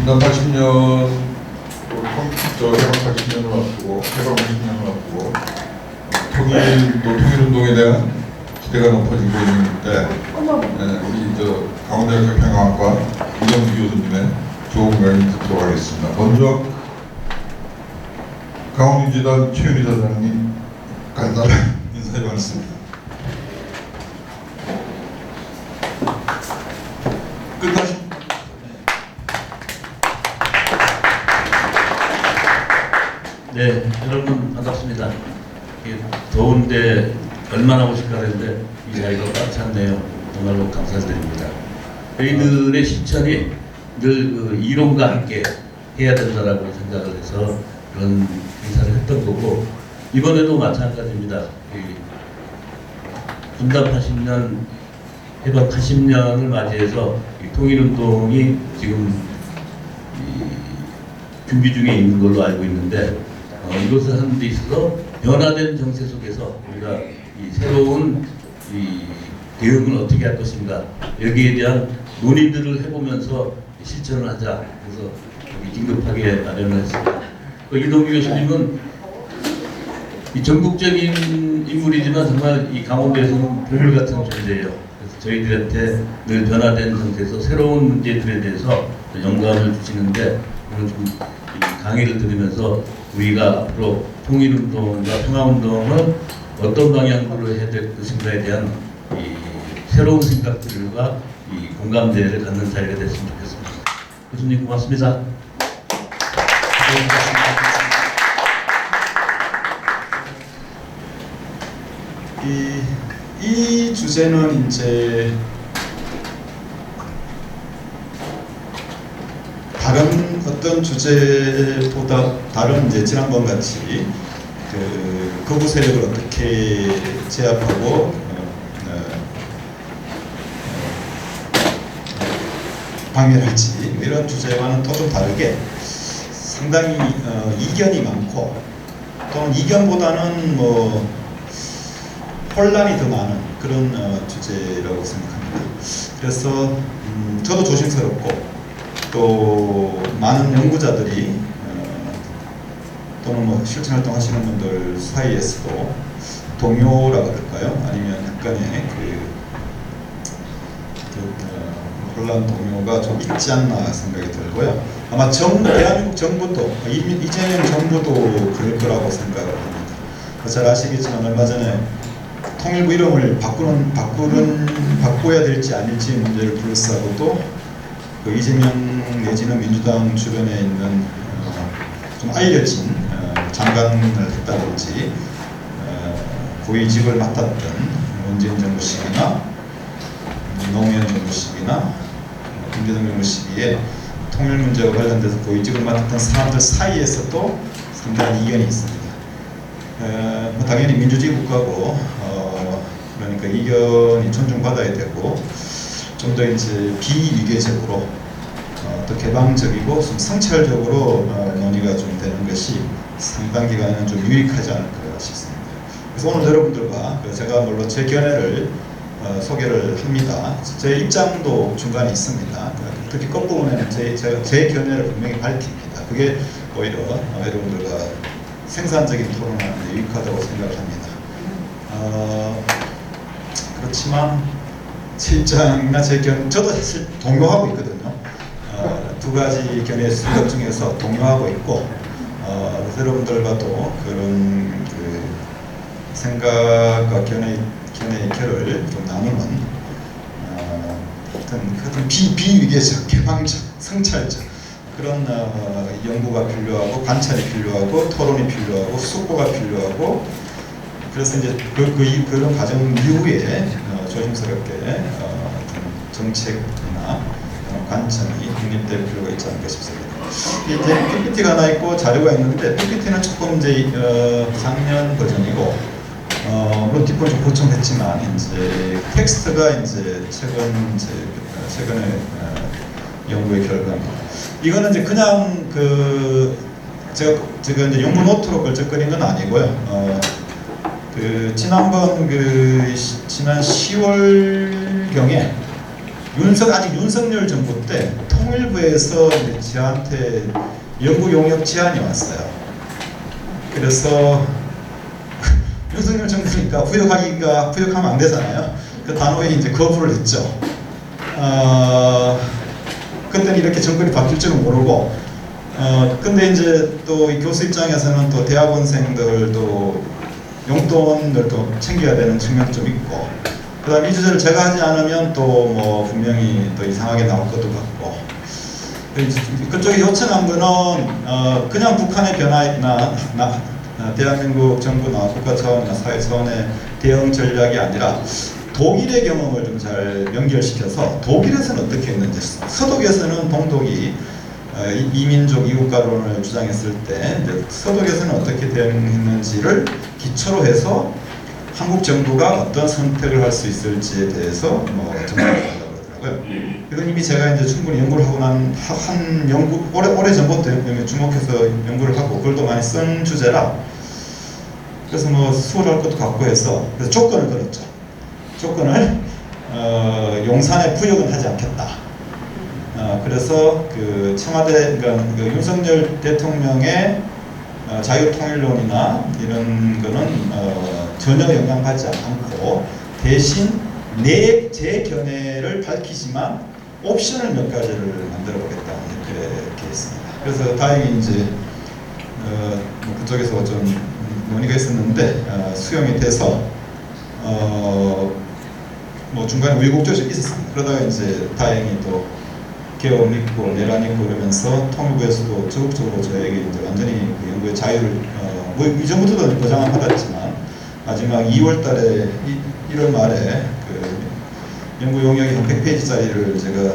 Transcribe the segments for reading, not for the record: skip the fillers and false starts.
지난 80년, 해방 80년을 앞두고, 해방 50년을 앞두고, 통일운동에 대한 기대가 높아지고 있는데, 우리 강원대학교 평화학과 이정주 교수님의 좋은 강의 듣도록 하겠습니다. 먼저, 강원민주당 최윤희 사장님 간단한 인사해 보겠습니다. 끝나십니까? 네, 여러분 반갑습니다. 더운데 얼마나 오실까 했는데 이 자리가 꽉 찼네요. 정말로 감사드립니다. 저희들의 실천이 늘 이론과 함께 해야 된다라고 생각을 해서 그런 행사를 했던 거고, 이번에도 마찬가지입니다. 분단 80년, 해방 80년을 맞이해서 통일운동이 지금 준비 중에 있는 걸로 알고 있는데, 이것을 하는 데 있어서 변화된 정세 속에서 우리가 새로운 대응을 어떻게 할 것인가, 여기에 대한 논의들을 해보면서 실천을 하자. 그래서 여기 긴급하게 마련을 했습니다. 이동규 교수님은 전국적인 인물이지만 정말 이 강원도에서는 보물 같은 존재예요. 그래서 저희들한테 늘 변화된 상태에서 새로운 문제들에 대해서 영감을 주시는데, 오늘 좀 강의를 들으면서 우리가 앞으로 통일운동과 평화운동을 어떤 방향으로 해야 될 것인가에 대한 새로운 생각들과 공감대를 갖는 자리가 됐으면 좋겠습니다. 교수님 고맙습니다. 이 주제는 이제 다른 어떤 주제보다 다른 이제 지난번 같이 거부 세력을 어떻게 제압하고 방해할지 이런 주제와는 또 좀 다르게 상당히 이견이 많고, 또는 이견보다는 혼란이 더 많은 그런 주제라고 생각합니다. 그래서 저도 조심스럽고, 또 많은 연구자들이 또는 실천 활동하시는 분들 사이에서도 동요라고 할까요? 아니면 약간의 혼란 동요가 좀 있지 않나 생각이 들고요. 아마 대한민국 정부도, 이재명 정부도 그럴 거라고 생각을 합니다. 잘 아시겠지만 얼마 전에 통일부 이름을 바꿔야 될지 아닐지 문제를 둘러싸고도 이재명 내지는 민주당 주변에 있는 좀 알려진 장관을 했다든지 고위직을 맡았던 문재인 정부 시기나 노무현 정부 시기나 김대중 정부 시기에 통일 문제와 관련돼서 고위직을 맡았던 사람들 사이에서도 상당한 이견이 있습니다. 당연히 민주주의 국가고 그러니까 이견이 존중받아야 되고, 좀 더 이제 비위계적으로 또 개방적이고 좀 성찰적으로 논의가 좀 되는 것이 상당 기간은 좀 유익하지 않을까 싶습니다. 그래서 오늘 여러분들과 제가 물론 제 견해를 소개를 합니다. 제 입장도 중간에 있습니다. 특히 끝부분에는 제 견해를 분명히 밝힙니다. 그게 오히려 여러분들과 생산적인 토론하는 데 유익하다고 생각을 합니다. 그렇지만 제 입장이나 저도 사실 동요하고 있거든요. 두 가지 견해 생각 중에서 동요하고 있고, 여러분들과도 그런 생각과 견해의 결을 좀 나누는 어떤 비위계적, 개방적, 성찰적 그런 연구가 필요하고, 관찰이 필요하고, 토론이 필요하고, 숙고가 필요하고, 그래서 이제 그런 과정 이후에 조심스럽게 정책이나 관점이 독립될 필요가 있지 않을까 싶습니다. 이 PPT가 하나 있고 자료가 있는데, PPT는 조금 이제 작년 버전이고, 물론 뒷부분 좀 보충했지만 이제 텍스트가 이제 최근에 연구의 결과입니다. 이거는 이제 그냥 제가 이제 연구 노트로 걸적거린 건 아니고요. 지난번 지난 10월 경에 아직 윤석열 정부 때 통일부에서 이제 저한테 연구 용역 제안이 왔어요. 그래서 윤석열 정부니까 후역하면 안 되잖아요. 그 단호히 이제 거부를 했죠. 그때는 이렇게 정권이 바뀔 줄은 모르고, 근데 이제 또 이 교수 입장에서는 또 대학원생들도 용돈을 또 챙겨야 되는 측면도 좀 있고, 그 다음에 이 주제를 제가 하지 않으면 또 뭐 분명히 또 이상하게 나올 것도 같고, 그쪽에 요청한 거는 그냥 북한의 변화나 대한민국 정부나 국가 차원이나 사회 차원의 대응 전략이 아니라 독일의 경험을 좀 잘 연결시켜서 독일에서는 어떻게 했는지, 서독에서는 동독이 이민족 이국가론을 주장했을 때 서독에서는 어떻게 대응했는지를 기초로 해서 한국 정부가 어떤 선택을 할 수 있을지에 대해서 뭐 전망을 한다고 그러더라고요. 이건 이미 제가 이제 충분히 연구를 하고 난 오래 전부터 주목해서 연구를 하고 글도 많이 쓴 주제라, 그래서 뭐 수월할 것도 같고 해서 그래서 조건을 걸었죠. 조건을 용산에 부역은 하지 않겠다. 그래서 그 청와대, 그러니까 그 윤석열 대통령의 자유통일론이나 이런 거는 전혀 영향받지 않고 대신 제 견해를 밝히지만 옵션을 몇 가지를 만들어 보겠다, 그렇게 했습니다. 그래서 다행히 이제 그쪽에서 좀 논의가 있었는데 수용이 돼서 뭐 중간에 우여곡절이 있었습니다. 그러다가 이제 다행히 또 개헌 있고 내란 있고 그러면서 통일부에서도 적극적으로 저에게 이제 완전히 그 연구의 자유를 뭐 이전부터도 보장을 받았지만 마지막 2월달에 1월 말에 그 연구 용역이 한 100페이지짜리를 제가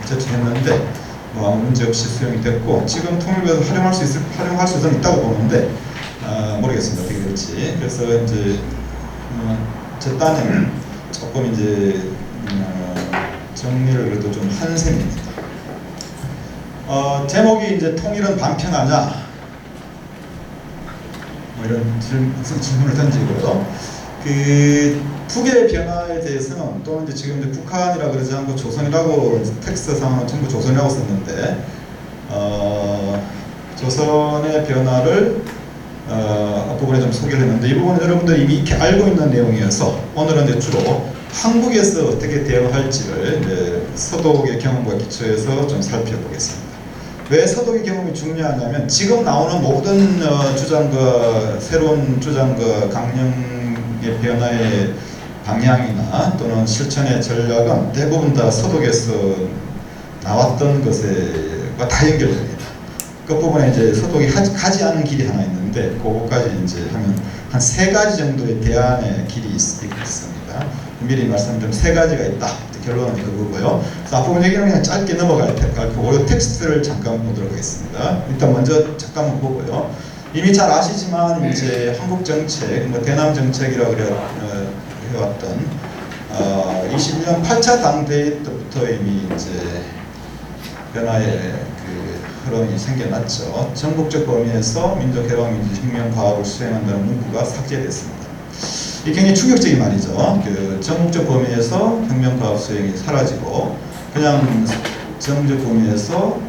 제출했는데 뭐 아무 문제 없이 수용이 됐고, 지금 통일부에서 활용할 수는 있다고 보는데 모르겠습니다, 어떻게 될지. 그래서 이제 제 딴에는 조금 이제 정리를 그래도 좀 한 셈입니다. 제목이 이제 통일은 반편하냐, 뭐 이런 질문을 던지고요. 그 북의 변화에 대해서는 또는 이제 지금 이제 북한이라 그러지 않고 조선이라고 텍스트상은 전부 조선이라고 썼는데 조선의 변화를 앞부분에 좀 소개를 했는데 이 부분은 여러분들이 이미 이렇게 알고 있는 내용이어서 오늘은 이제 주로 한국에서 어떻게 대응할지를 이제 서독의 경험과 기초해서 좀 살펴보겠습니다. 왜 서독의 경험이 중요하냐면 지금 나오는 모든 주장과 새로운 주장과 강령의 변화의 방향이나 또는 실천의 전략은 대부분 다 서독에서 나왔던 것과 다 연결됩니다. 끝부분에 이제 서독이 가지 않은 길이 하나 있는데 그거까지 이제 하면 한 3가지 정도의 대안의 길이 있습니다. 미리 말씀드리면 3가지가 있다. 결론은 그거고요. 그래서 앞부분 얘기는 그냥 짧게 넘어갈 거고 텍스트를 잠깐 보도록 하겠습니다. 일단 먼저 잠깐 보고요. 이미 잘 아시지만 이제 한국 정책, 뭐 대남 정책이라고 해왔던 21년 8차 당대회 때부터 이미 이제 변화의 그 흐름이 생겨났죠. 전국적 범위에서 민족해방민주혁명 과업을 수행한다는 문구가 삭제됐습니다. 이 굉장히 충격적인 말이죠. 그 전국적 범위에서 혁명 과업 수행이 사라지고 그냥 전국적 범위에서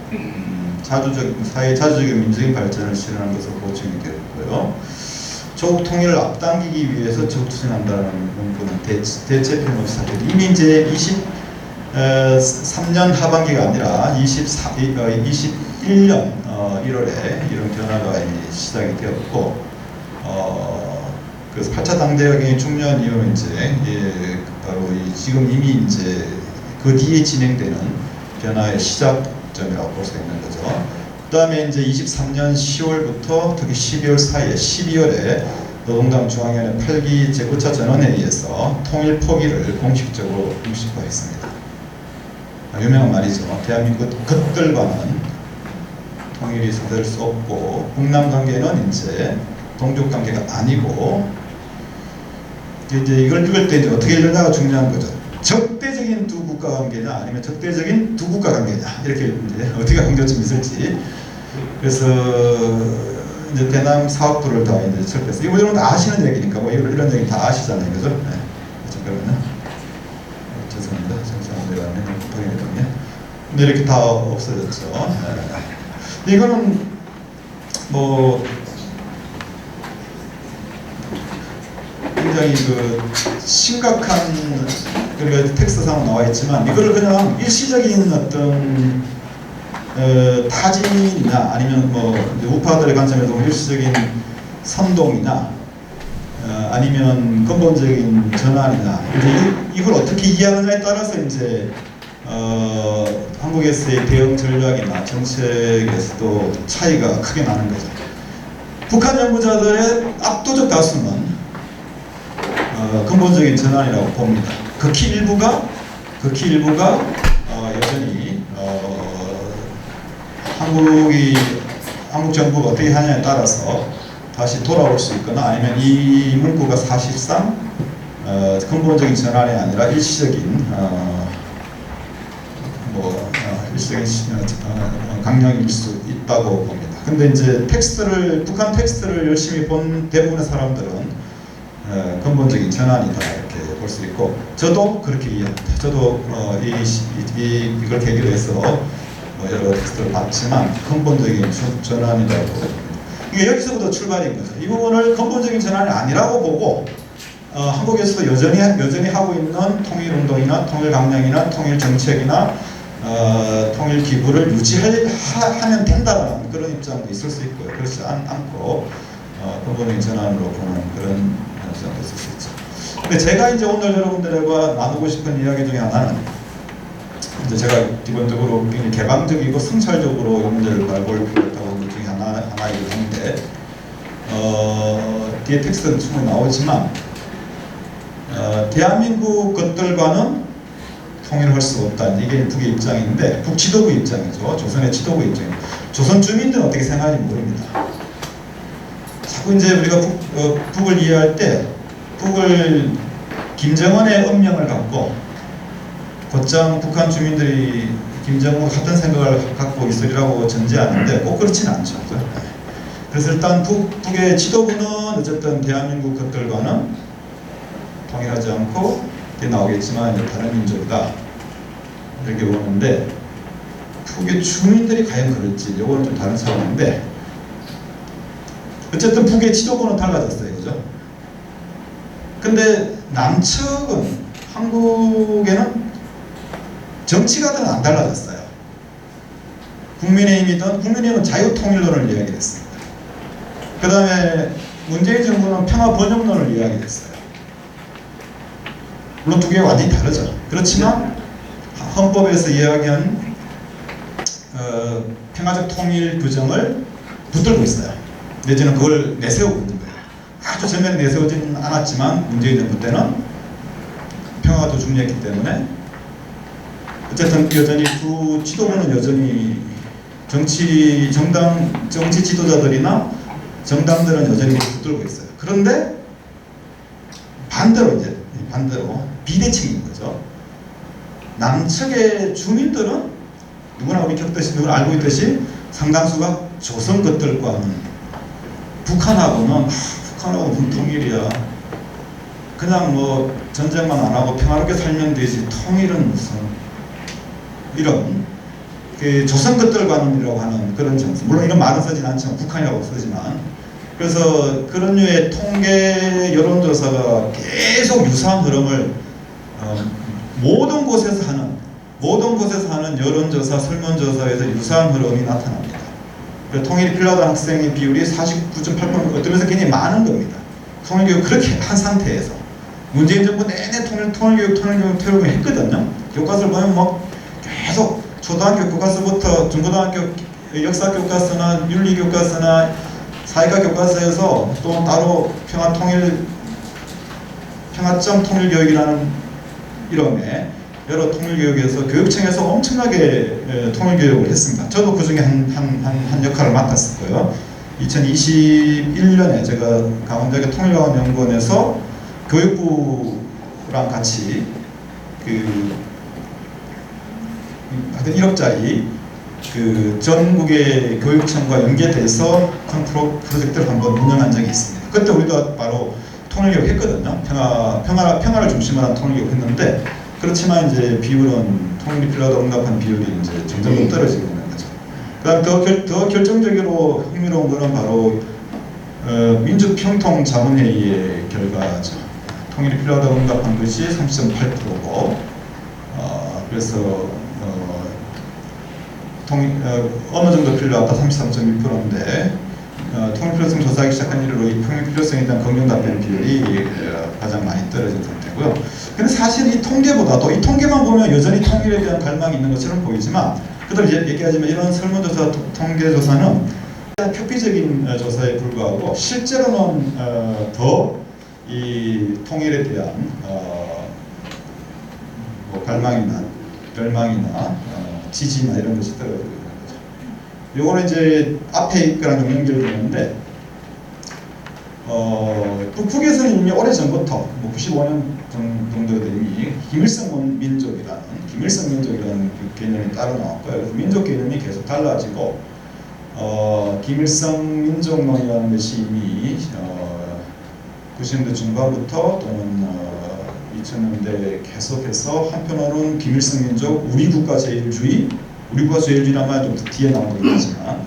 사회 자주적인 민주적인 발전을 실현한 것으로 보충이 되었고요. 조국 통일을 앞당기기 위해서 적극 추진한다는 문구는 대체 필요없이 삭제돼. 이미 이제 23년 하반기가 아니라 21년 1월에 이런 변화가 이미 시작이 되었고, 그래서 8차 당대회의 중요한 이유는 이제 바로 지금 이미 이제 그 뒤에 진행되는 변화의 시작점이라고 볼 수 있는 거죠. 그 다음에 이제 23년 10월부터 특히 12월 사이에 12월에 노동당 중앙위원회 8기 제9차 전원회의에서 통일 포기를 공식적으로 공식화했습니다. 유명한 말이죠. 대한민국 것들과는 통일이 사될 수 없고 북남 관계는 이제 동족 관계가 아니고, 이제 이걸 읽을 때 이제 어떻게 읽느냐가 중요한 거죠. 적대적인 두 국가 관계냐 아니면 적대적인 두 국가 관계냐, 이렇게 이제 어떻게 관계점이 있을지. 그래서 이제 대남 사업부를 다 이제 설득해서 이거 여러분 다 아시는 얘기니까 뭐 이런 얘기 다 아시잖아요, 그죠? 네. 잠깐만요. 죄송합니다. 잠시만요. 근데 이렇게 다 없어졌죠. 네. 이거는 뭐 굉장히 그 심각한 그러니까 텍스트상 나와 있지만 이거를 그냥 일시적인 어떤 타진이나 아니면 뭐 우파들의 관점에서 보면 일시적인 선동이나 아니면 근본적인 전환이나 이걸 어떻게 이해하느냐에 따라서 이제 한국에서의 대응 전략이나 정책에서도 차이가 크게 나는 거죠. 북한 연구자들의 압도적 다수는 근본적인 전환이라고 봅니다. 극히 일부가 여전히 한국 정부가 어떻게 하냐에 따라서 다시 돌아올 수 있거나 아니면 이 문구가 사실상 근본적인 전환이 아니라 일시적인 일시적인 강령일 수 있다고 봅니다. 근데 이제 북한 텍스트를 열심히 본 대부분의 사람들은 근본적인 전환이다 이렇게 볼 수 있고 저도 그렇게 이해합니다. 저도 이걸 계기로 해서 여러 텍스트를 봤지만 근본적인 전환이라고 봅니다. 이게 여기서부터 출발인 거죠. 이 부분을 근본적인 전환이 아니라고 보고 한국에서도 여전히 하고 있는 통일운동이나 통일강령이나 통일정책이나 통일기구를 유지하면 된다는 그런 입장도 있을 수 있고요. 그렇지 않고 근본적인 전환으로 보는 그런 입장도 있을 수 있죠. 근데 제가 이제 오늘 여러분들과 나누고 싶은 이야기 중에 하나는 이제 제가 기본적으로 굉장히 개방적이고 성찰적으로 이 문제를 바라볼 필요가 있다고 그 중에 하나이긴 한데 뒤에 텍스트는 충분히 나오지만 대한민국 것들과는 통일할 수 없다. 이게 북의 입장인데 북 지도부 입장이죠. 조선의 지도부 입장이죠. 조선 주민들은 어떻게 생각하는지 모릅니다. 자꾸 이제 우리가 북을 이해할 때 북을 김정은의 엄명을 갖고 곧장 북한 주민들이 김정은과 같은 생각을 갖고 있으리라고 전제하는데 꼭 그렇지는 않죠. 그래서 일단 북의 지도부는 어쨌든 대한민국 것들과는 통일하지 않고 나오겠지만 다른 민족이다 이렇게 보는데 북의 주민들이 과연 그럴지 이거는 좀 다른 상황인데 어쨌든 북의 지도부는 달라졌어요. 그죠? 근데 남측은 한국에는 정치가든 안 달라졌어요. 국민의힘은 자유통일론을 이야기했습니다. 그 다음에 문재인 정부는 평화번영론을 이야기했어요. 물론 두 개가 완전히 다르죠. 그렇지만 헌법에서 이야기한 평화적 통일 규정을 붙들고 있어요. 내지는 그걸 내세우고 있는 거예요. 아주 전면에 내세우지는 않았지만 문재인 정부 때는 평화가 더 중요했기 때문에 어쨌든 여전히 두 지도부는 여전히 정치 지도자들이나 정당들은 여전히 붙들고 있어요. 그런데 반대로 비대칭인 거죠. 남측의 주민들은 누구나 우리 겪듯이 누구나 알고 있듯이 상당수가 조선 것들과는 북한하고는 무슨 통일이야. 그냥 뭐 전쟁만 안 하고 평화롭게 살면 되지. 통일은 무슨 이런 그 조선 것들과는이라고 하는 그런 정서. 물론 이런 말은 쓰진 않지만 북한이라고 쓰지만 그래서 그런 류의 통계 여론조사가 계속 유사한 흐름을 모든 곳에서 하는 여론조사, 설문조사에서 유사한 흐름이 나타납니다. 통일이 필요하다는 학생의 비율이 49.8%, 어쩌면서 굉장히 많은 겁니다. 통일교육 그렇게 한 상태에서 문재인 정부 내내 통일교육 했거든요. 교과서를 보면 뭐 계속 초등학교 교과서부터 중고등학교 역사 교과서나 윤리 교과서나 사회과 교과서에서 또 따로 평화점 통일교육이라는 이름의 여러 통일교육에서 교육청에서 엄청나게 통일교육을 했습니다. 저도 그 중에 한 역할을 맡았을 거예요. 2021년에 제가 강원대학교 통일과학연구원에서 교육부랑 같이 하여튼 1억짜리 전국의 교육청과 연계돼서 큰 프로젝트를 한번 운영한 적이 있습니다. 그때 우리도 바로 통일교육 했거든요. 평화를 중심으로 한 통일교육 했는데 그렇지만 이제 비율은 통일이 필요하다 응답한 비율이 이제 점점 떨어지고 있는 거죠. 그다음 더 결정적으로 흥미로운 거는 바로 민주평통자문회의의 결과죠. 통일이 필요하다 응답한 것이 30.8%고 그래서 어느 정도 필요하다 33.2%인데 통일 필요성 조사하기 시작한 이후로 이 통일 필요성에 대한 긍정 답변 비율이 가장 많이 떨어진 상태고요. 근데 사실 이 통계보다도 이 통계만 보면 여전히 통일에 대한 갈망이 있는 것처럼 보이지만 그다음 이제 얘기하지만 이런 설문조사 통계조사는 표피적인 조사에 불과하고 실제로는 더 이 통일에 대한 뭐 갈망이나 열망이나 지지나 이런 것이 떨어지고 있는 거죠. 요거는 이제 앞에 거랑 좀 연결되는데 북에서는 이미 오래전부터 뭐 95년 정도 이미 김일성 민족이라는 그 개념이 따로 나왔고요. 그래서 민족 개념이 계속 달라지고 김일성 민족론이라는 것이 이미 90년대 중반부터 또는 2000년대 계속해서 한편으로는 김일성 민족, 우리 국가 제일주의란 말 좀 뒤에 나오긴 하지만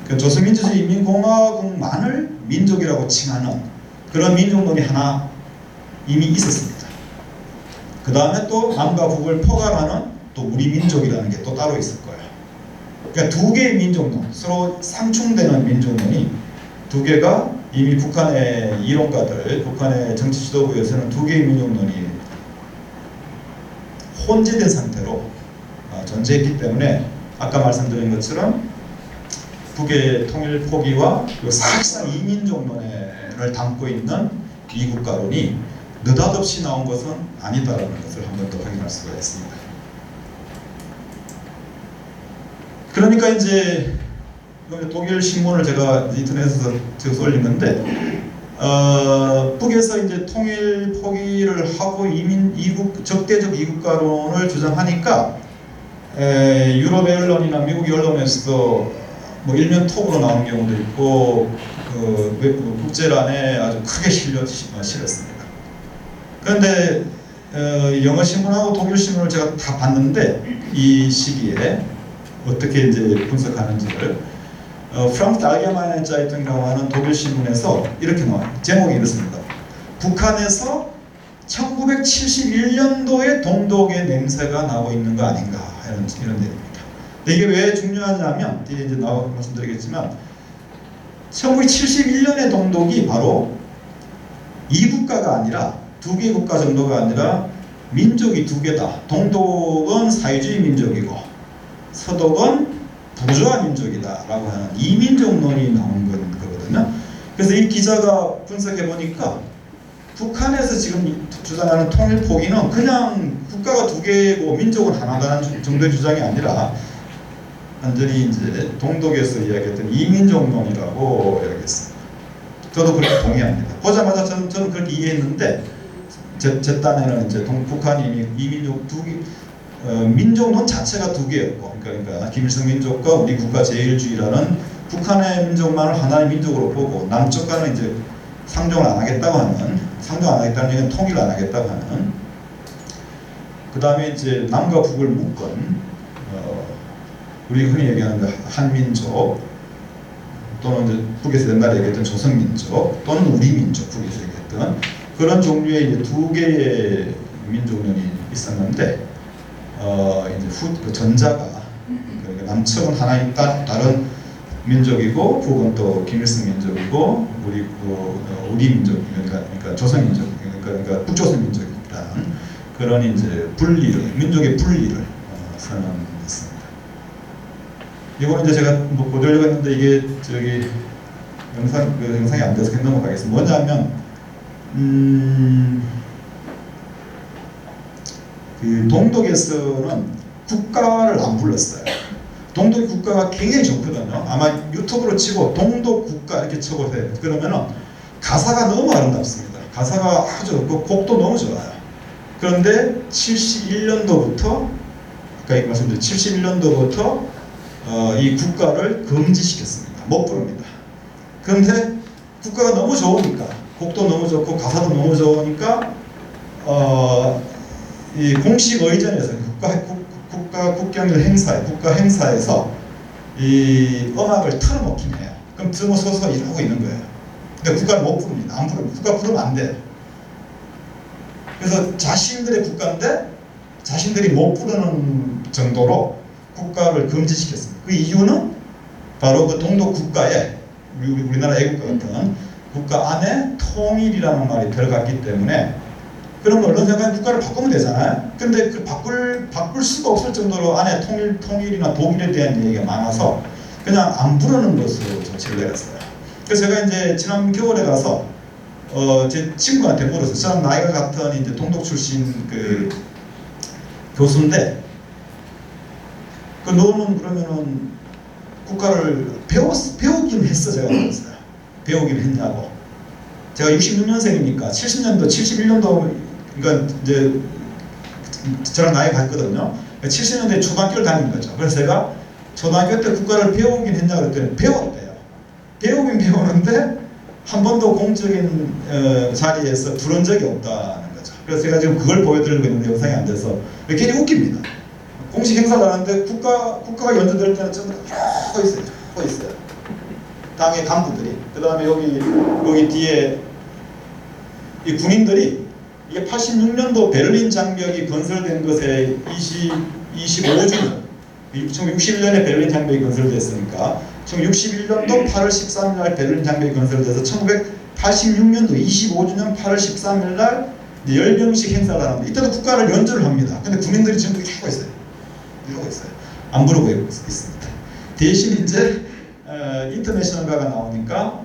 그 조선민주주의 인민공화국만을 민족이라고 칭하는 그런 민족론이 하나 이미 있었습니다. 그 다음에 또 남과 북을 포괄하는 또 우리 민족이라는 게 또 따로 있을 거예요. 그러니까 두 개의 민족론, 서로 상충되는 민족론이 두 개가 이미 북한의 이론가들, 북한의 정치 지도부에서는 두 개의 민족론이 혼재된 상태로 존재했기 때문에 아까 말씀드린 것처럼 북의 통일 포기와 사실상 이민족론을 담고 있는 이국가론이 느닷없이 나온 것은 아니다라는 것을 한 번 더 확인할 수가 있습니다. 그러니까 이제 독일 신문을 제가 인터넷에서 올린 건데 북에서 이제 통일 포기를 하고 적대적 이국가론을 주장하니까 유럽의 언론이나 미국의 언론에서도 뭐 일면 톡으로 나온 경우도 있고 국제란에 아주 크게 실렸습니다. 그런데 영어 신문하고 독일 신문을 제가 다 봤는데 이 시기에 어떻게 이제 분석하는지를 프랑크 알게마이네 자이팅이라고 하는 독일 신문에서 이렇게 나와요. 제목이 이렇습니다. 북한에서 1971년도에 동독의 냄새가 나고 있는 거 아닌가 이런 내용입니다. 이게 왜 중요하냐면 뒤에 이제 말씀드리겠지만 1971년의 동독이 바로 이 국가가 아니라 두 개 국가 정도가 아니라 민족이 두 개다. 동독은 사회주의 민족이고 서독은 부르주아 민족이다라고 하는 이민족론이 나온 거거든요. 그래서 이 기자가 분석해 보니까 북한에서 지금 주장하는 통일 포기는 그냥 국가가 두 개고 민족은 하나다는 정도의 주장이 아니라 완전히 이제 동독에서 이야기했던 이민족론이라고 이야기했습니다. 저도 그렇게 동의합니다. 보자마자 저는 그렇게 이해했는데 제 딴에는 이제 북한이 이민족 두 개 민족론 자체가 두 개였고, 그러니까 김일성 민족과 우리 국가 제일주의라는 북한의 민족만을 하나의 민족으로 보고 남쪽과는 이제 상종 안 하겠다는 얘기는 통일 안 하겠다고 하는. 그 다음에 이제 남과 북을 묶은 우리 흔히 얘기하는 한민족 또는 이제 북에서 옛날에 얘기했던 조선민족 또는 우리 민족 북에서 얘기했던 그런 종류의 이제 두 개의 민족론이 있었는데. 이제 그 전자가 그러니까 남측은 하나인 다른 민족이고 북은 또 김일성 민족이고 우리 민족 그러니까 조선 민족 그러니까 북조선 민족이라는 그런 이제 민족의 분리를 선언했습니다. 이거는 이제 제가 뭐 보려고 했는데 이게 영상이 안 돼서 그냥 넘어가겠습니다. 뭐냐면 그 동독에서는 국가를 안 불렀어요. 동독 국가가 굉장히 좋거든요. 아마 유튜브로 치고 동독 국가 이렇게 쳐보세요. 그러면은 가사가 너무 아름답습니다. 가사가 아주 좋고 곡도 너무 좋아요. 그런데 71년도부터 아까 말씀드린 71년도부터 이 국가를 금지시켰습니다. 못 부릅니다. 그런데 국가가 너무 좋으니까 곡도 너무 좋고 가사도 너무 좋으니까 이 공식 의전에서 국경일 행사에 국가 행사에서 이 음악을 틀어놓긴 해요. 그럼 서서 이러고 있는 거예요. 근데 국가를 못 부릅니다. 안 부릅니다. 국가 부르면 안 돼요. 그래서 자신들의 국가인데 자신들이 못 부르는 정도로 국가를 금지시켰습니다. 그 이유는 바로 그 동독 국가에 우리나라 애국가 같은 국가 안에 통일이라는 말이 들어갔기 때문에 그런 걸 언젠가 국가를 바꾸면 되잖아요. 근데 그 바꿀 수가 없을 정도로 안에 통일이나 독일에 대한 얘기가 많아서 그냥 안 부르는 것으로 조치를 내렸어요. 그래서 제가 이제 지난 겨울에 가서 제 친구한테 물었어요. 저랑 나이가 같은 이제 동독 출신 그 교수인데 그 너는 그러면은 국가를 배우긴 했어. 제가 물었어요. 배우긴 했냐고. 제가 66년생이니까 70년도, 71년도 그러니까 이제 저랑 나이 같거든요. 70년대 초등학교를 다닌 거죠. 그래서 제가 초등학교 때 국가를 배우긴 했냐 그랬더니 배웠대요. 배우긴 배우는데 한 번도 공적인 자리에서 부른 적이 없다는 거죠. 그래서 제가 지금 그걸 보여드리고 있는데 영상이 안 돼서 굉장히 웃깁니다. 공식 행사를 하는데 국가가 연주될 때는 전부 다 하고 있어요. 당의 간부들이. 그 다음에 여기 뒤에 이 군인들이 이게 86년도 베를린 장벽이 건설된 것에 25주년 1961년에 베를린 장벽이 건설됐으니까 1961년도 8월 13일 날 베를린 장벽이 건설돼서 1986년도 25주년 8월 13일 날 열병식 행사를 하는데 이때도 국가를 연주를 합니다. 근데 군인들이 지금 그렇게 하고 있어요. 이러고 있어요. 안 부르고 있습니다. 대신 이제 인터내셔널가가 나오니까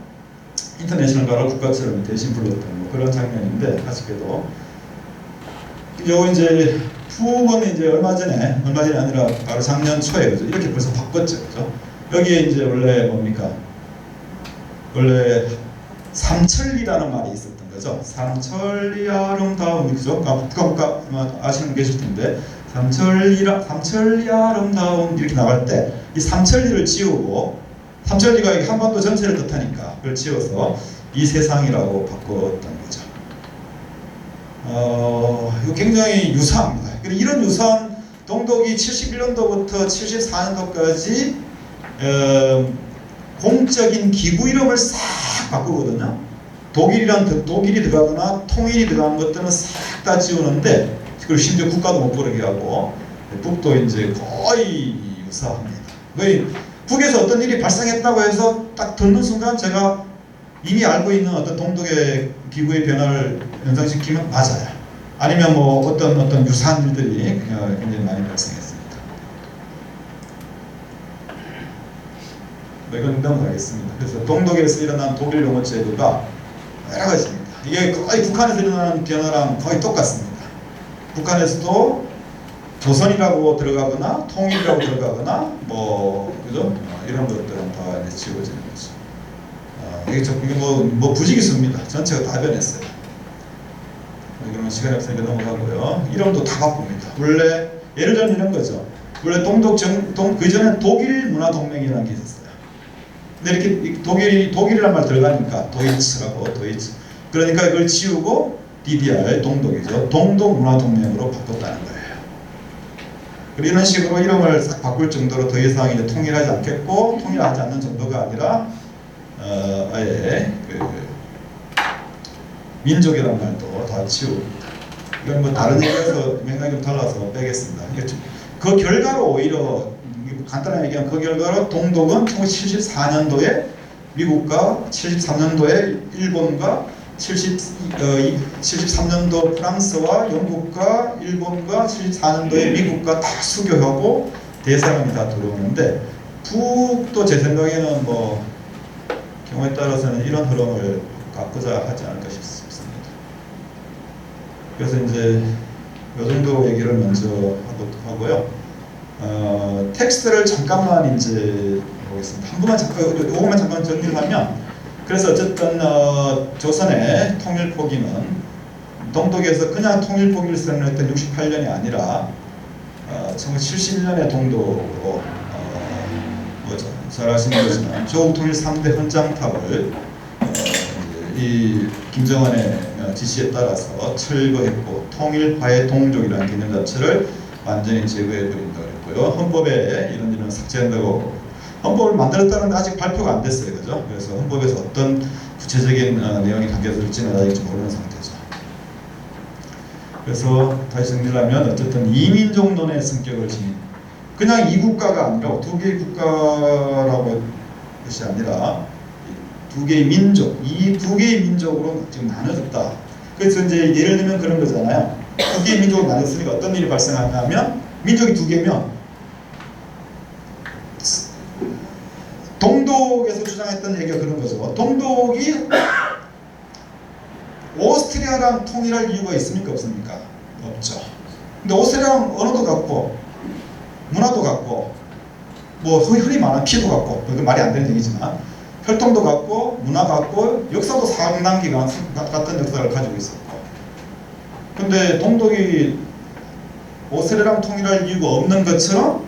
인터내셔널가를 국가처럼 대신 불렀던 뭐 그런 장면인데 아쉽게도 요 이제 푸은 이제 얼마 전에 아니라 바로 작년 초에 그죠? 이렇게 벌써 바꿨죠, 그죠? 여기에 이제 원래 뭡니까? 원래 삼천리라는 말이 있었던 거죠. 삼천리 아름다운 그죠? 국가 아시는 분 계실 텐데 삼천리 아름다운 이렇게 나갈 때 이 삼천리를 지우고 삼천리가 한반도 전체를 뜻하니까 그걸 지워서 이 세상이라고 바꿨던 거죠. 이거 굉장히 유사합니다. 이런 유사한 동독이 71년도부터 74년도까지 공적인 기구 이름을 싹 바꾸거든요. 독일이 들어가거나 통일이 들어간 것들은 싹 다 지우는데 그리고 심지어 국가도 못 부르게 하고 북도 이제 거의 유사합니다. 거의 북에서 어떤 일이 발생했다고 해서 딱 듣는 순간 제가 이미 알고 있는 어떤 동독의 기구의 변화를 연상시키면 맞아요. 아니면 뭐 어떤 유사한 일들이 굉장히 많이 발생했습니다. 이건 넘어가겠습니다. 그래서 동독에서 일어난 독일 용어 제도가 여러 가지입니다. 이게 거의 북한에서 일어나는 변화랑 거의 똑같습니다. 북한에서도 조선이라고 들어가거나 통일이라고 들어가거나 뭐 그죠? 이런 것들은 다 지워지는 거죠. 이게 뭐 부지기수입니다. 전체가 다 변했어요. 그러면 시간이 없으니까 넘어가고요. 이름도 다 바꿉니다. 원래 예를 들면 이런 거죠. 원래 그 전에 독일 문화동맹이라는 게 있었어요. 근데 이렇게 독일이란 말 들어가니까 도이츠라고 도이츠. 그러니까 이걸 지우고 DDR 동독이죠. 동독 문화동맹으로 바꿨다는 거예요. 그리고 이런 식으로 이름을 싹 바꿀 정도로 더 이상 이제 통일하지 않겠고 통일하지 않는 정도가 아니라 아예 민족이라는 말도 다 지웁니다. 이건 뭐 다른 얘기에서 맥락이 좀 달라서 빼겠습니다. 그 결과로 오히려 간단하게 얘기하면 그 결과로 동독은 1974년도에 미국과 73년도에 일본과 73년도 프랑스와 영국과 일본과 74년도에 미국과 다 수교하고 대사관이 다 들어오는데 북도 제 생각에는 뭐 경우에 따라서는 이런 흐름을 갖고자 하지 않을까 싶습니다. 그래서 이제 이 정도 얘기를 먼저 하고요. 텍스트를 잠깐만 이제 보겠습니다. 요것만 잠깐 정리를 하면 그래서 어쨌든 조선의 통일 포기는 동독에서 그냥 통일 포기를 선언했던 68년이 아니라 1971년에 동독으로 잘 아시는 것이지만 조국 통일 3대 헌장탑을 이 김정은의 지시에 따라서 철거했고 통일화의 동족이라는 개념 자체를 완전히 제거해버린다 그랬고요. 헌법에 이런 삭제한다고 헌법을 만들었다는데 아직 발표가 안 됐어요. 그죠? 그래서 헌법에서 어떤 구체적인 내용이 담겨질지는 아직 모르는 상태죠. 그래서 다시 정리를 하면 어쨌든 이민족론의 성격을 지닌 그냥 이 국가가 아니라 두 개의 국가라고 것이 아니라 두 개의 민족, 이 두 개의 민족으로 지금 나눠졌다. 그래서 이제 예를 들면 그런 거잖아요. 두 개의 민족으로 나눴으니까 어떤 일이 발생하냐면 민족이 두 개면 동독에서 주장했던 얘기가 그런 거죠. 동독이 오스트리아랑 통일할 이유가 있습니까? 없습니까? 없죠. 근데 오스트리아랑 언어도 같고 문화도 같고 뭐 흔히 말하는 피도 같고 그건 말이 안 되는 얘기지만 혈통도 같고 문화 같고 역사도 상당 기간 같은 역사를 가지고 있었고 근데 동독이 오스트리아랑 통일할 이유가 없는 것처럼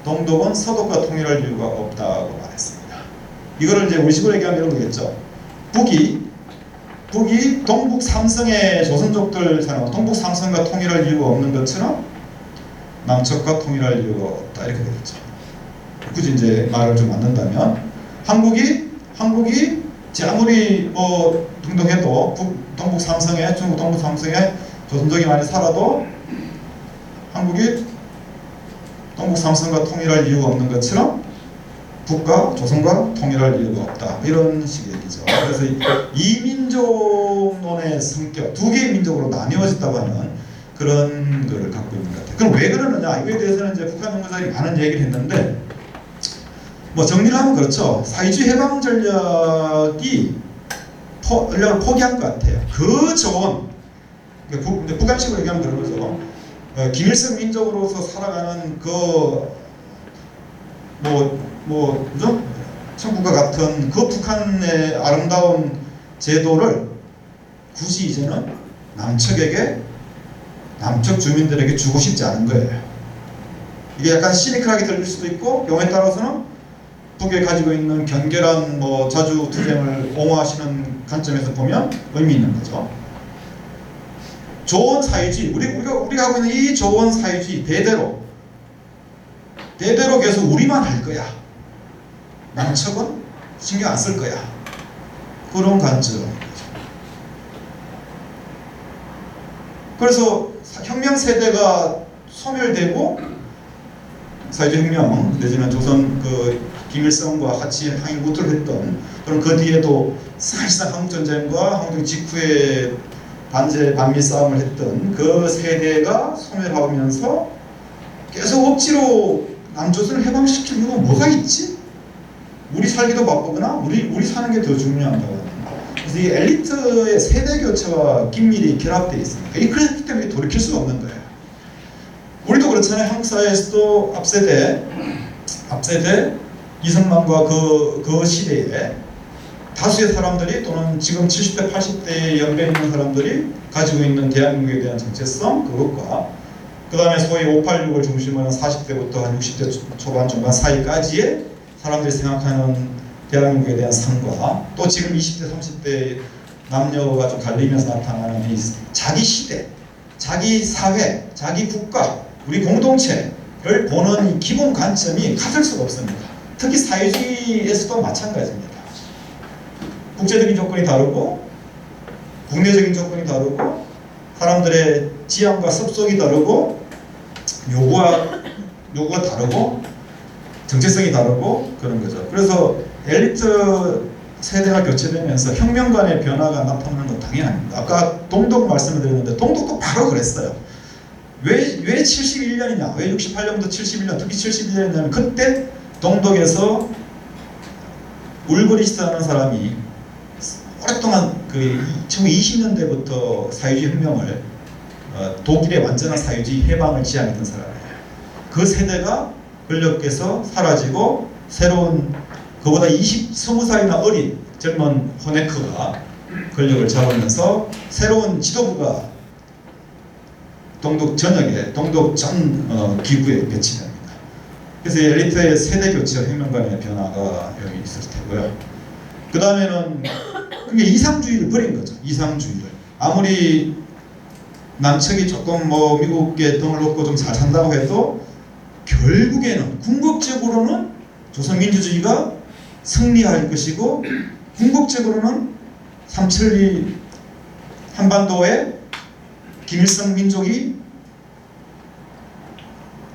동독은 서독과 통일할 이유가 없다고 말했습니다. 이거를 이제 우리식으로 얘기하면 이런 거겠죠. 북이 동북 삼성의 조선족들 사람 동북 삼성과 통일할 이유가 없는 것처럼 남측과 통일할 이유가 없다 이렇게 되겠죠. 굳이 이제 말을 좀 맞는다면 한국이 아무리 뭐 등등해도 동북 삼성에 중국 동북 삼성에 조선족이 많이 살아도 한국이 동북 삼성과 통일할 이유가 없는 것처럼 북과 조선과 통일할 이유가 없다 이런 식의 얘기죠. 그래서 이민족론의 성격 두 개의 민족으로 나뉘어졌다고 하는 그런 거를 갖고 있는 것 같아요. 그럼 왜 그러느냐 이거에 대해서는 이제 북한 연구자들이 많은 얘기를 했는데 뭐 정리를 하면 그렇죠. 사회주의 해방 전략을 포기한 것 같아요. 그 좋은 북한식으로 얘기하면 그런 거죠. 김일성 민족으로서 살아가는 그죠? 천국과 같은 그 북한의 아름다운 제도를 굳이 이제는 남측 주민들에게 주고 싶지 않은 거예요. 이게 약간 시니컬하게 들릴 수도 있고 경우에 따라서는 북에 가지고 있는 견결한 자주 투쟁을 옹호하시는 관점에서 보면 의미 있는 거죠. 좋은 사회주의, 우리가 하고 있는 이 좋은 사회주의 대대로 계속 우리만 할 거야. 남측은 신경 안 쓸 거야. 그런 관점. 그래서 혁명 세대가 소멸되고 사회주의 혁명 내지는 조선 김일성과 같이 항일구투를 했던 그럼 그 뒤에도 사실상 한국전쟁과 한국 직후에 반미 싸움을 했던 그 세대가 소멸하면서 계속 억지로 남조선을 해방시킬 이유가 뭐가 있지? 우리 살기도 바쁘거나 우리 사는 게 더 중요하다고 하는. 그래서 이 엘리트의 세대 교체와 긴밀히 결합되어 있습니다. 그렇기 때문에 돌이킬 수가 없는 거예요. 우리도 그렇잖아요. 한국 사회에서도 앞세대 이승만과 그 시대에 다수의 사람들이 또는 지금 70대 80대에 연배 있는 사람들이 가지고 있는 대한민국에 대한 정체성 그것과 그 다음에 소위 586을 중심으로 40대부터 한 60대 초반 중반 사이까지의 사람들이 생각하는 대한민국에 대한 삶과 또 지금 20대 30대 남녀가 좀 갈리면서 나타나는 이 자기 시대, 자기 사회, 자기 국가, 우리 공동체를 보는 이 기본 관점이 같을 수가 없습니다. 특히 사회주의에서도 마찬가지입니다. 국제적인 조건이 다르고 국내적인 조건이 다르고 사람들의 지향과 습속이 다르고 요구가 다르고 정체성이 다르고 그런 거죠. 그래서 엘리트 세대가 교체되면서 혁명 간의 변화가 나타나는 건 당연합니다. 아까 동독 말씀을 드렸는데 동독도 바로 그랬어요. 왜 71년이냐 왜 68년부터 71년 특히 71년이냐면 그때 동독에서 울브리스트라는 사람이 오랫동안 1920년대부터 사회주의 혁명을 독일의 완전한 사회주의 해방을 지향했던 사람이에요. 그 세대가 권력에서 사라지고 새로운 그보다 20살이나 어린 젊은 호네크가 권력을 잡으면서 새로운 지도부가 동독 전역에 동독 전 기구에 배치됩니다. 그래서 엘리트의 세대 교체와 혁명 간의 변화가 여기 있을 테고요. 그 다음에는 그러니까 이상주의를 버린 거죠. 이상주의를. 아무리 남측이 조금 뭐 미국에 등을 놓고 좀 잘 산다고 해도 결국에는 궁극적으로는 조선민주주의가 승리할 것이고 궁극적으로는 삼천리 한반도에 김일성 민족이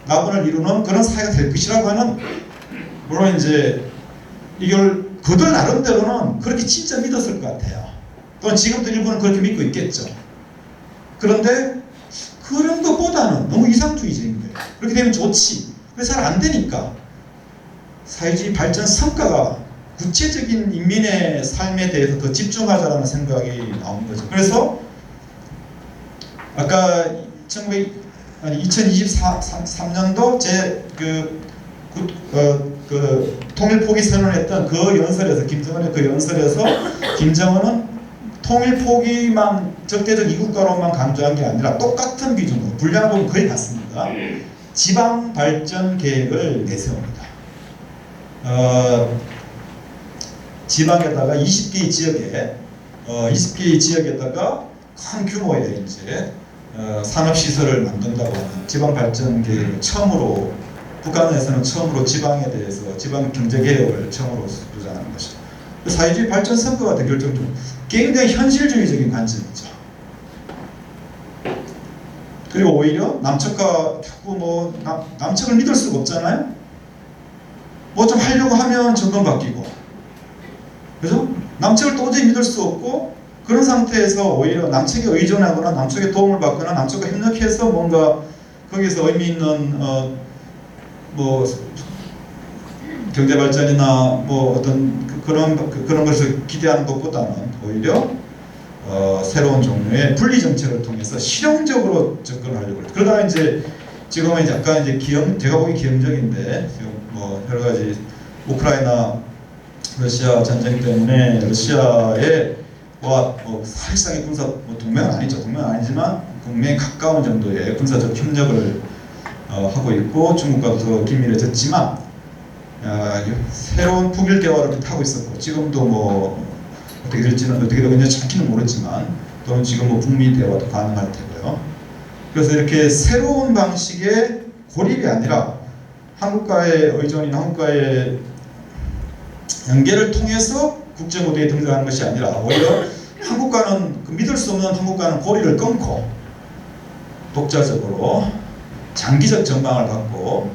낙원을 이루는 그런 사회가 될 것이라고 하는, 물론 이제 이걸 그들 나름대로는 그렇게 진짜 믿었을 것 같아요. 또는 지금도 일부는 그렇게 믿고 있겠죠. 그런데 그런 것보다는 너무 이상주의적인 거예요. 그렇게 되면 좋지. 그래서 잘 안 되니까 사회주의 발전 성과가 구체적인 인민의 삶에 대해서 더 집중하자라는 생각이 나온 거죠. 그래서 아까 2023년도 통일 포기 선언했던 그 연설에서, 김정은의 그 연설에서 김정은은 통일 포기만 적대적 이국가로만 강조한 게 아니라 똑같은 비중으로, 분량을 보면 거의 같습니다. 지방 발전 계획을 내세웁니다. 지방에다가 20개의 지역에다가 큰 규모의 이제 산업시설을 만든다고 하는 지방 발전 계획을 처음으로, 북한에서는 처음으로 지방에 대해서 지방 경제 개혁을 처음으로 주장하는 것이죠. 사회주의 발전 성과가 더 결정적으로 굉장히 현실주의적인 관점이죠. 그리고 오히려 남측과 자꾸 뭐 남측을 믿을 수가 없잖아요. 뭐 좀 하려고 하면 정권 바뀌고, 그래서 남측을 도저히 믿을 수 없고, 그런 상태에서 오히려 남측에 의존하거나 남측의 도움을 받거나 남측과 협력해서 뭔가 거기서 의미 있는 뭐 경제 발전이나 뭐 어떤 그런 것을 기대하는 것보다는 오히려 새로운 종류의 분리 정책을 통해서 실용적으로 접근하려고 해요. 그러다가 이제 지금은 약간 이제 제가 보기 기형적인데, 지금 뭐 여러 가지 우크라이나 러시아 전쟁 때문에 러시아의 뭐 사실상의 군사 동맹은 아니죠. 동맹은 아니지만 동맹에 가까운 정도의 군사적 협력을 하고 있고, 중국과도 더 긴밀해졌지만 새로운 북일 대화를 타고 있었고, 지금도 뭐 어떻게 될지는 어떻게 되겠는지 정확히는 모르지만, 또는 지금 뭐 북미 대화도 가능할 테고요. 그래서 이렇게 새로운 방식의 고립이 아니라 한국과의 의존이나 한국과의 연계를 통해서 국제 무대에 등장하는 것이 아니라 오히려 한국과는 믿을 수 없는 한국과는 고리를 끊고 독자적으로 장기적 전망을 갖고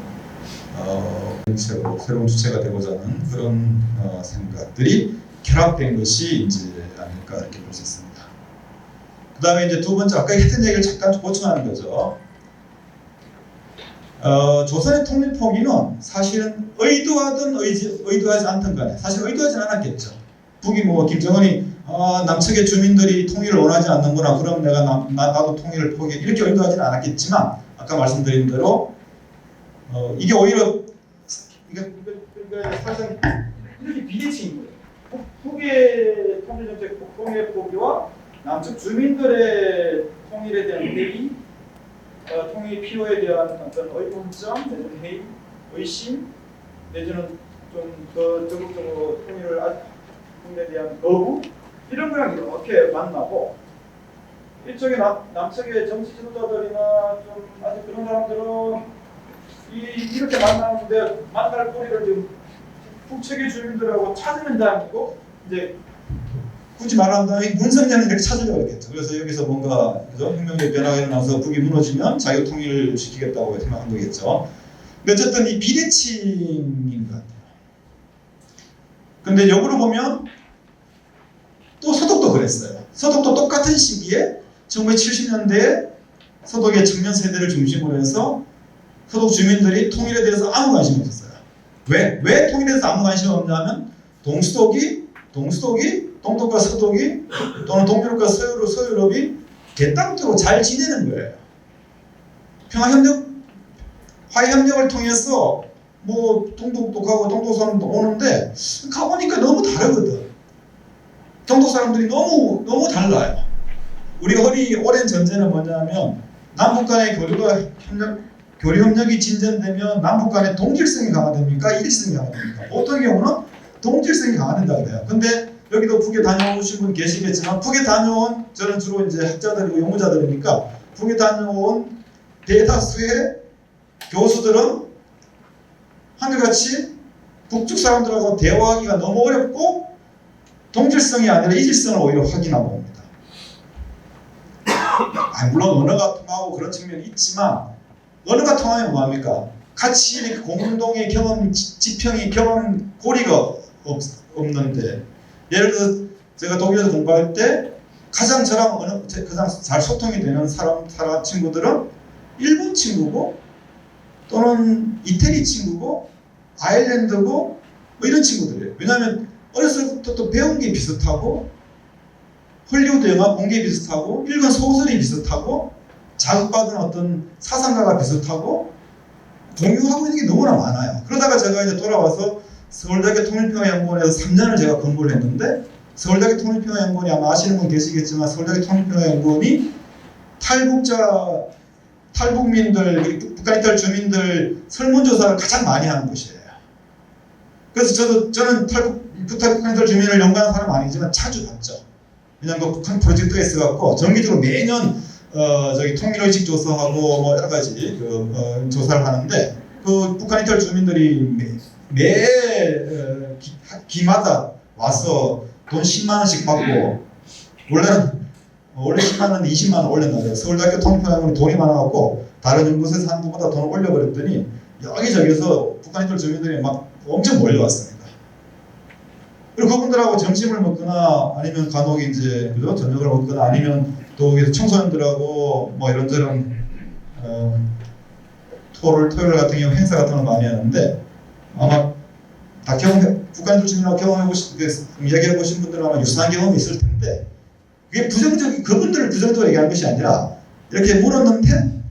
새로운 주체가 되고자 하는 그런 생각들이 결합된 것이 이제 아닐까 이렇게 볼 수 있습니다. 그 다음에 이제 두 번째, 아까 했던 얘기를 잠깐 보충하는 거죠. 조선의 통일 포기는 사실은 의도하든 의도하지 않든 간에 사실 의도하지 않았겠죠. 북이 뭐 김정은이 남측의 주민들이 통일을 원하지 않는구나, 그럼 내가 나도 통일을 포기, 이렇게 의도하지는 않았겠지만, 아까 말씀드린 대로 이게 오히려 그러니까 사실은 이렇게 비대칭인 거예요. 북의 통일 정책 통일 포기와 남측 주민들의 통일에 대한 회의, 통일 필요에 대한 어떤 의문점, 내지는 회의, 의심, 내지는 좀 더 적극적으로 통일에 대한 거부, 이런 거랑 이렇게 만나고, 일종의 남측의 정치 지도자들이나 좀 아직 그런 사람들은 이렇게 만나는데 만날 거리를 지금 북측의 주민들하고 찾으면 다니고, 이제 굳이 말한다면 문성년을 이렇게 찾으려고 했겠죠. 그래서 여기서 뭔가 혁명적 변화가 일어나서 북이 무너지면 자기가 통일을 시키겠다고 생각한 거겠죠. 근데 어쨌든 이 비대칭인 것 같아요. 근데 역으로 보면 또 서독도 그랬어요. 서독도 똑같은 시기에 1970년대에 서독의 청년 세대를 중심으로 해서 서독 주민들이 통일에 대해서 아무 관심이 없었어요. 왜 통일에 대해서 아무 관심이 없냐면 동서독이 동독과 서독이 또는 동유럽과 서유럽이 개땅으로 잘 지내는 거예요. 화해협력을 통해서 뭐 동독도 가고 동독 사람도 오는데 가보니까 너무 다르거든. 동독 사람들이 너무 달라요. 우리가 오랜 전제는 뭐냐면 남북 간의 교류 협력이 진전되면 남북 간의 동질성이 강화됩니까? 일질성이 강화됩니까? 보통의 경우는 동질성이 강화된다고 해요. 근데 여기도 북에 다녀오신 분 계시겠지만 북에 다녀온 저는 주로 이제 학자들이고 연구자들이니까 북에 다녀온 대다수의 교수들은 한결같이 북쪽 사람들하고 대화하기가 너무 어렵고 동질성이 아니라 이질성을 오히려 확인하고 옵니다. 물론 언어가 통하고 그런 측면이 있지만 언어가 통하면 뭐합니까? 같이 이렇게 공동의 경험, 지평이 경험 고리가 없는데 예를 들어 제가 독일에서 공부할 때 가장 저랑 가장 잘 소통이 되는 친구들은 일본 친구고 또는 이태리 친구고 아일랜드고 뭐 이런 친구들이에요. 왜냐하면 어렸을 때부터 배운 게 비슷하고 헐리우드 영화 본 게 비슷하고 읽은 소설이 비슷하고 자극받은 어떤 사상가가 비슷하고 공유하고 있는 게 너무나 많아요. 그러다가 제가 이제 돌아와서 서울대학교 통일평화연구원에서 3년을 제가 공부를 했는데 서울대학교 통일평화연구원이 아마 아시는 분 계시겠지만 서울대학교 통일평화연구원이 탈북민들, 북한 이탈 주민들 설문조사를 가장 많이 하는 곳이에요. 그래서 저는 북한 이탈 주민을 연구하는 사람 아니지만 자주 봤죠. 왜냐하면 북한 프로젝트가 있어갖고 정기적으로 매년 저기 통일의식 조사하고 뭐 여러 가지 조사를 하는데 그 북한 이탈 주민들이 매 기마다 와서 돈 10만 원씩 받고 원래 10만 원, 20만 원 올렸나요? 서울대학교 통일평화연구원이 돈이 많아갖고 다른 연구소에서 하는 것보다 돈을 올려버렸더니 여기저기서 북한 이탈 주민들이 막 엄청 몰려왔습니다. 그리고 그분들하고 점심을 먹거나 아니면 간혹 이제 그죠? 저녁을 먹거나 아니면 또 청소년들하고 뭐 이런저런 토요일 같은 경우 행사 같은 걸 많이 하는데 아마 다 북한 이탈 주민하고 이야기해 보신 분들은 아마 유사한 경험이 있을 텐데 그게 그분들을 부정적으로 얘기하는 것이 아니라 이렇게 물었는데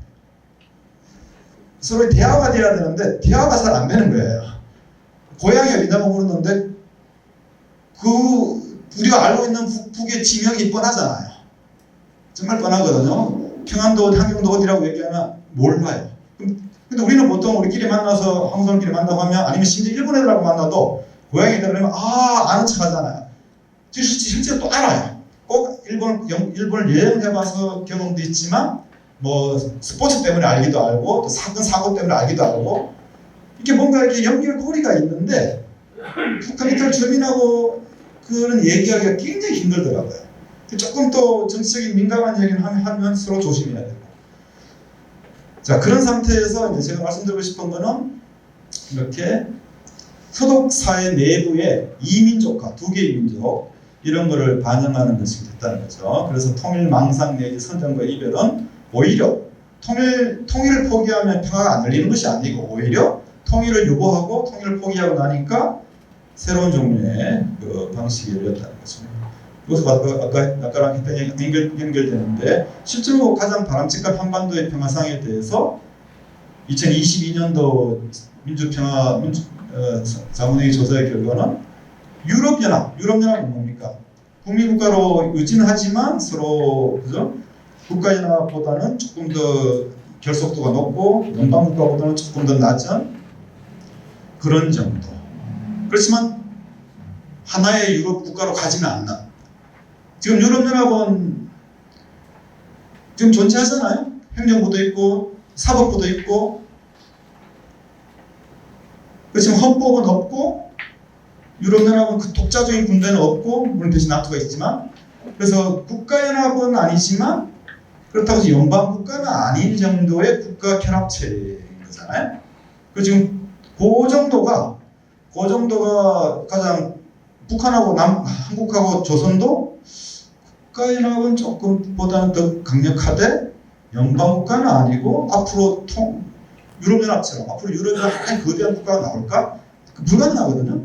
서로 대화가 돼야 되는데 대화가 잘 안 되는 거예요. 고향이 어디냐고 물었는데 우리가 알고 있는 북의 지명이 뻔하잖아요. 정말 뻔하거든요. 평안도, 함경도 어디라고 얘기하면 몰라요. 근데 우리는 보통 우리끼리 만나서 한국 사람끼리 만나고 하면 아니면 심지어 일본 애들하고 만나도 고향이 있다 그러면 아는 척 하잖아요. 실제로 또 알아요. 꼭 일본을 여행해봐서 경험도 있지만 뭐 스포츠 때문에 알기도 알고 또 사건 때문에 알기도 알고 이렇게 뭔가 이렇게 연결고리가 있는데 북한 이탈 주민하고 그런 얘기하기가 굉장히 힘들더라고요. 조금 또 정치적인 민감한 얘기를 하면 서로 조심해야 되고 자 그런 상태에서 이제 제가 말씀드리고 싶은 거는 이렇게 서독 사회 내부의 이민족화, 두 개의 민족 이런 거를 반영하는 것이 됐다는 거죠. 그래서 통일 망상 내지 선전과 이별은 오히려 통일을 포기하면 평화가 안 열리는 것이 아니고 오히려 통일을 요구하고 통일을 포기하고 나니까 새로운 종류의 그 방식이 열렸다는 거죠. 그래서 아까랑 연결되는데 실제로 가장 바람직한 한반도의 평화상에 대해서 2022년도 민주평화 자문회의 조사의 결과는 유럽연합은 뭡니까? 북미국가로 의지는 하지만 서로 그죠? 국가연합보다는 조금 더 결속도가 높고 연방국가보다는 조금 더 낮은 그런 정도. 그렇지만 하나의 유럽 국가로 가지는 않나. 지금 유럽연합은 지금 존재하잖아요. 행정부도 있고 사법부도 있고 그렇지만 헌법은 없고 유럽연합은 그 독자적인 군대는 없고 물론 대신 나토가 있지만 그래서 국가연합은 아니지만 그렇다고 해서 연방국가는 아닌 정도의 국가 결합체인 거잖아요. 그 지금 그 정도가 가장 북한하고 한국하고 조선도 국가연합은 조금보다는 더 강력하되 연방국가는 아니고 앞으로 유럽연합처럼 앞으로 유럽연합 거대한 국가가 나올까? 불가능하거든요.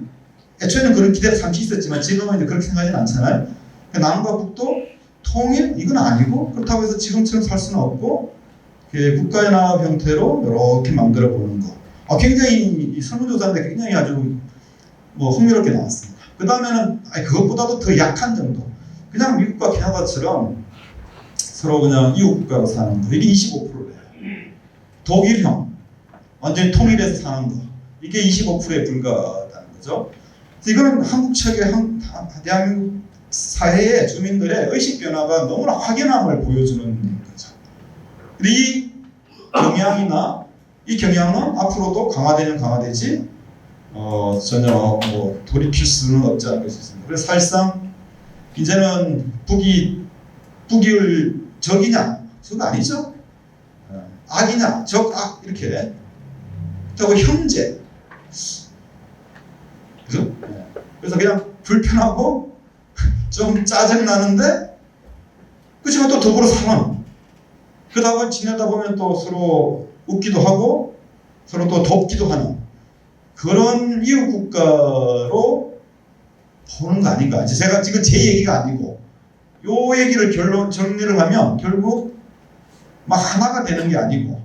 애초에는 그런 기대가 잠시 있었지만 지금은 이제 그렇게 생각하지는 않잖아요. 남과 북도 통일? 이건 아니고 그렇다고 해서 지금처럼 살 수는 없고 국가연합 형태로 이렇게 만들어 보는 거. 굉장히 이 설문조사인데 굉장히 아주 흥미롭게 나왔습니다. 그 다음에는 그것보다도 더 약한 정도. 그냥 미국과 캐나다처럼 서로 그냥 이웃국가로 사는 거. 이게 25%예요. 독일형 완전히 통일해서 사는 거. 이게 25%에 불과하다는 거죠. 이거는 한국 측의 대한민국 사회의 주민들의 의식 변화가 너무나 확연함을 보여주는 거죠. 이 경향은 앞으로도 강화되면 강화되지 전혀 뭐 돌이킬 수는 없지 않을 수 있습니다. 그래서 사실상 이제는 북이 적이냐? 적 아니죠. 악이냐? 적, 악 이렇게. 그리고 형제. 그죠? 그래서 그냥 불편하고 좀 짜증나는데 그렇지만 또 더불어 사는. 그러다 지내다 보면 또 서로 웃기도 하고 서로 또 돕기도 하는 그런 이웃 국가로 보는 거 아닌가. 제가 지금 제 얘기가 아니고 요 얘기를 정리를 하면 결국 막 하나가 되는 게 아니고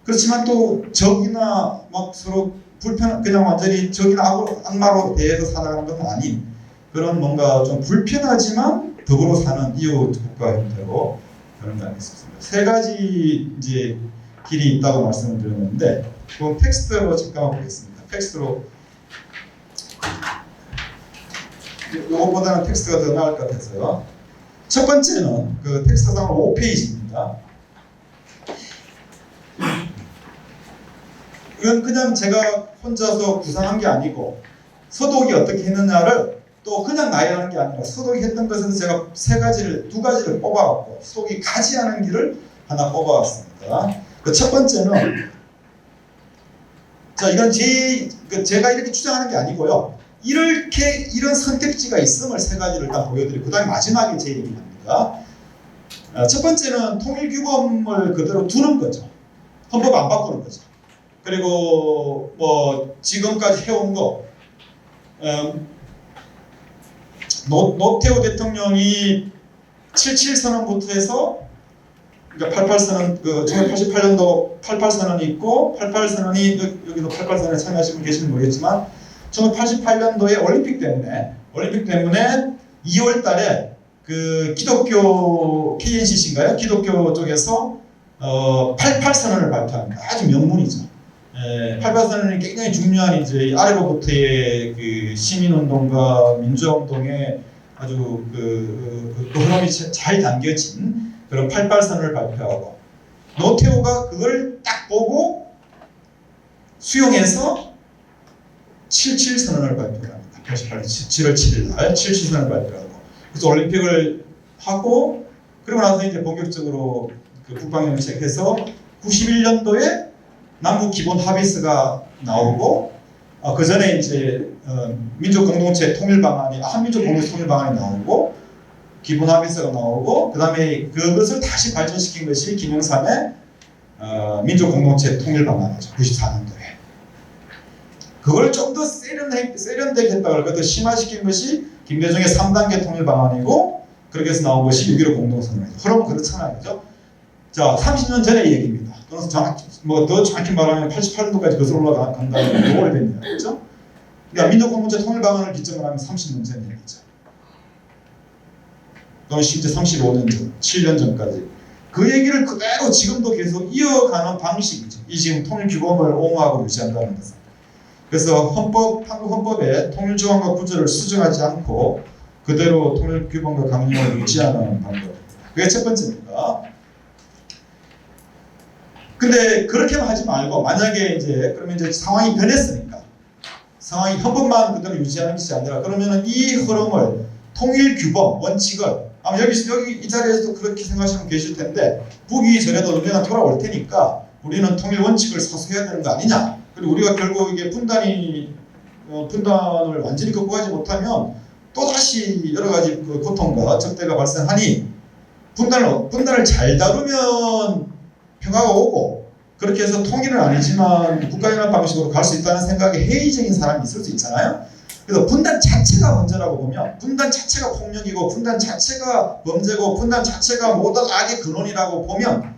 그렇지만 또 적이나 막 서로 그냥 완전히 적이나 악마로 대해서 살아가는 건 아닌 그런 뭔가 좀 불편하지만 더불어 사는 이웃 국가 형태로 그런 게 아니겠습니다. 세 가지 이제 길이 있다고 말씀을 드렸는데 그 텍스트로 잠깐 보겠습니다. 텍스트로 이것보다는 텍스트가 더 나을 것 같아서요. 첫 번째는 그 텍스트상으로 5페이지입니다. 이건 그냥 제가 혼자서 구상한 게 아니고 서독이 어떻게 했느냐를 또 그냥 나열하는 게 아니라 서독이 했던 것에서 제가 두 가지를 뽑아왔고 서독이 가지하는 길을 하나 뽑아왔습니다. 그 첫 번째는 자 이건 제가 이렇게 주장하는 게 아니고요. 이런 선택지가 있음을 세 가지를 일단 보여드리고 그 다음에 마지막에 제 얘기를 합니다. 첫 번째는 통일규범을 그대로 두는 거죠. 헌법 안 바꾸는 거죠. 그리고 뭐 지금까지 해온 거 노태우 대통령이 77선언부터 해서 그러니까 88선언 1988년도 88선언이 있고 88선언이 여기도 88선언에 참여하신 분 계시면 모르겠지만 1988년도에 올림픽 때문에 2월 달에 그 기독교 KNCC인가요? 기독교 쪽에서 88선언을 발표합니다. 아주 명문이죠. 88선언이 굉장히 중요한 이제 아래로부터의 그 시민운동과 민주화운동의 아주 그 흐름이 잘 담겨진 그런 88선언을 발표하고 노태우가 그걸 딱 보고 수용해서 77선언을 발표합니다. 88년 7월 7일 날 77선언을 발표하고 그래서 올림픽을 하고 그러고 나서 이제 본격적으로 그 국방정책해서 91년도에 남북 기본 합의서가 나오고 그 전에 이제 민족 공동체 통일 방안이 한민족 공동체 통일 방안이 나오고 기본 합의서가 나오고 그 다음에 그것을 다시 발전시킨 것이 김영삼의 민족 공동체 통일 방안이죠. 94년도에 그걸 좀 더 세련되게 했다고 더 심화시킨 것이 김대중의 3단계 통일 방안이고 그렇게 해서 나온 것이 6.15 공동선언이죠. 흐름은 그렇잖아요, 그죠? 자, 30년 전의 얘기입니다. 또는 더 정확히 말하면 88년도까지 거슬러 올라간다면 더 오래된 얘기죠. 그렇죠? 그러니까 민족공동체 통일 방안을 기점으로 하면 30년 전 얘기죠. 또는 심지어 35년 전, 7년 전까지. 그 얘기를 그대로 지금도 계속 이어가는 방식이죠. 이 지금 통일규범을 옹호하고 유지한다는 것은. 그래서 한국 헌법의 통일조항과 구조를 수정하지 않고 그대로 통일규범과 강령을 유지하는 방법입니다. 그게 첫 번째입니다. 근데 그렇게만 하지 말고 만약에 그러면 상황이 변했으니까 상황이 헌법만 그대로 유지하는 것이 아니라 그러면은 이 흐름을 통일규범 원칙을 아마 여기 이 자리에서도 그렇게 생각하시는 분 계실 텐데 북이 전에도 언젠가 돌아올 테니까 우리는 통일 원칙을 사수해야 되는 거 아니냐. 그리고 우리가 결국 이게 분단을 완전히 극복하지 못하면 또 다시 여러 가지 그 고통과 적대가 발생하니 분단을 잘 다루면 평화가 오고 그렇게 해서 통일은 아니지만 국가연합 방식으로 갈 수 있다는 생각에 회의적인 사람이 있을 수 있잖아요. 그래서 분단 자체가 문제라고 보면 분단 자체가 폭력이고 분단 자체가 범죄고 분단 자체가 모든 악의 근원이라고 보면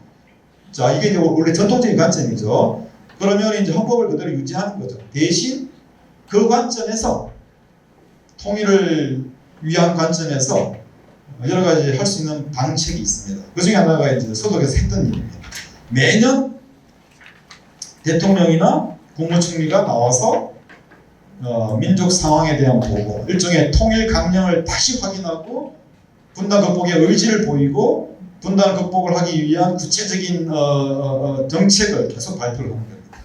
자 이게 이제 원래 전통적인 관점이죠. 그러면 이제 헌법을 그대로 유지하는 거죠. 대신 그 관점에서 통일을 위한 관점에서 여러 가지 할 수 있는 방책이 있습니다. 그 중에 하나가 이제 서독에서 했던 일입니다. 매년 대통령이나 국무총리가 나와서 민족 상황에 대한 보고, 일종의 통일 강령을 다시 확인하고 분단 극복의 의지를 보이고 분단 극복을 하기 위한 구체적인 정책을 계속 발표를 하는 겁니다.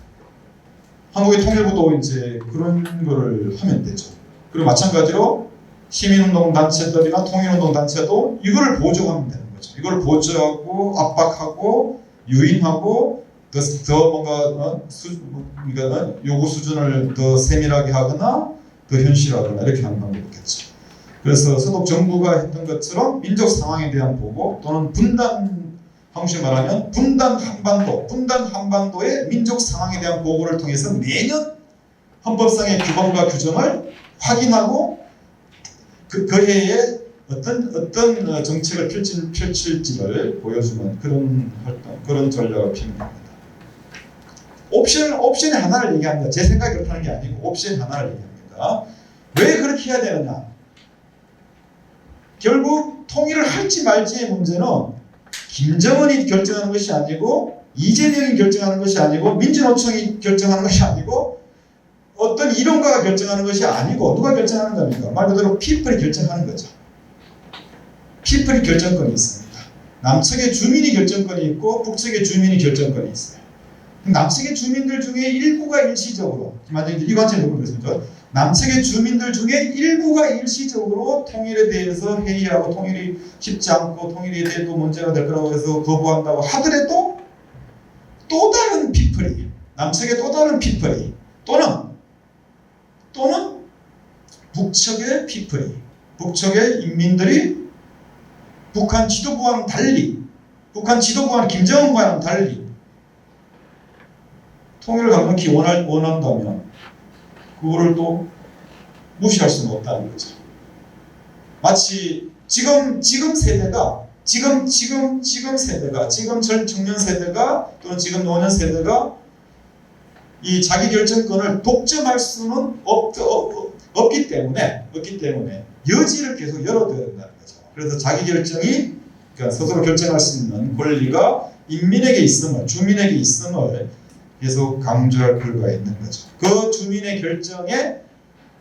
한국의 통일부도 이제 그런 거를 하면 되죠. 그리고 마찬가지로 시민운동 단체들이나 통일운동 단체도 이거를 보조하면 되는 거죠. 이걸 보조하고 압박하고 유인하고 더 뭔가 그러니까 요구 수준을 더 세밀하게 하거나 더 현실화하거나 이렇게 하는 방법이겠죠. 그래서 서독 정부가 했던 것처럼 민족 상황에 대한 보고 또는 분단, 한국식 말하면 분단 한반도의 민족 상황에 대한 보고를 통해서 매년 헌법상의 규범과 규정을 확인하고 그 해에 어떤 정책을 펼칠지를 보여주는 그런 활동, 그런 전략을 필요합니다. 옵션의 하나를 얘기합니다. 제 생각이 그렇다는 게 아니고 옵션 하나를 얘기합니다. 왜 그렇게 해야 되느냐? 결국 통일을 할지 말지의 문제는 김정은이 결정하는 것이 아니고 이재명이 결정하는 것이 아니고 민주노총이 결정하는 것이 아니고 어떤 이론가가 결정하는 것이 아니고 누가 결정하는 겁니까? 말 그대로 피플이 결정하는 거죠. 피플이 결정권이 있습니다. 남측의 주민이 결정권이 있고 북측의 주민이 결정권이 있어요. 남측의 주민들 중에 일부가 일시적으로, 만약에 이 관점을 보겠습니다. 남측의 주민들 중에 일부가 일시적으로 통일에 대해서 회의하고 통일이 쉽지 않고 통일에 대해서 문제가 될 거라고 해서 거부한다고 하더라도 또 다른 피플이, 남측의 또 다른 피플이 또는 북측의 피플이, 북측의 인민들이 북한 지도부와는 달리, 북한 지도부와는 김정은과는 달리 통일을 강력히 원한다면 그거를 또 무시할 수는 없다는 거죠. 마치 지금 세대가 지금 청년 세대가 또는 지금 노년 세대가 이 자기 결정권을 독점할 수는 없기 때문에 여지를 계속 열어둬야 된다는 거죠. 그래서 자기 결정이 그러니까 스스로 결정할 수 있는 권리가 인민에게 있음을, 주민에게 있음을 계속 강조할 필요가 있는 거죠. 그 주민의 결정에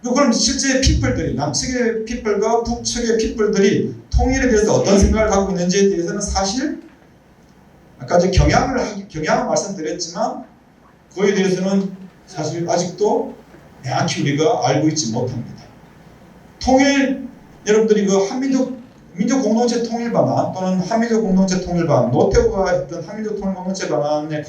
그럼 실제 피플들이 남측의 피플과 북측의 피플들이 통일에 대해서 어떤 생각을 갖고 있는지에 대해서는 사실 아까 경향을 말씀드렸지만 그에 대해서는 사실 아직도 명확히 우리가 알고 있지 못합니다. 통일 여러분들이 그 민족 공동체 통일 방안 또는 한민족 공동체 통일 방안 노태우가 했던 한민족 통일 공동체 방안에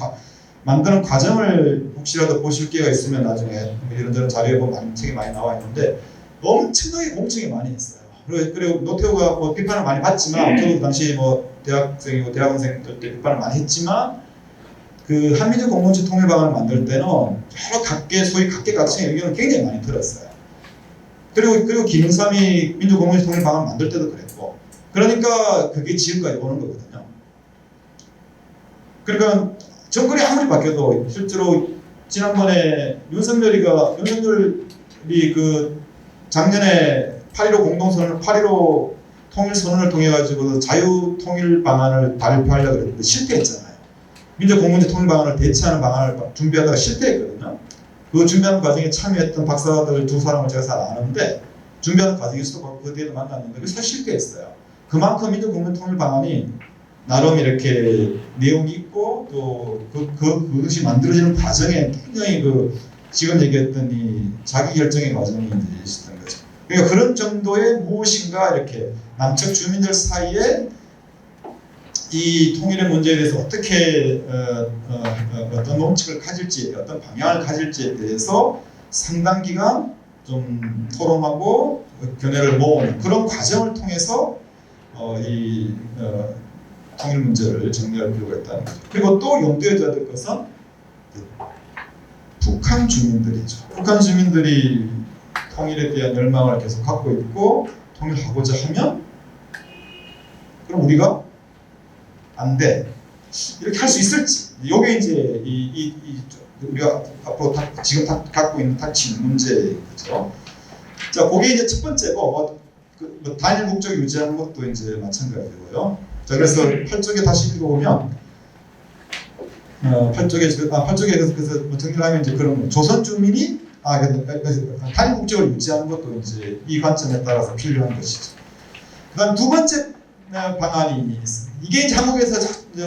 만드는 과정을 혹시라도 보실 기회가 있으면 나중에 이런저런 자료에 보면 책이 많이 나와 있는데 엄청나게 공청이 많이 했어요. 그리고 노태우가 뭐 비판을 많이 받지만 저도 당시 뭐 대학생이고 대학원생들 때 비판을 많이 했지만 그 한민족 공동체 통일 방안을 만들 때는 여러 소위 각계각층의 의견을 굉장히 많이 들었어요. 그리고 김영삼이 민족 공동체 통일 방안을 만들 때도 그랬고 그러니까 그게 지금까지 오는 거거든요. 그러니까 정권이 아무리 바뀌어도 실제로 지난번에 윤석열이 그 작년에 8.15 통일선언을 통해 가지고 자유통일 방안을 발표하려고 했는데 실패했잖아요. 민족공동체 통일 방안을 대체하는 방안을 준비하다가 실패했거든요. 그 준비하는 과정에 참여했던 박사들 두 사람을 제가 잘 아는데 준비하는 과정에서도 그 뒤에도 만났는데 사실 실패했어요. 그만큼 민족공동체 통일 방안이 나름 이렇게 내용이 있고 또 그것이 만들어지는 과정에 굉장히 지금 얘기했던 이 자기 결정의 과정이 있었던 거죠. 그러니까 그런 정도의 무엇인가 이렇게 남측 주민들 사이에 이 통일의 문제에 대해서 어떻게 어떤 논칙을 가질지 어떤 방향을 가질지에 대해서 상당 기간 좀 토론하고 견해를 모으는 그런 과정을 통해서 통일 문제를 정리할 필요가 있다는 거죠. 그리고 또 염두에 둬야 될 것은 북한 주민들이죠. 북한 주민들이 통일에 대한 열망을 계속 갖고 있고 통일하고자 하면 그럼 우리가 안 돼. 이렇게 할 수 있을지. 이게 이제 우리가 앞으로 지금 갖고 있는 닥친 문제죠. 자, 그게 이제 첫 번째고 단일 국적 유지하는 것도 이제 마찬가지고요. 자, 그래서 8쪽에 다시 읽어보면 8쪽에 그래서 정리를 하면 이제 그런 거예요. 조선 주민이 단일 국적을 유지하는 것도 이제 이 관점에 따라서 필요한 것이죠. 그다음 두 번째 방안이 있습니다. 이게 이제 한국에서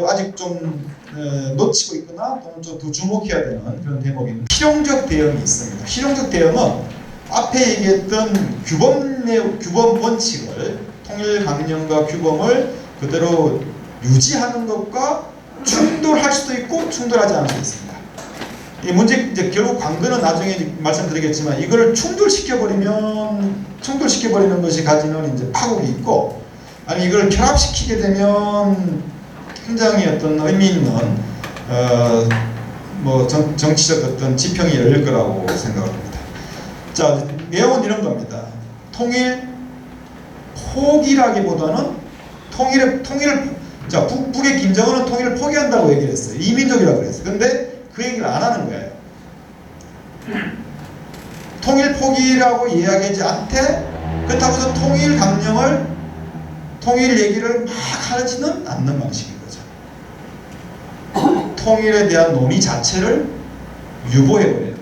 아직 좀 놓치고 있거나 또는 좀 더 주목해야 되는 그런 대목입니다. 실용적 대응이 있습니다. 실용적 대응은 앞에 얘기했던 규범 원칙을 통일 강령과 규범을 그대로 유지하는 것과 충돌할 수도 있고 충돌하지 않을 수도 있습니다. 이 문제 이제 결국 관건은 나중에 말씀드리겠지만 이거를 충돌시켜버리는 것이 가지는 이제 파국이 있고, 아니 이걸 결합시키게 되면 굉장히 어떤 의미 있는 정치적 어떤 지평이 열릴 거라고 생각합니다. 자, 내용은 이런 겁니다. 통일 포기라기보다는 자, 북의 김정은은 통일을 포기한다고 얘기를 했어요. 이민족이라고 그랬어요. 근데 그 얘기를 안 하는 거예요. 통일 포기라고 이야기하지 않되 그렇다고 해서 통일 강령을 통일 얘기를 막 하지는 않는 방식인 거죠. 통일에 대한 논의 자체를 유보해버리는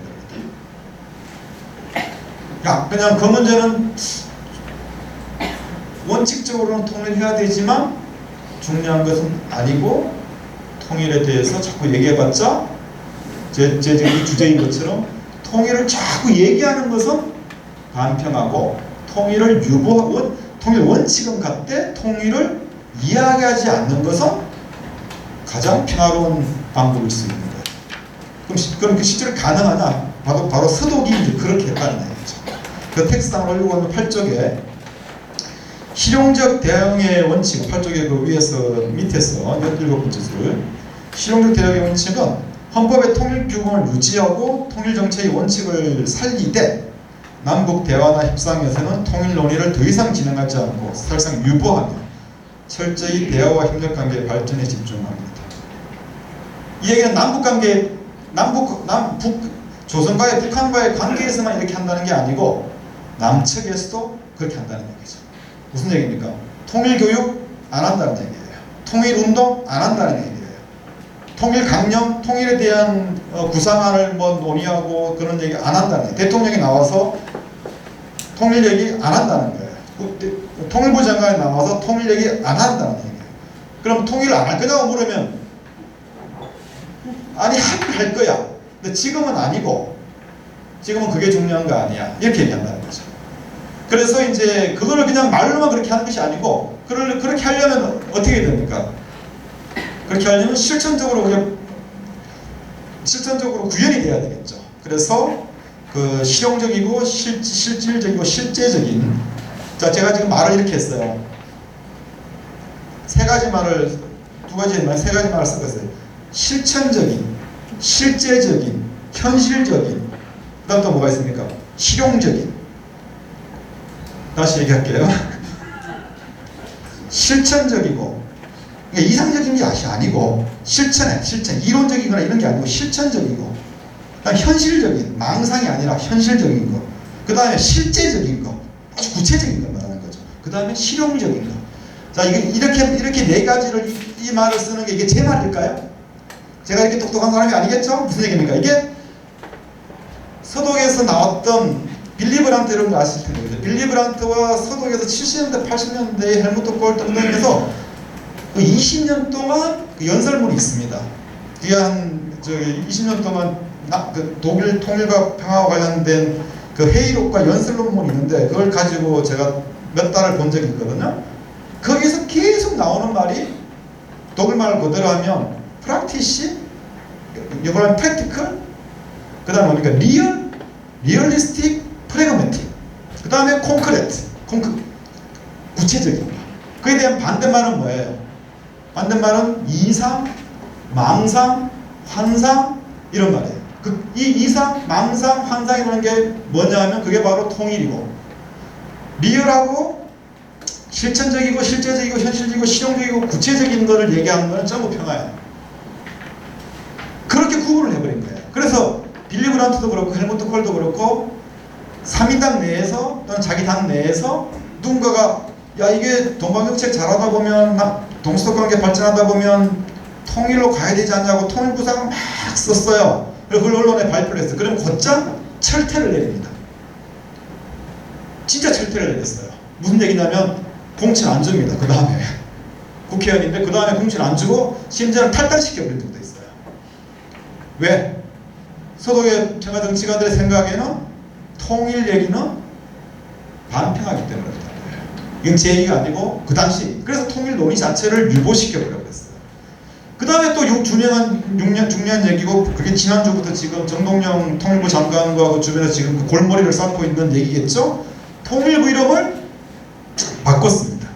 겁니다. 그냥 그 문제는 원칙적으로는 통일해야 되지만 중요한 것은 아니고, 통일에 대해서 자꾸 얘기해봤자 제 주제인 것처럼 통일을 자꾸 얘기하는 것은 반평하고, 통일을 유보하고 통일 원칙은 같되 통일을 이야기하지 않는 것은 가장 평화로운 방법일 수 있는 거예요. 그럼 실제로 가능하냐? 바로 서독이 이제 그렇게 했다는 얘기죠. 그 텍스트를 올리고 있는 8쪽에 실용적 대응의 원칙, 8쪽에 그 위에서 밑에서 17번째 줄, 실용적 대응의 원칙은 헌법의 통일 규범을 유지하고 통일 정책의 원칙을 살리되 남북 대화나 협상에서는 통일 논의를 더 이상 진행하지 않고 사실상 유보하며 철저히 대화와 협력 관계의 발전에 집중합니다. 이 얘기는 조선과의 북한과의 관계에서만 이렇게 한다는 게 아니고 남측에서도 그렇게 한다는 얘기죠. 무슨 얘기입니까? 통일교육 안 한다는 얘기예요. 통일운동 안 한다는 얘기예요. 통일강령, 통일에 대한 구상안을 논의하고 그런 얘기 안 한다는 얘기예요. 대통령이 나와서 통일 얘기 안 한다는 거예요. 통일부 장관이 나와서 통일 얘기 안 한다는 얘기예요. 그럼 통일 안 할 거냐고 물으면 아니 하긴 할 거야. 근데 지금은 아니고, 지금은 그게 중요한 거 아니야. 이렇게 얘기한다는 거죠. 그래서 이제 그거를 그냥 말로만 그렇게 하는 것이 아니고, 그렇게 하려면 어떻게 됩니까? 그렇게 하려면 실천적으로 구현이 돼야 되겠죠. 그래서 그 실용적이고 실질적이고 실제적인, 자, 제가 지금 말을 이렇게 했어요. 세 가지 말을 섞었어요. 실천적인, 실제적인, 현실적인, 그 다음 또 뭐가 있습니까? 실용적인. 다시 얘기할게요. 실천적이고, 그러니까 이상적인 게 아니고 실천, 이론적이거나 이런 게 아니고 실천적이고, 그다음 현실적인, 망상이 아니라 현실적인 거, 그 다음에 실제적인 거, 아주 구체적인 걸 말하는 거죠. 그 다음에 실용적인 거. 자, 이렇게 네 가지를 이 말을 쓰는 게 이게 제 말일까요? 제가 이렇게 똑똑한 사람이 아니겠죠? 무슨 얘기입니까? 이게 서독에서 나왔던 빌리 브란트 이런 거 아실 텐데, 빌리 브란트와 서독에서 70년대, 80년대에 헬무트 콜 등등에서 그 20년 동안 그 연설문이 있습니다. 그게 한 20년 동안 그 독일 통일과 평화와 관련된 그 회의록과 연설문이 있는데, 그걸 가지고 제가 몇 달을 본 적이 있거든요. 거기서 계속 나오는 말이, 독일말 그대로 하면 프락티시, 이번엔 프랙티컬, 그 다음에 뭡니까? 리얼리스틱, 프레그매틱, 그 다음에 콘크레트, 구체적인 거. 그에 대한 반대말은 뭐예요? 반대말은 이상, 망상, 환상, 이런 말이에요. 이 이상, 망상, 환상이라는 게 뭐냐 하면 그게 바로 통일이고, 리얼하고 실천적이고 실제적이고 현실적이고 실용적이고 구체적인 거를 얘기하는 거는 전부 평화예요. 그렇게 구분을 해버린 거예요. 그래서 빌리 브란트도 그렇고 헬무트 콜도 그렇고 3인당 내에서 또는 자기 당 내에서 누군가가 야, 이게 동방정책 잘하다 보면, 동서독관계 발전하다 보면 통일로 가야 되지 않냐고 통일구상을 막 썼어요. 그리고 그걸 언론에 발표를 했어요. 그럼 곧장 철퇴를 내립니다. 진짜 철퇴를 내렸어요. 무슨 얘기냐면 공천 안 줍니다. 그 다음에 국회의원인데 그 다음에 공천 안 주고 심지어는 탈당시켜버린 적도 있어요. 왜? 서독의 평화 정치가들의 생각에는 통일 얘기는 반평하기 때문입니다. 이건 제 얘기가 아니고 그 당시 그래서 통일 논의 자체를 유보시켜버려버렸어요. 그 다음에 또 중요한 얘기고 그게 지난주부터 지금 정동영 통일부 장관과 그 주변에서 지금 그 골머리를 쌓고 있는 얘기겠죠. 통일부 이름을 바꿨습니다.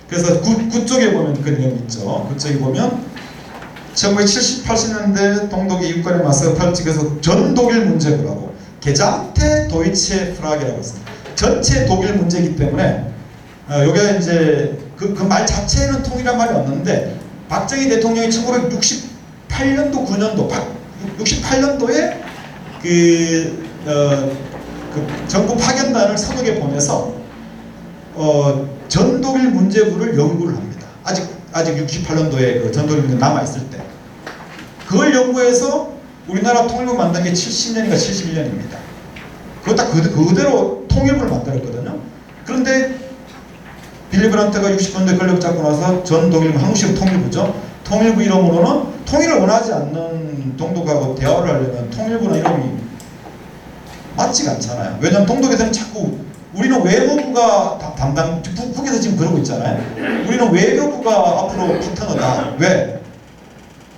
그래서 그쪽에 보면 그 내용이 있죠. 그쪽에 보면 1970, 80년대 동독의 이웃간에 맞서 펼치면서 전 독일 문제부라고 게장테 도이체 프라게라고 했습니다. 전체 독일 문제이기 때문에 요게 이제 그 말 자체에는 통일한 말이 없는데 박정희 대통령이 1968년도 9년도 68년도에 그 정부 파견단을 서독에 보내서 전독일 문제부를 연구를 합니다. 아직 68년도에 그 전독일 문제 남아 있을 때 그걸 연구해서 우리나라 통일부 만든 게 70년인가 71년입니다. 그거 딱 그대로 통일부를 만들었거든요. 그런데 빌리 브란트가 60년대 권력 잡고 나서 전독일부 한국식 통일부죠. 통일부 이름으로는 통일을 원하지 않는 동독하고 대화를 하려면 통일부는 이름이 맞지가 않잖아요. 왜냐하면 동독에서는 자꾸 우리는 외교부가 담당, 북에서 지금 그러고 있잖아요. 우리는 외교부가 앞으로 파트너다. 왜?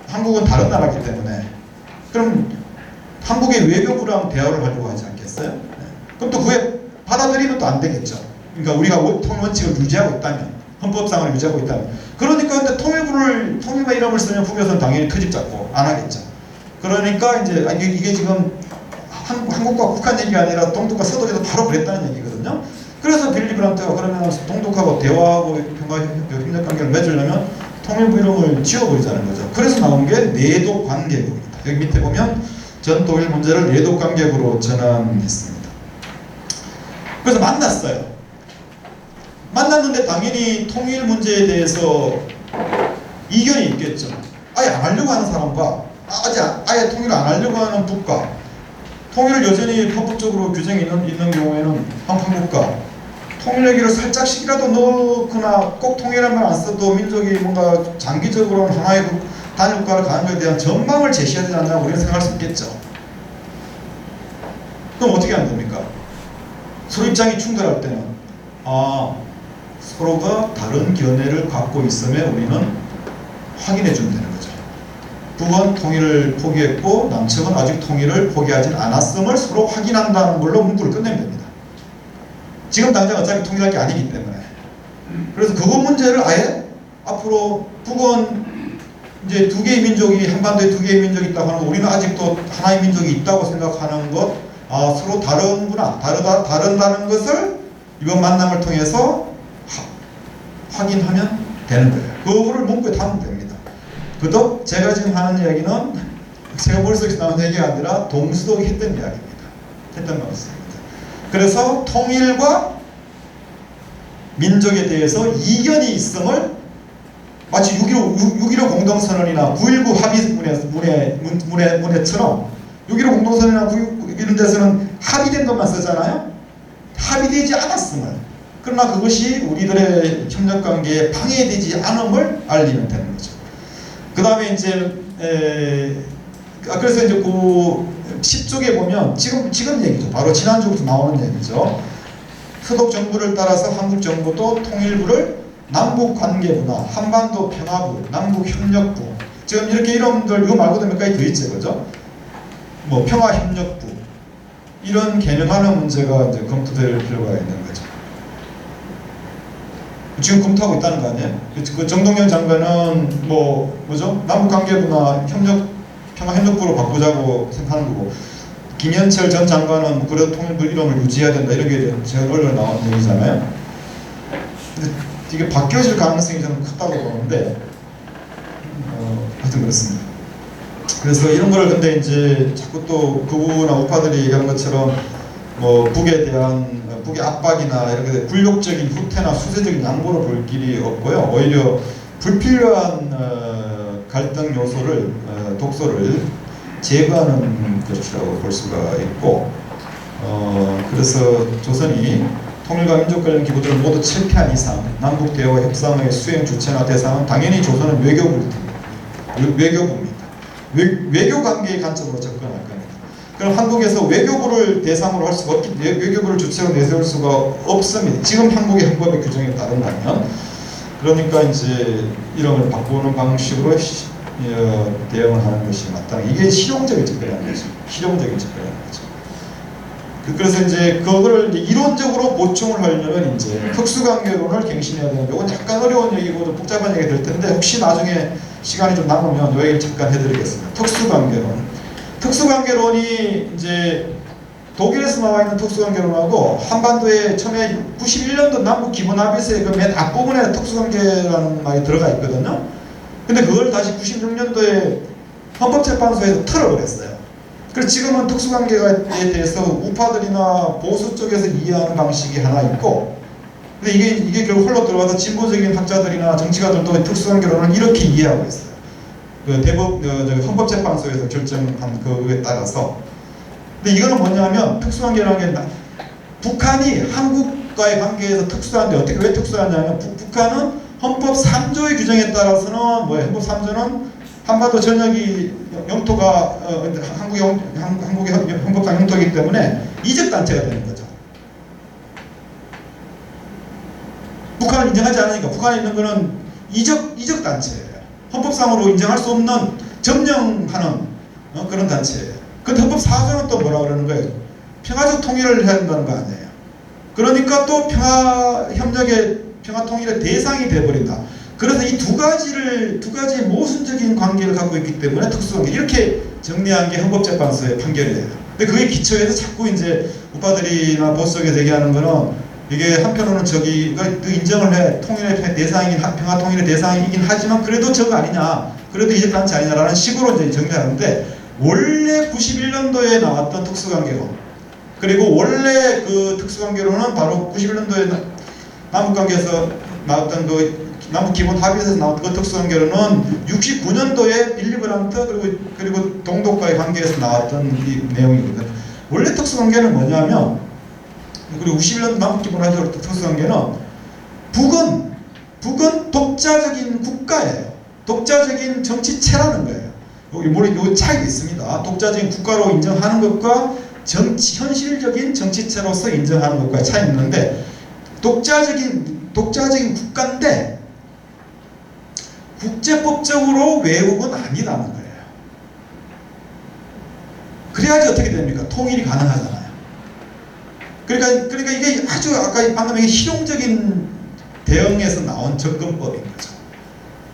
한국은 다른 나라이기 때문에. 그럼 한국의 외교부랑 대화를 하려고 하지 않겠어요? 네. 그럼 또 그게 받아들이면 또 안 되겠죠. 그러니까 우리가 통일 원칙을 유지하고 있다면, 헌법상을 유지하고 있다면. 그러니까 근데 통일부 이름을 쓰면 북에서는 당연히 트집 잡고 안 하겠죠. 그러니까 이제 이게 지금 한국과 북한 얘기가 아니라 동독과 서독에서 바로 그랬다는 얘기거든요. 그래서 빌리 브란트가 그러면 동독하고 대화하고 협력관계를 맺으려면 통일부 이름을 지워버리자는 거죠. 그래서 나온 게 내독관계부입니다. 여기 밑에 보면 전 독일 문제를 내독관계부로 전환했습니다. 그래서 만났어요. 만났는데 당연히 통일 문제에 대해서 이견이 있겠죠. 아예 안 하려고 하는 사람과 아예 통일을 안 하려고 하는 북과 통일을 여전히 헌법적으로 규정이 있는 경우에는 한국과 통일 얘기를 살짝씩이라도 넣거나 꼭 통일한 말 안 써도 민족이 뭔가 장기적으로 하나의 단일국가를 가는 것에 대한 전망을 제시해야 되지 않나 우리는 생각할 수 있겠죠. 그럼 어떻게 하면 됩니까? 서로 입장이 충돌할 때는 서로가 다른 견해를 갖고 있음에 우리는 확인해 주면 되는 거죠. 북은 통일을 포기했고 남측은 아직 통일을 포기하진 않았음을 서로 확인한다는 걸로 문구를 끝내면 됩니다. 지금 당장 어차피 통일할 게 아니기 때문에. 그래서 그거 문제를 아예 앞으로 북은 이제 두 개의 민족이 한반도에 두 개의 민족이 있다고 하는 거 우리는 아직도 하나의 민족이 있다고 생각하는 것 서로 다른구나 다른다는 것을 이번 만남을 통해서 확인하면 되는 거예요. 그거를 문구에 담으면 됩니다. 그도 제가 지금 하는 이야기는 제가 머릿속에서 나온 얘기가 아니라 동수독이 했던 이야기입니다. 했던 말씀입니다. 그래서 통일과 민족에 대해서 이견이 있음을 마치 6.15 공동선언이나 9.19 합의문에처럼 6.15 공동선언이나 9.19 이런 데서는 합의된 것만 쓰잖아요. 합의되지 않았음을 그러나 그것이 우리들의 협력관계에 방해되지 않음을 알리면 되는 거죠. 그 다음에 이제 그래서 이제 그 10쪽에 보면 지금 얘기죠. 바로 지난주부터 나오는 얘기죠. 서독 정부를 따라서 한국 정부도 통일부를 남북관계부나 한반도 평화부, 남북협력부 지금 이렇게 이름들 이거 말고도 몇 가지 더 있죠, 그죠? 뭐 평화협력부 이런 개념하는 문제가 이제 검토될 필요가 있는 거죠. 지금 검토하고 있다는 거 아니에요? 그 정동영 장관은 뭐죠? 남북관계부나 평화협력부로 바꾸자고 생각하는 거고 김현철 전 장관은 그래도 통일부 이름을 유지해야 된다 이런 게 제가 언론에 나온 얘기잖아요. 근데 이게 바뀌어질 가능성이 저는 크다고 보는데 하여튼 그렇습니다. 그래서 이런 걸 근데 이제 자꾸 또 극우나 우파들이 얘기하는 것처럼 뭐 북에 대한 북의 압박이나 이렇게 굴욕적인 후퇴나 수세적인 양보를 볼 길이 없고요. 오히려 불필요한 갈등 요소를 독소를 제거하는 것이라고 볼 수가 있고 그래서 조선이 통일과 민족 관련 기구들을 모두 철폐한 이상 남북 대화 협상의 수행 주체나 대상은 당연히 조선은 외교부입니다. 외교 관계의 관점으로 접근할 겁니다. 그럼 한국에서 외교부를 대상으로 할 수가 없기 때문에 외교부를 주체로 내세울 수가 없습니다. 지금 한국의 헌법의 규정에 따른다면. 그러니까 이제 이름을 바꾸는 방식으로 대응을 하는 것이 마땅. 이게 실용적인 접근이라는 거죠. 실용적인 접근이라는 거죠. 그래서 이제 그거를 이론적으로 보충을 하려면 이제 특수관계론을 갱신해야 되는데 이건 약간 어려운 얘기고 좀 복잡한 얘기 될 텐데 혹시 나중에 시간이 좀 남으면 이 얘기를 잠깐 해드리겠습니다. 특수관계론. 특수관계론이 이제 독일에서 나와 있는 특수관계론하고 한반도에 처음에 91년도 남북 기본합의서의 그 맨 앞부분에 특수관계라는 말이 들어가 있거든요. 근데 그걸 다시 96년도에 헌법재판소에서 틀어버렸어요. 그래서 지금은 특수관계에 대해서 우파들이나 보수 쪽에서 이해하는 방식이 하나 있고, 근데 이게 결국 홀로 들어와서 진보적인 학자들이나 정치가들도 특수관계론을 이렇게 이해하고 있어요. 그 헌법재판소에서 결정한 그에 따라서. 근데 이거는 뭐냐면 특수관계라는 게 북한이 한국과의 관계에서 특수한데 어떻게 왜 특수하냐면 북한은 헌법 3조의 규정에 따라서는 뭐예요? 헌법 3조는 한반도 전역이 영토가 한국의 헌법상 영토이기 때문에 이적단체가 되는 거죠. 북한을 인정하지 않으니까 북한에 있는 거는 이적단체예요. 헌법상으로 인정할 수 없는 점령하는 그런 단체예요. 근데 헌법 4조는 또 뭐라 그러는 거예요? 평화적 통일을 해야 된다는 거 아니에요. 그러니까 또 평화 통일의 대상이 되어버린다. 그래서 이 두 가지의 모순적인 관계를 갖고 있기 때문에 특수관계 이렇게 정리한 게 헌법재판소의 판결이에요. 근데 그게 기초에서 자꾸 이제 우파들이나 보수 쪽에서 얘기하는 거는 이게 한편으로는 저기가 인정을 해 통일의 대상이긴 평화 통일의 대상이긴 하지만 그래도 저거 아니냐, 그래도 이적단체 아니냐라는 식으로 이제 정리하는데 원래 91년도에 나왔던 특수관계론 그리고 원래 그 특수관계론은 바로 91년도에 남북관계에서 나왔던 그 남북 기본 합의에서 나왔던 그 특수관계론은 69년도에 빌리 브란트 그리고 동독과의 관계에서 나왔던 이 내용이거든요. 원래 특수관계는 뭐냐면 그리고 91년도 남북 기본 합의 특수관계는 북은 독자적인 국가예요. 독자적인 정치체라는 거예요. 여기 차이가 있습니다. 독자적인 국가로 인정하는 것과 현실적인 정치체로서 인정하는 것과 차이 있는데 독자적인 국가인데 국제법적으로 외국은 아니라는 거예요. 그래야지 어떻게 됩니까? 통일이 가능하잖아요. 그러니까 이게 아주 아까 방금 얘기한 실용적인 대응에서 나온 접근법인 거죠.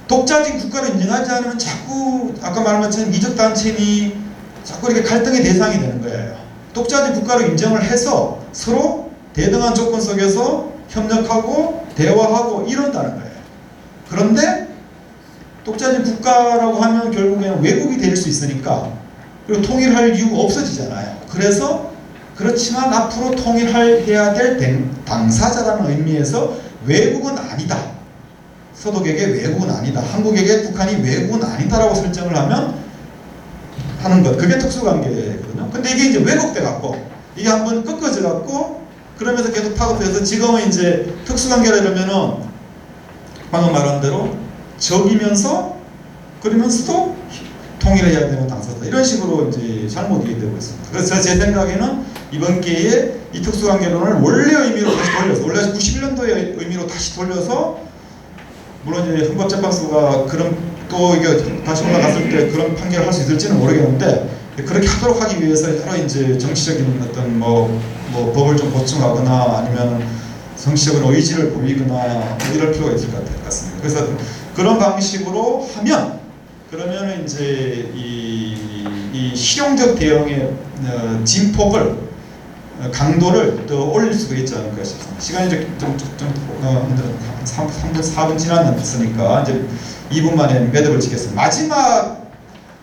독자적인 국가를 인정하지 않으면 자꾸 아까 말한 것처럼 이적단체니 자꾸 이렇게 갈등의 대상이 되는 거예요. 독자적인 국가를 인정을 해서 서로 대등한 조건 속에서 협력하고 대화하고 이런다는 거예요. 그런데 독자적인 국가라고 하면 결국에는 외국이 될 수 있으니까 그리고 통일할 이유가 없어지잖아요. 그렇지만 앞으로 통일해야 될 당사자라는 의미에서 외국은 아니다. 서독에게 외국은 아니다. 한국에게 북한이 외국은 아니다라고 설정을 하는 것. 그게 특수관계거든요. 근데 이게 이제 왜곡돼 갖고 이게 한번 꺾어져 갖고 그러면서 계속 파급해서 지금은 이제 특수관계라 이러면은 방금 말한 대로 적이면서 그러면서도 통일해야 되는 당사자 이런 식으로 이제 잘못 이해되고 있습니다. 그래서 제 생각에는 이번 기회에 이 특수관계론을 원래 의미로 다시 돌려서 원래 91년도의 의미로 다시 돌려서 물론 이제 헌법재판소가 그런 또 이게 다시 올라갔을 때 그런 판결을 할 수 있을지는 모르겠는데 그렇게 하도록 하기 위해서 여러 이제 정치적인 어떤 뭐 법을 좀 보충하거나 아니면 정치적인 의지를 보이거나 이럴 필요가 있을 것 같습니다. 그래서 그런 방식으로 하면 그러면 이제 이 실용적 대응의 진폭을 강도를 더 올릴 수가 있지 않을까 싶습니다. 시간이 좀 4분 지났으니까 이제 2분 만에 매듭을 짓겠습니다.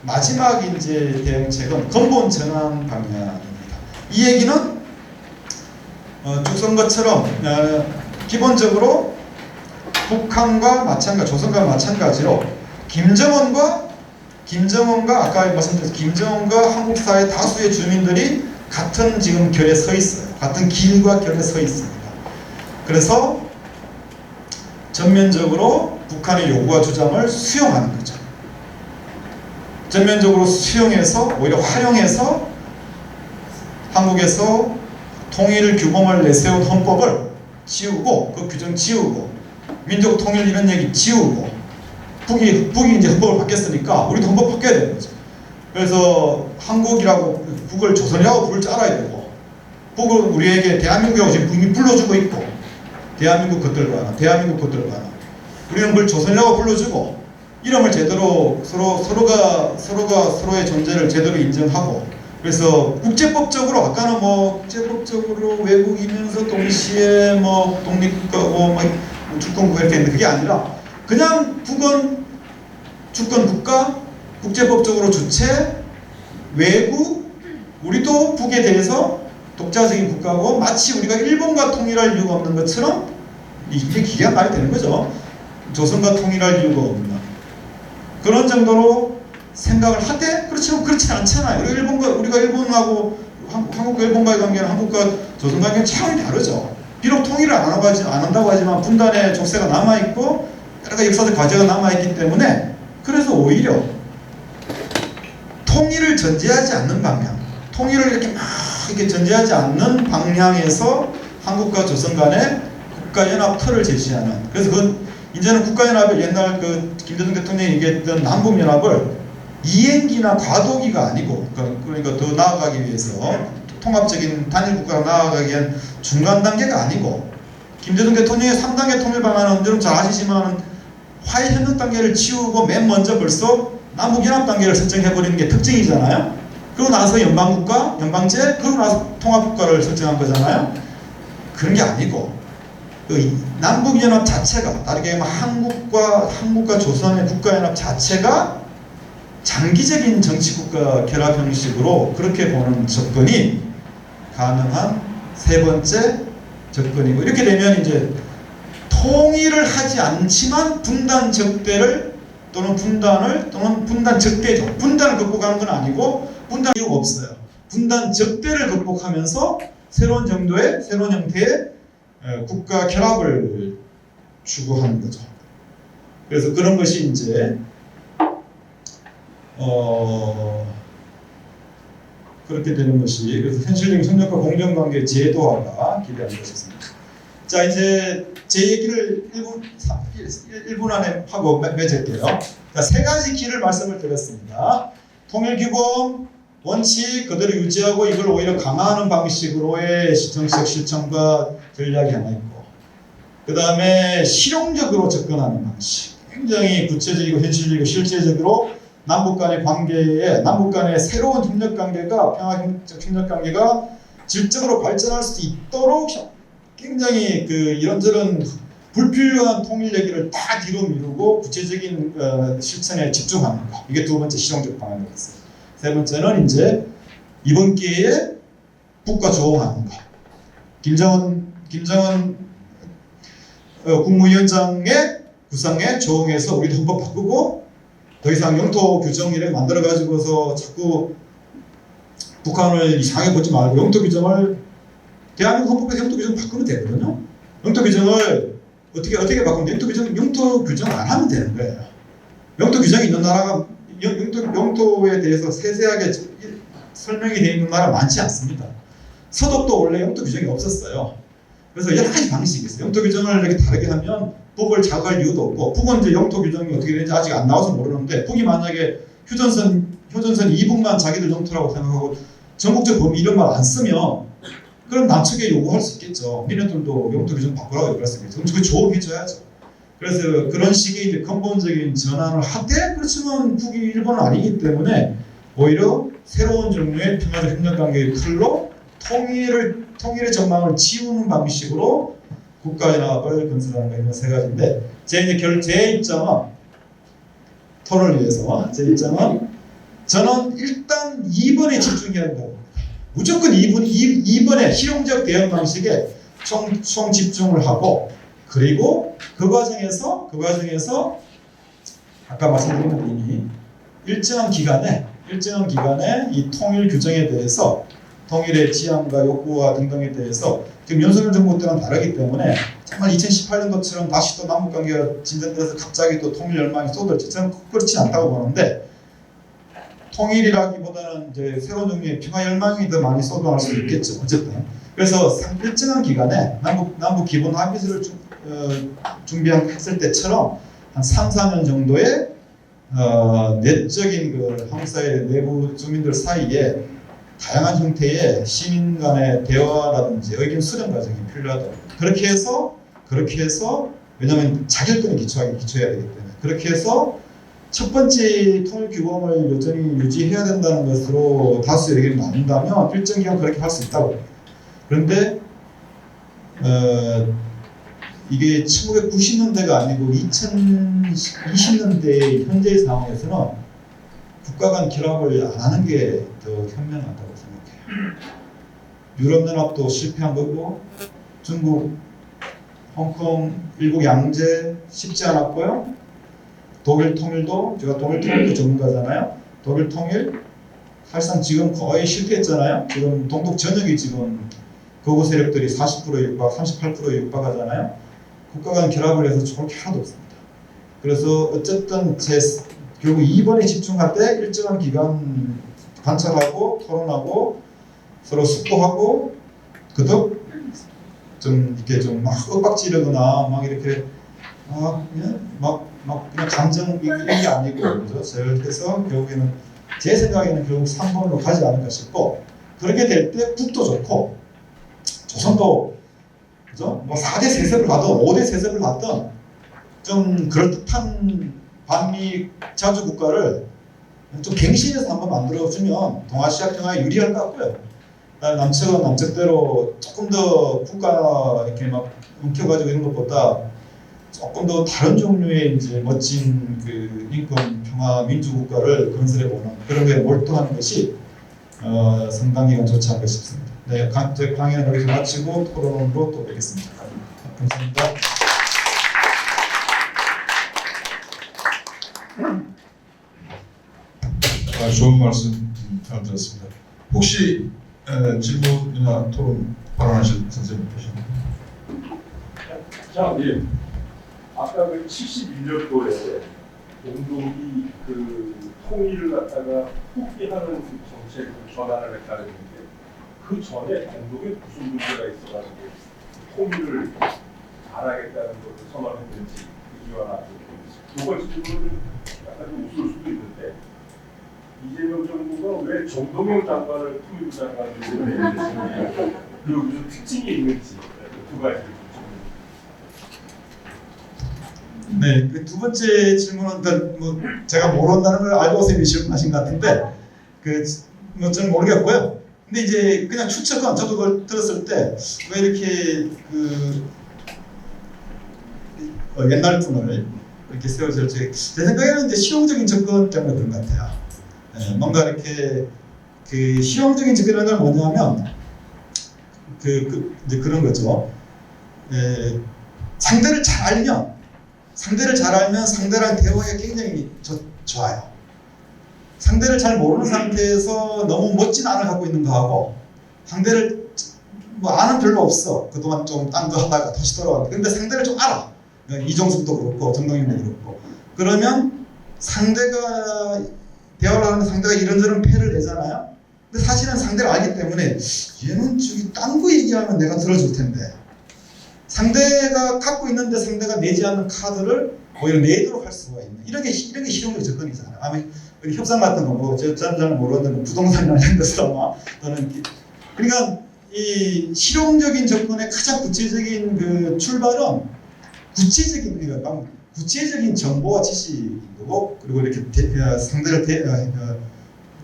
마지막 이제 대응책은 근본 전환 방향입니다. 이 얘기는 쭉 쓴 것처럼 기본적으로 북한과 마찬가지, 조선과 마찬가지로 김정은과 아까 말씀드린 김정은과 한국 사회 다수의 주민들이 같은 지금 결에 서 있어요. 같은 길과 결에 서 있습니다. 그래서 전면적으로 북한의 요구와 주장을 수용하는 거죠. 전면적으로 수용해서 오히려 활용해서 한국에서 통일 규범을 내세운 헌법을 지우고 그 규정 지우고 민족 통일 이런 얘기 지우고 북이 이제 헌법을 바뀌었으니까 우리도 헌법 바뀌어야 되는 거죠. 그래서 한국이라고 북을 조선이라고 부를 줄 알아야 되고 북을 우리에게 대한민국이라고 지금 이미 불러주고 있고 대한민국 것들과 하나 우리는 그걸 조선이라고 불러주고 이름을 제대로 서로가 서로의 존재를 제대로 인정하고 그래서 국제법적으로 아까는 뭐 국제법적으로 외국이면서 동시에 뭐 독립국가고 막 주권국가 이렇게 했는데 그게 아니라 그냥 북은 주권국가 국제법적으로 주체 외국 우리도 북에 대해서 독자적인 국가고 마치 우리가 일본과 통일할 이유가 없는 것처럼 이게 기가 말이 되는 거죠. 조선과 통일할 이유가 없는 그런 정도로 생각을 하되 그렇지만 그렇지 않잖아요. 우리가 일본하고 한국과 일본과의 관계는 한국과 조선 관계는 차원이 다르죠. 비록 통일을 안 한다고 하지만 분단의 족쇄가 남아있고 여러 가지 역사적 과제가 남아있기 때문에 그래서 오히려 통일을 전제하지 않는 방향 통일을 이렇게 막 이렇게 전제하지 않는 방향에서 한국과 조선 간의 국가연합 틀을 제시하는 그래서 그건 이제는 국가연합을 옛날 그 김대중 대통령이 얘기했던 남북연합을 이행기나 과도기가 아니고 그러니까 더 나아가기 위해서 통합적인 단일국가로 나아가기 위한 중간 단계가 아니고 김대중 대통령의 3단계 통일 방안은 여러분 잘 아시지만 화해협력 단계를 치우고 맨 먼저 벌써 남북연합 단계를 설정해버리는 게 특징이잖아요. 그러고 나서 연방국가, 연방제, 그러고 나서 통합국가를 설정한 거잖아요. 그런 게 아니고 그 남북연합 자체가 다르게 말하면 한국과 조선의 국가연합 자체가 장기적인 정치국가 결합 형식으로 그렇게 보는 접근이 가능한 세 번째 접근이고 이렇게 되면 이제 통일을 하지 않지만 분단 적대를 또는 분단 적대죠. 분단을 극복하는 건 아니고 분단 이유가 없어요. 분단 적대를 극복하면서 새로운 형태의 국가 결합을 추구하는 거죠. 그래서 그런 것이 이제 그렇게 되는 것이 그래서 현실적인 협력과 공정관계 제도화가 기대하는 것이었습니다. 자 이제 제 얘기를 1분 안에 하고 맺을게요. 자, 세 가지 길을 말씀을 드렸습니다. 통일규범 원칙 그대로 유지하고 이걸 오히려 강화하는 방식으로의 정치적 실천과 전략이 하나 있고 그 다음에 실용적으로 접근하는 방식 굉장히 구체적이고 현실적이고 실제적으로 남북 간의 새로운 협력관계가 평화적 협력관계가 질적으로 발전할 수 있도록 굉장히 그 이런저런 불필요한 통일 얘기를 다 뒤로 미루고 구체적인 실천에 집중하는 거. 이게 두 번째 실용적 방안이었어요. 세 번째는 이제 이번 기회에 북과 조응하는 거. 김정은 국무위원장의 구상에 조응해서 우리도 헌법 바꾸고 더 이상 영토 규정 이렇게 만들어 가지고서 자꾸 북한을 이상하게 보지 말고 영토 규정을 대한민국 헌법에서 영토 규정 바꾸면 되거든요. 영토 규정을 어떻게 바꾸면 영토 규정 안 하면 되는 거예요. 영토 규정이 있는 나라가 영토에 대해서 세세하게 설명이 되어 있는 나라 많지 않습니다. 서독도 원래 영토 규정이 없었어요. 그래서 여러 가지 방식이 있어요. 영토 규정을 이렇게 다르게 하면 북을 자극할 이유도 없고 북은 이제 영토 규정이 어떻게 되는지 아직 안 나와서 모르는데 북이 만약에 휴전선 이북만 자기들 영토라고 생각하고 전국적 범위 이런 말 안 쓰면 그럼 남측에 요구할 수 있겠죠. 니네들도 영토 규정 바꾸라고 얘기할 수 있겠죠. 그럼 그거 조언해줘야죠. 그래서 그런 식의 이제 근본적인 전환을 하되 그렇지만 북이 일본은 아니기 때문에 오히려 새로운 종류의 평화적 협력관계의 틀로 통일의 전망을 지우는 방식으로 국가연합을 건설하는 거 이런 세 가지인데 제 입장은 토론을 위해서 제 입장은 저는 일단 2번에 집중해야 한다고 봅니다. 무조건 2번에 실용적 대응 방식에 총 집중을 하고 그리고 그 과정에서 아까 말씀드린 것 이미 일정한 기간에 이 통일 규정에 대해서 통일의 지향과 욕구와 등등에 대해서 지금 윤석열 정부 때는 다르기 때문에 정말 2018년도처럼 다시 또 남북관계가 진전돼서 갑자기 또 통일 열망이 쏟아질지 저는 그렇지 않다고 보는데 통일이라기보다는 이제 새로운 종류의 평화 열망이 더 많이 쏟아날 수 있겠죠. 어쨌든 그래서 일정한 기간에 남북 기본 합의서를 준비했을 때처럼 한 3, 4년 정도의 내적인 그 한국 사회 내부 주민들 사이에 다양한 형태의 시민 간의 대화라든지 의견 수렴 과정이 필요하다. 그렇게 해서 왜냐하면 자결권에 기초해야 되기 때문에 그렇게 해서 첫 번째 통일 규범을 여전히 유지해야 된다는 것으로 다수의 의견이 나눈다면 일정 기간 그렇게 할 수 있다고 합니다. 그런데 이게 1990년대가 아니고 2020년대 현재의 상황에서는 국가 간 결합을 안 하는 게 더 현명하다고 생각해요. 유럽연합도 실패한 거고 중국, 홍콩, 일국 양제 쉽지 않았고요. 독일 통일도 제가 독일 통일도 전문가잖아요. 독일 통일 사실상 지금 거의 실패했잖아요. 지금 동독 전역이 지금 거구 세력들이 40%에 육박, 38%에 육박하잖아요. 국가 간 결합을 해서 좋을 게 하나도 없습니다. 그래서 어쨌든 결국 이번에 집중할 때 일정한 기간 관찰하고 토론하고 서로 숙고하고 그도 좀 이렇게 좀 막 윽박지르거나 막 이렇게 막 그냥 감정 이게 아니고 그죠? 그래서 결국에는 제 생각에는 결국 3번으로 가지 않을까 싶고 그렇게 될 때 북도 좋고 조선도 그죠? 뭐 4대 세습을 가든 5대 세습을 가든 좀 그럴듯한 반미 자주 국가를 좀 갱신해서 한번 만들어주면 동아시아 평화에 유리할 것 같고요. 남측은 남측대로 조금 더 국가 이렇게 막 움켜가지고 이런 것보다 조금 더 다른 종류의 이제 멋진 그 인권 평화 민주 국가를 건설해보는 그런 거에 몰두하는 것이 상당히 좋지 않을까 싶습니다. 네, 제 강의는 여기서 마치고 토론으로 또 뵙겠습니다. 감사합니다. 좋은 말씀 잘 들었습니다. 혹시 질문이나 토론 발언하실 선생님 계십니까? 자, 예. 아까 그 71년도에 동독이 그 통일을 갖다가 포기하는 그 정책으로 전환을 했다는 게 그 전에 동독에 무슨 문제가 있어가지고 통일을 잘하겠다는 것을 선언했는지 그 이유가 나죠. 두 번째 질문은 약간 좀 웃을 수도 있는데 이재명 정부가 왜 정동영 장관을 통일부 장관으로 내렸는지 그리고 무슨 특징이 있는지 두 가지를 좀 네, 그 두 번째 질문은 뭐 제가 모른다는 걸 알고 선생님이 질문하신 것 같은데 뭐 저는 모르겠고요. 근데 이제 그냥 추측은 저도 그걸 들었을 때 왜 이렇게 옛날 분을 이렇게 세워질지 제 생각에는 이제 실용적인 접근 때문에 그런 것 같아요. 뭔가 이렇게 그 실용적인 접근은 뭐냐면 이제 그런 거죠. 상대를 잘 알면 상대랑 대화가 굉장히 좋아요. 상대를 잘 모르는 상태에서 너무 멋진 안을 갖고 있는 거하고 상대를 뭐 아는 별로 없어. 그동안 좀 딴 거 하다가 다시 돌아왔는데 근데 상대를 좀 알아. 이종석도 그렇고 정동영도 그렇고 그러면 상대가 대화를 하는데 상대가 이런저런 패를 내잖아요. 근데 사실은 상대를 알기 때문에 얘는 저기 딴 거 얘기하면 내가 들어줄 텐데 상대가 갖고 있는데 상대가 내지 않는 카드를 오히려 내도록 할 수가 있는 이런 게 실용적 접근이잖아요. 아마 협상 같은 거 뭐 저는 잘 모르는데 부동산이나 이런 데서 아마 또는 그러니까 이 실용적인 접근의 가장 구체적인 그 출발은 구체적인 정보와 지식인 거고 그리고 이렇게 상대를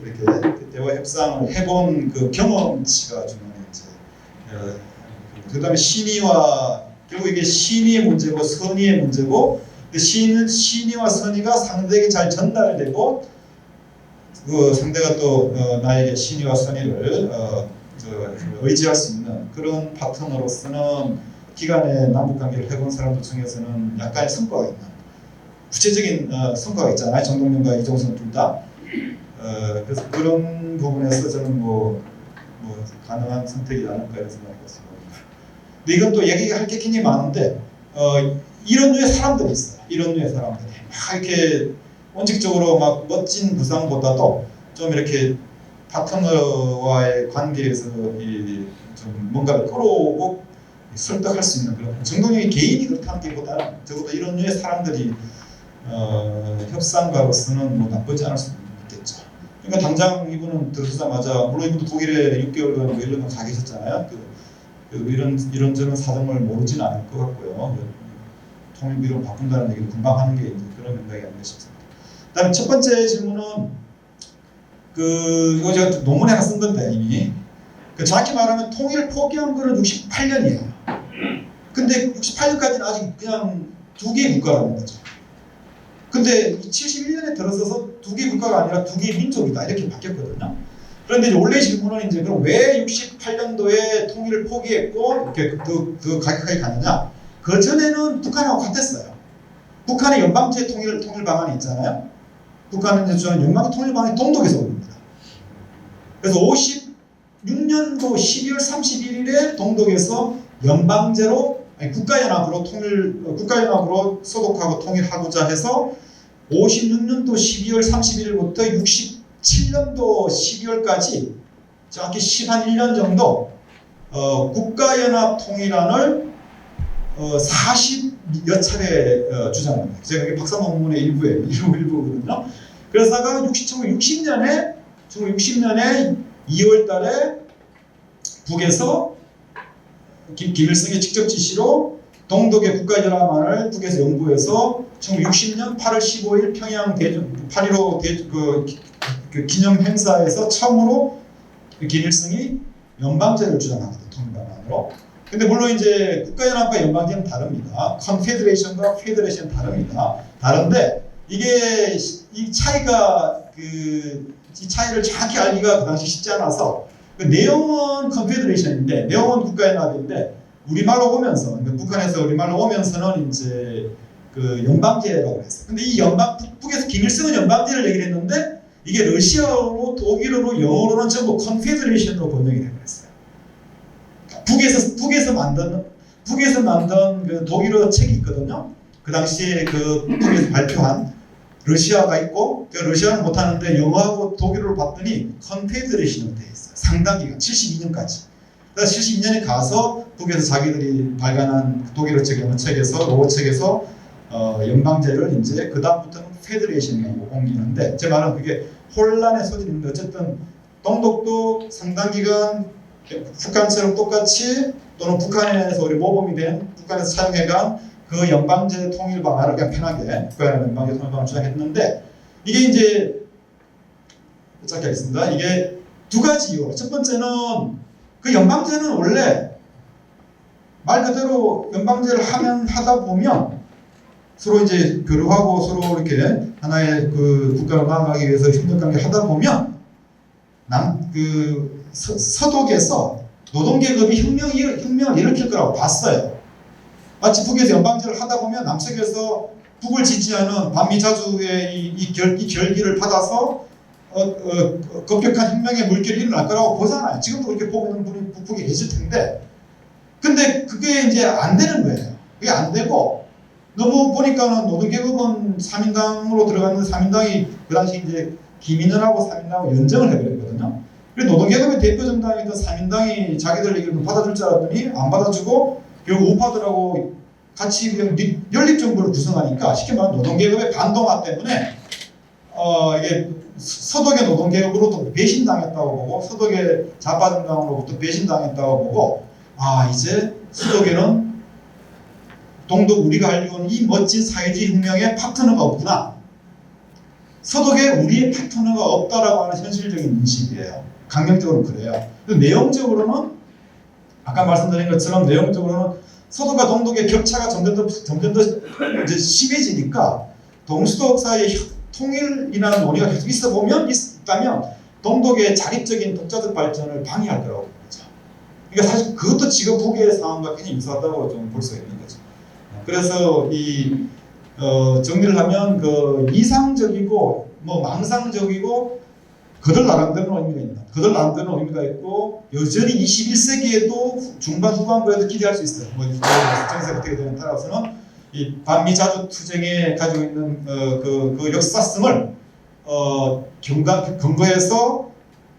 이렇게 대화 협상을 해본 그 경험치가 중요한 이제 그다음에 신의와 결국 이게 신의의 문제고 선의의 문제고 신의와 선의가 상대에게 잘 전달되고 그 상대가 또 나에게 신의와 선의를 의지할 수 있는 그런 파트너로서는 기간에 남북관계를 해본 사람들 중에서는 약간의 성과가 있는 구체적인 성과가 있잖아요. 정동영과 이종석 둘 다. 그래서 그런 부분에서 저는 뭐 가능한 선택이 아닐까 이런 생각이 듭니다. 근데 이건 또 얘기할 게 굉장히 많은데 이런 류의 사람들이 있어요. 이런 류의 사람들이 막 이렇게 원칙적으로 막 멋진 구상보다도 좀 이렇게 파트너와의 관계에서 좀 뭔가를 끌어오고 설득할 수 있는 그런 정동영이 개인이 그렇다는 게보다는 적어도 이런 류의 사람들이 협상가로서는 뭐 나쁘지 않을 수 있겠죠. 그러니까 당장 이분은 들어서자마자 물론 이분도 독일에 6개월간 1년간 가 계셨잖아요. 이런저런 사정을 모르진 않을 것 같고요. 통일비로 바꾼다는 얘기도 금방 하는 게 이제 그런 맥락이 아닌가 싶습니다. 그다음에 첫 번째 질문은 이거 제가 논문에 하나 쓴 건데 이미 정확히 말하면 통일을 포기한 거는 68년이에요. 근데 68년까지는 아직 그냥 두 개의 국가라는 거죠. 근데 71년에 들어서서 두 개의 국가가 아니라 두 개의 민족이다 이렇게 바뀌었거든요. 그런데 이제 원래 질문은 이제 그럼 왜 68년도에 통일을 포기했고 이렇게 그 가격하게 갔느냐? 그 전에는 북한하고 같았어요. 북한의 연방제 통일 방안이 있잖아요. 북한은 이제 저는 연방제 통일 방안이 동독에서 옵니다. 그래서 56년도 12월 31일에 동독에서 연방제로 국가연합으로 소속하고 통일하고자 해서 56년도 12월 31일부터 67년도 12월까지 정확히 11년 정도 국가연합 통일안을 40여 차례 주장합니다. 제가 이게 박사 논문의 일부거든요. 그러다가 1960년에 2월 달에 북에서 김일성의 직접 지시로 동독의 국가연합안을 북에서 연구해서 1960년 8월 15일 평양 8.15 그 기념 행사에서 처음으로 김일성이 연방제를 주장하거든요. 통일방안으로. 근데 물론 이제 국가연합과 연방제는 다릅니다. 컨페더레이션과 페더레이션은 다릅니다. 다른데 이게 이 차이가 이 차이를 정확히 알기가 그 당시 쉽지 않아서 그 내용은 컨페더레이션인데 내용은 국가연합인데 우리말로 오면서 북한에서 우리말로 오면서는 이제 그 연방제라고 했어요. 근데 이 북에서 김일성은 연방제를 얘기를 했는데 이게 러시아어로 독일어로 영어로는 전부 컨페더레이션으로 번역이 되고 있어요. 북에서 만든 그 독일어 책이 있거든요. 그 당시에 그 북에서 발표한 러시아가 있고 러시아는 못하는데 영어하고 독일어를 봤더니 컨페더레이션으로 되어 있어요. 상당 기간 72년까지. 그래서 72년에 가서 북에서 자기들이 발간한 독일어 책 영어 책에서 로어 책에서 연방제를 이제 그 다음부터는 페더레이션이라고 옮기는데 제 말은 그게 혼란의 소지는 있는데 어쨌든 동독도 상당 기간 북한처럼 똑같이 또는 북한에서 우리 모범이 된 북한에서 사용해간 그 연방제 통일 방안을 그냥 편하게 북한의 연방제 통일 방안을 주장했는데 이게 이제 짧게 하겠습니다. 이게 두 가지 이유. 첫 번째는 그 연방제는 원래 말 그대로 연방제를 하다 보면 서로 이제 교류하고 서로 이렇게 하나의 그 국가로 나아가기 위해서 협력관계 하다 보면 서독에서 노동계급이 혁명을 일으킬 거라고 봤어요. 마치 북에서 연방제를 하다 보면 남측에서 북을 지지하는 반미자주의 이 결기를 받아서 급격한 혁명의 물결이 일어날 거라고 보잖아요. 지금도 그렇게 보고 있는 분이 북에 계실 텐데 근데 그게 이제 안 되는 거예요. 그게 안 되고 너무 보니까는 노동계급은 3인당으로 들어갔는데 3인당이 그 당시 이제 김인현하고 3인당하고 연정을 해버렸거든요. 그래서 노동계급의 대표 정당이던 3인당이 자기들 얘기를 받아줄 줄 알았더니 안 받아주고 결국 우파들하고 같이 그냥 연립정부를 구성하니까 쉽게 말하면 노동계급의 반동화 때문에 이게 서독의 노동계급으로부터 배신당했다고 보고 서독의 좌파정당으로부터 배신당했다고 보고 이제 서독에는 동독 우리가 알고 있는 이 멋진 사회주의 혁명의 파트너가 없구나. 서독에 우리의 파트너가 없다라고 하는 현실적인 인식이에요. 강경적으로 그래요. 내용적으로는 아까 말씀드린 것처럼 내용적으로는 서독과 동독의 격차가 점점 더 이제 심해지니까 동서독 사이의 통일이라는 논의가 계속 있다면 동독의 자립적인 독자적 발전을 방해할 거라고 보죠. 그러니까 사실 그것도 지금 북의 상황과 굉장히 유사하다고 좀 볼 수 있는 거죠. 그래서 정리를 하면 그 이상적이고 망상적이고 그들 나름대로 의미가 있다. 그들 나름대로 의미가 있고 여전히 21세기에도 중반 후반부에도 기대할 수 있어요. 뭐 정세가 어떻게 되는 따라서는 이 반미 자주 투쟁에 가지고 있는 그 역사성을 근거해서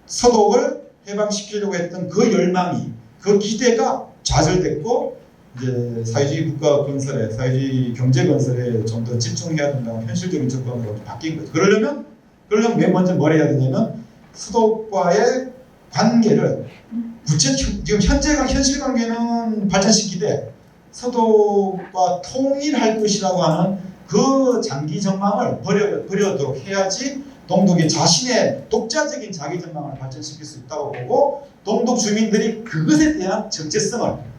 서독을 해방시키려고 했던 그 열망이 그 기대가 좌절됐고 이제 사회주의 국가 건설에 사회주의 경제 건설에 좀 더 집중해야 된다는 현실적인 접근으로 바뀐 거죠. 그러려면 맨 먼저 뭘 해야 되냐면 서독과의 관계를 지금 현실 관계는 발전시키되 서독과 통일할 것이라고 하는 그 장기 전망을 버려도록 해야지 동독이 자신의 독자적인 자기 전망을 발전시킬 수 있다고 보고 동독 주민들이 그것에 대한 정체성을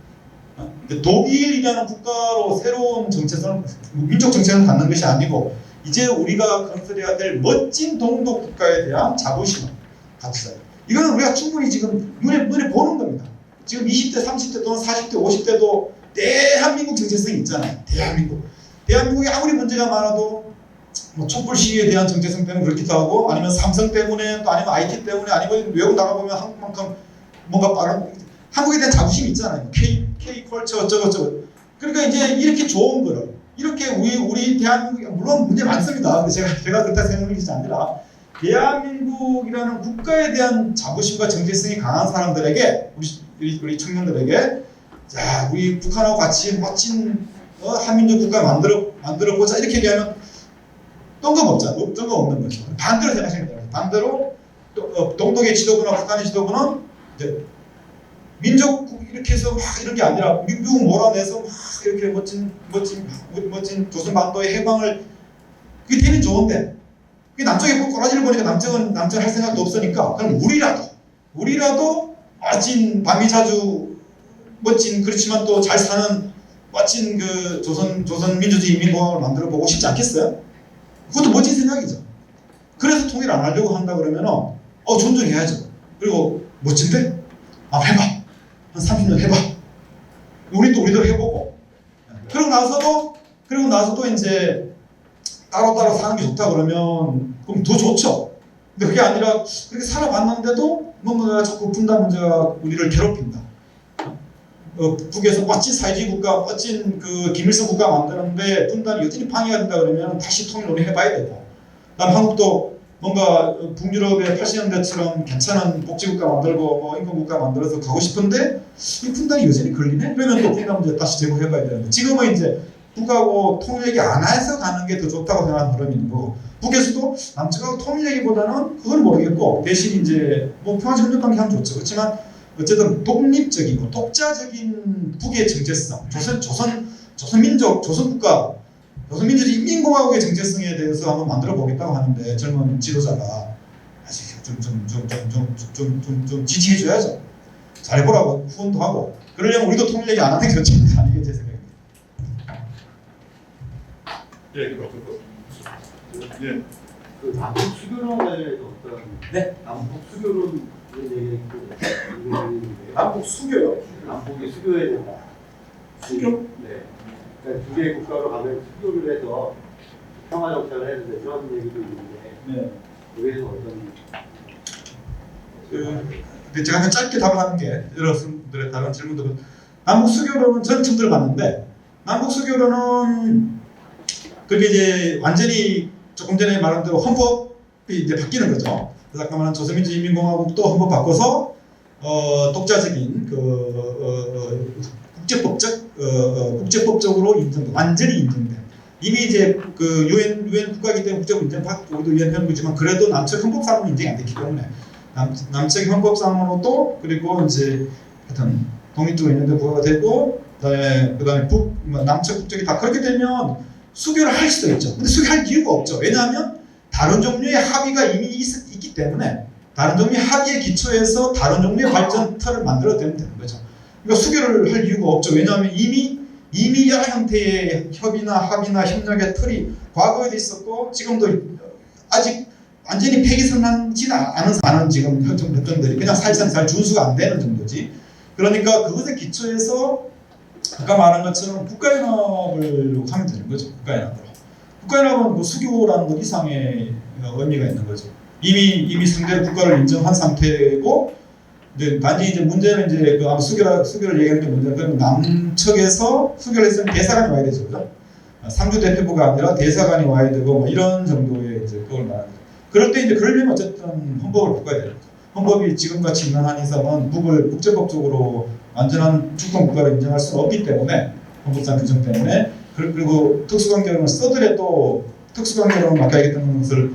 독일이라는 국가로 새로운 정체성을 민족 정체성을 갖는 것이 아니고 이제 우리가 건설해야 될 멋진 동독 국가에 대한 자부심을 갖추자. 이거는 우리가 충분히 지금 눈에 보는 겁니다. 지금 20대, 30대 또는 40대, 50대도 대한민국 정체성이 있잖아요. 대한민국이 아무리 문제가 많아도 뭐 촛불 시위에 대한 정체성 때문에 그렇기도 하고 아니면 삼성 때문에 또 아니면 IT 때문에 아니면 외국 나가보면 한국만큼 뭔가 빠른 한국에 대한 자부심이 있잖아요. K-컬처 어쩌고저쩌고. 그러니까 이제 이렇게 좋은 거를 이렇게 우리 대한민국이 물론 문제 많습니다. 근데 제가 그렇다 생각하는 것이 아니라 대한민국이라는 국가에 대한 자부심과 정체성이 강한 사람들에게 우리 청년들에게 자 우리 북한하고 같이 멋진 한민족 국가 만들어 보자 이렇게 얘기하면 뜬금없는 거죠. 반대로 생각하시면 돼요. 반대로 동독의 지도부나 북한의 지도부는 이제 민족 이렇게 해서 막 이런 게 아니라 미국 몰아내서 막 이렇게 멋진 조선반도의 해방을 그게 되면 좋은데 그게 남쪽에 꼬라지를 보니까 남쪽은 할 생각도 없으니까 그럼 우리라도 멋진 반미자주 멋진 그렇지만 또 잘 사는 멋진 그 조선 민주주의 인민공화국을 만들어 보고 싶지 않겠어요? 그것도 멋진 생각이죠. 그래서 통일 안 하려고 한다 그러면은 존중해야죠. 그리고 멋진데? 해봐. 한 30년 해봐. 우리도 해보고. 그러고 나서도 이제 따로따로 사는 게 좋다 그러면 그럼 더 좋죠. 근데 그게 아니라 그렇게 살아봤는데도 뭔가 자꾸 분단 문제가 우리를 괴롭힌다. 북에서 멋진 사회주의 국가, 멋진 그 김일성 국가 만드는데 분단이 여전히 방해가 된다 그러면 다시 통일을 해봐야 되고. 난 한국도 뭔가 북유럽의 80년대처럼 괜찮은 복지국가 만들고 뭐 인권국가 만들어서 가고 싶은데 이 분단이 여전히 걸리네? 그러면 또 분단 문제 다시 제고해봐야 되는데 지금은 이제 북하고 통일 얘기 안 해서 가는 게 더 좋다고 생각하는 흐름이 있는 거고 북에서도 남측하고 통일 얘기보다는 그건 모르겠고 대신 이제 뭐 평화적 협력관계 하면 좋죠. 그렇지만 어쨌든 독립적이고 독자적인 북의 정체성, 조선민족, 조선국가 조선민주주의 인민공화국의 정체성에 대해서 한번 만들어 보겠다고 하는데 젊은 지도자가 아직 좀 지지해줘야죠. 잘해보라고 후원도 하고 그러려면 우리도 통일 얘기 안 하는 게 좋지 않을까 이게 제 생각입니다. 예. 그 남북 수교론에 대해서 어떤 남북 수교론 얘기 남북 수교요? 남북이 수교해야 된다. 수교? 네. 그러니까 두 개의 국가로 가면 수교를 해서 평화 정착을 해야 된다 이런 얘기도 있는데 여기에서 어떤 근데 제가 그냥 짧게 답을 하는 게 여러분들의 다른 질문들은 남북 수교론은 저는 처음 들어봤는데 남북 수교론은 그게 이제 완전히 조금 전에 말한 대로 헌법이 이제 바뀌는 거죠. 그래서 아까 말한 조선민주인민공화국도 헌법 바꿔서 독자적인 국제법적으로 완전히 인정된 이미 이제 그 유엔 국가이기 때문에 국제법 인정받고 우리도 유엔 회원국이지만 그래도 남측 헌법상으로 인정이 안 됐기 때문에 남측 헌법상으로도 그리고 이제 하여튼 독립적으로 인정된 국가가 되고 그다음에 남측 국적이 다 그렇게 되면 수교를 할 수도 있죠. 근데 수교할 이유가 없죠. 왜냐하면 다른 종류의 합의가 이미 있기 때문에 다른 종류의 합의에 기초해서 다른 종류의 발전터를 만들어야 되는 거죠. 그러니까 수교를 할 이유가 없죠. 왜냐하면 이미 여러 형태의 협의나 합의나 협력의 틀이 과거에도 있었고 지금도 아직 완전히 폐기선언지는 않은 지금 협정들이 그냥 살살 준수가 안 되는 정도지. 그러니까 그것에 기초해서 아까 말한 것처럼 국가연합을 하면 되는 거죠. 국가연합으로. 국가연합은 그 수교라는 것 이상의 의미가 있는 거죠. 이미 상대로 국가를 인정한 상태고 이제 단지 이제 문제는 이제 그 아마 수교를 얘기하는 게 문제는 그럼 남측에서 수교를 했으면 대사관이 와야 되죠, 그죠? 상주 대표부가 아니라 대사관이 와야 되고 뭐 이런 정도의 이제 그걸 말하는 거죠. 그럴 때 이제 그러려면 어쨌든 헌법을 바꿔야 돼요. 헌법이 지금같이 있는 한 이상은 북을 국제법적으로 완전한 주권 국가로 인정할 수는 없기 때문에 헌법상 규정 때문에 그리고 특수관계론을 써더라도 특수관계론은 아까 얘기했던 것을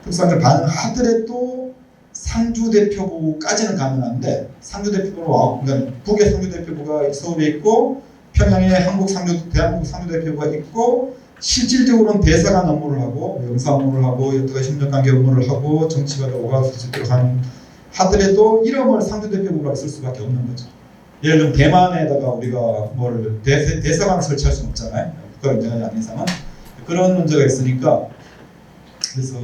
특수관계를 반영하더라도 상주 대표부까지는 가능한데 상주 대표부로 그러니까 북의 상주 대표부가 서울에 있고 평양에 대한민국 상주 대표부가 있고 실질적으로는 대사관 업무를 하고 영사 업무를 하고 여타가 협력관계 업무를 하고 정치가 오가수직으로 하더라도 이름을 상주 대표부라고 쓸 수밖에 없는 거죠. 예를 들면 대만에다가 우리가 뭘 대사관을 설치할 수는 없잖아요. 국가 인정하지 않는 이상은 그런 문제가 있으니까 그래서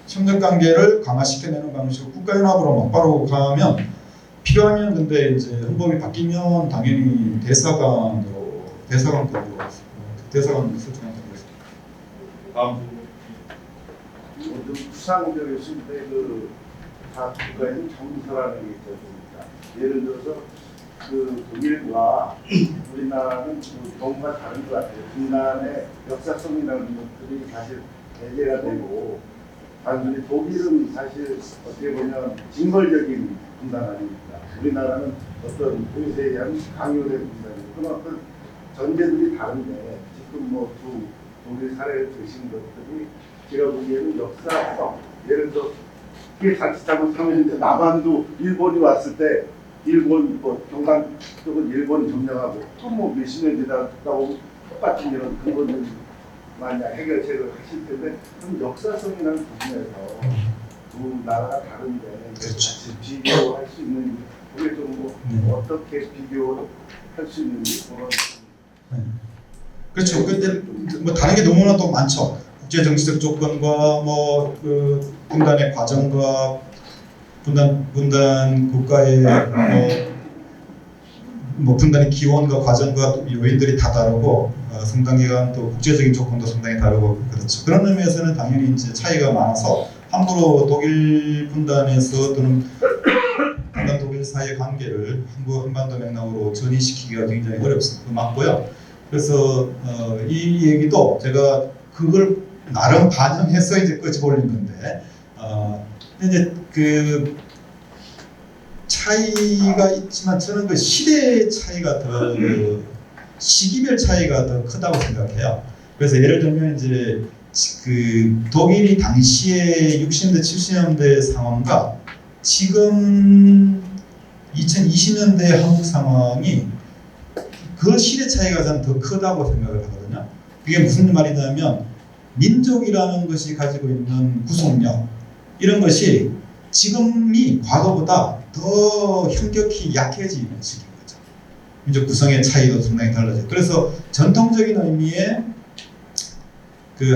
협력관계를 강화시켜내는 방식으로 국가연합으로 바로 가면 필요하면 근데 이제 헌법이 바뀌면 당연히 대사관급으로 대사관 설정한다고 했습니다. 다음 좀 추상적이신데 다 국가에는 정서라는 게 있지 않습니까? 예를 들어서 그 독일과 우리나라는 경우가 다른 것 같아요. 분단의 역사성이라는 것들이 사실 배제가 되고 단순히 독일은 사실 어떻게 보면 징벌적인 분단 아닙니까? 우리나라는 어떤 의세에 의한 강요된 분단이고 그만큼 전제들이 다른데 지금 뭐 두 독일 사례를 드신 것들이 제가 보기에는 역사성 예를 들어 그게 자칫 잘못하면 이제 남한도 일본이 왔을 때 일본 뭐 경상 쪽은 일본이 점령하고 또 뭐 몇십 년 지나고 똑같은 이런 근본적인 만약 해결책을 하실 텐데 그럼 역사성이라는 부분에서 두 나라가 다른데 그렇죠. 같이 비교할 수 있는 그게 좀 뭐 어떻게 비교할 수 있는지 그런 그렇죠. 근데 뭐 다른 게 너무나 또 많죠. 국제 정치적 조건과 뭐 그 분단의 과정과 분단 국가의 뭐 분단의 기원과 과정과 요인들이 다 다르고 상당 기간 또 국제적인 조건도 상당히 다르고 그렇죠. 그런 의미에서는 당연히 이제 차이가 많아서 함부로 독일 분단에서 또는 분단 독일 사이의 관계를 한반도 맥락으로 전이시키기가 굉장히 어렵습니다. 맞고요. 그래서 이 얘기도 제가 그걸 나름 반영해서 이제 끄집어올린 건데 이제 그 차이가 있지만 저는 그 시대의 차이가 더 시기별 차이가 더 크다고 생각해요. 그래서 예를 들면 이제 그 독일이 당시에 60년대 70년대 상황과 지금 2020년대 한국 상황이 그 시대 차이가 저는 더 크다고 생각을 하거든요. 그게 무슨 말이냐면 민족이라는 것이 가지고 있는 구속력 이런 것이 지금이 과거보다 더 현격히 약해지는 시기인 거죠. 민족 구성의 차이도 상당히 달라져요. 그래서 전통적인 의미의 그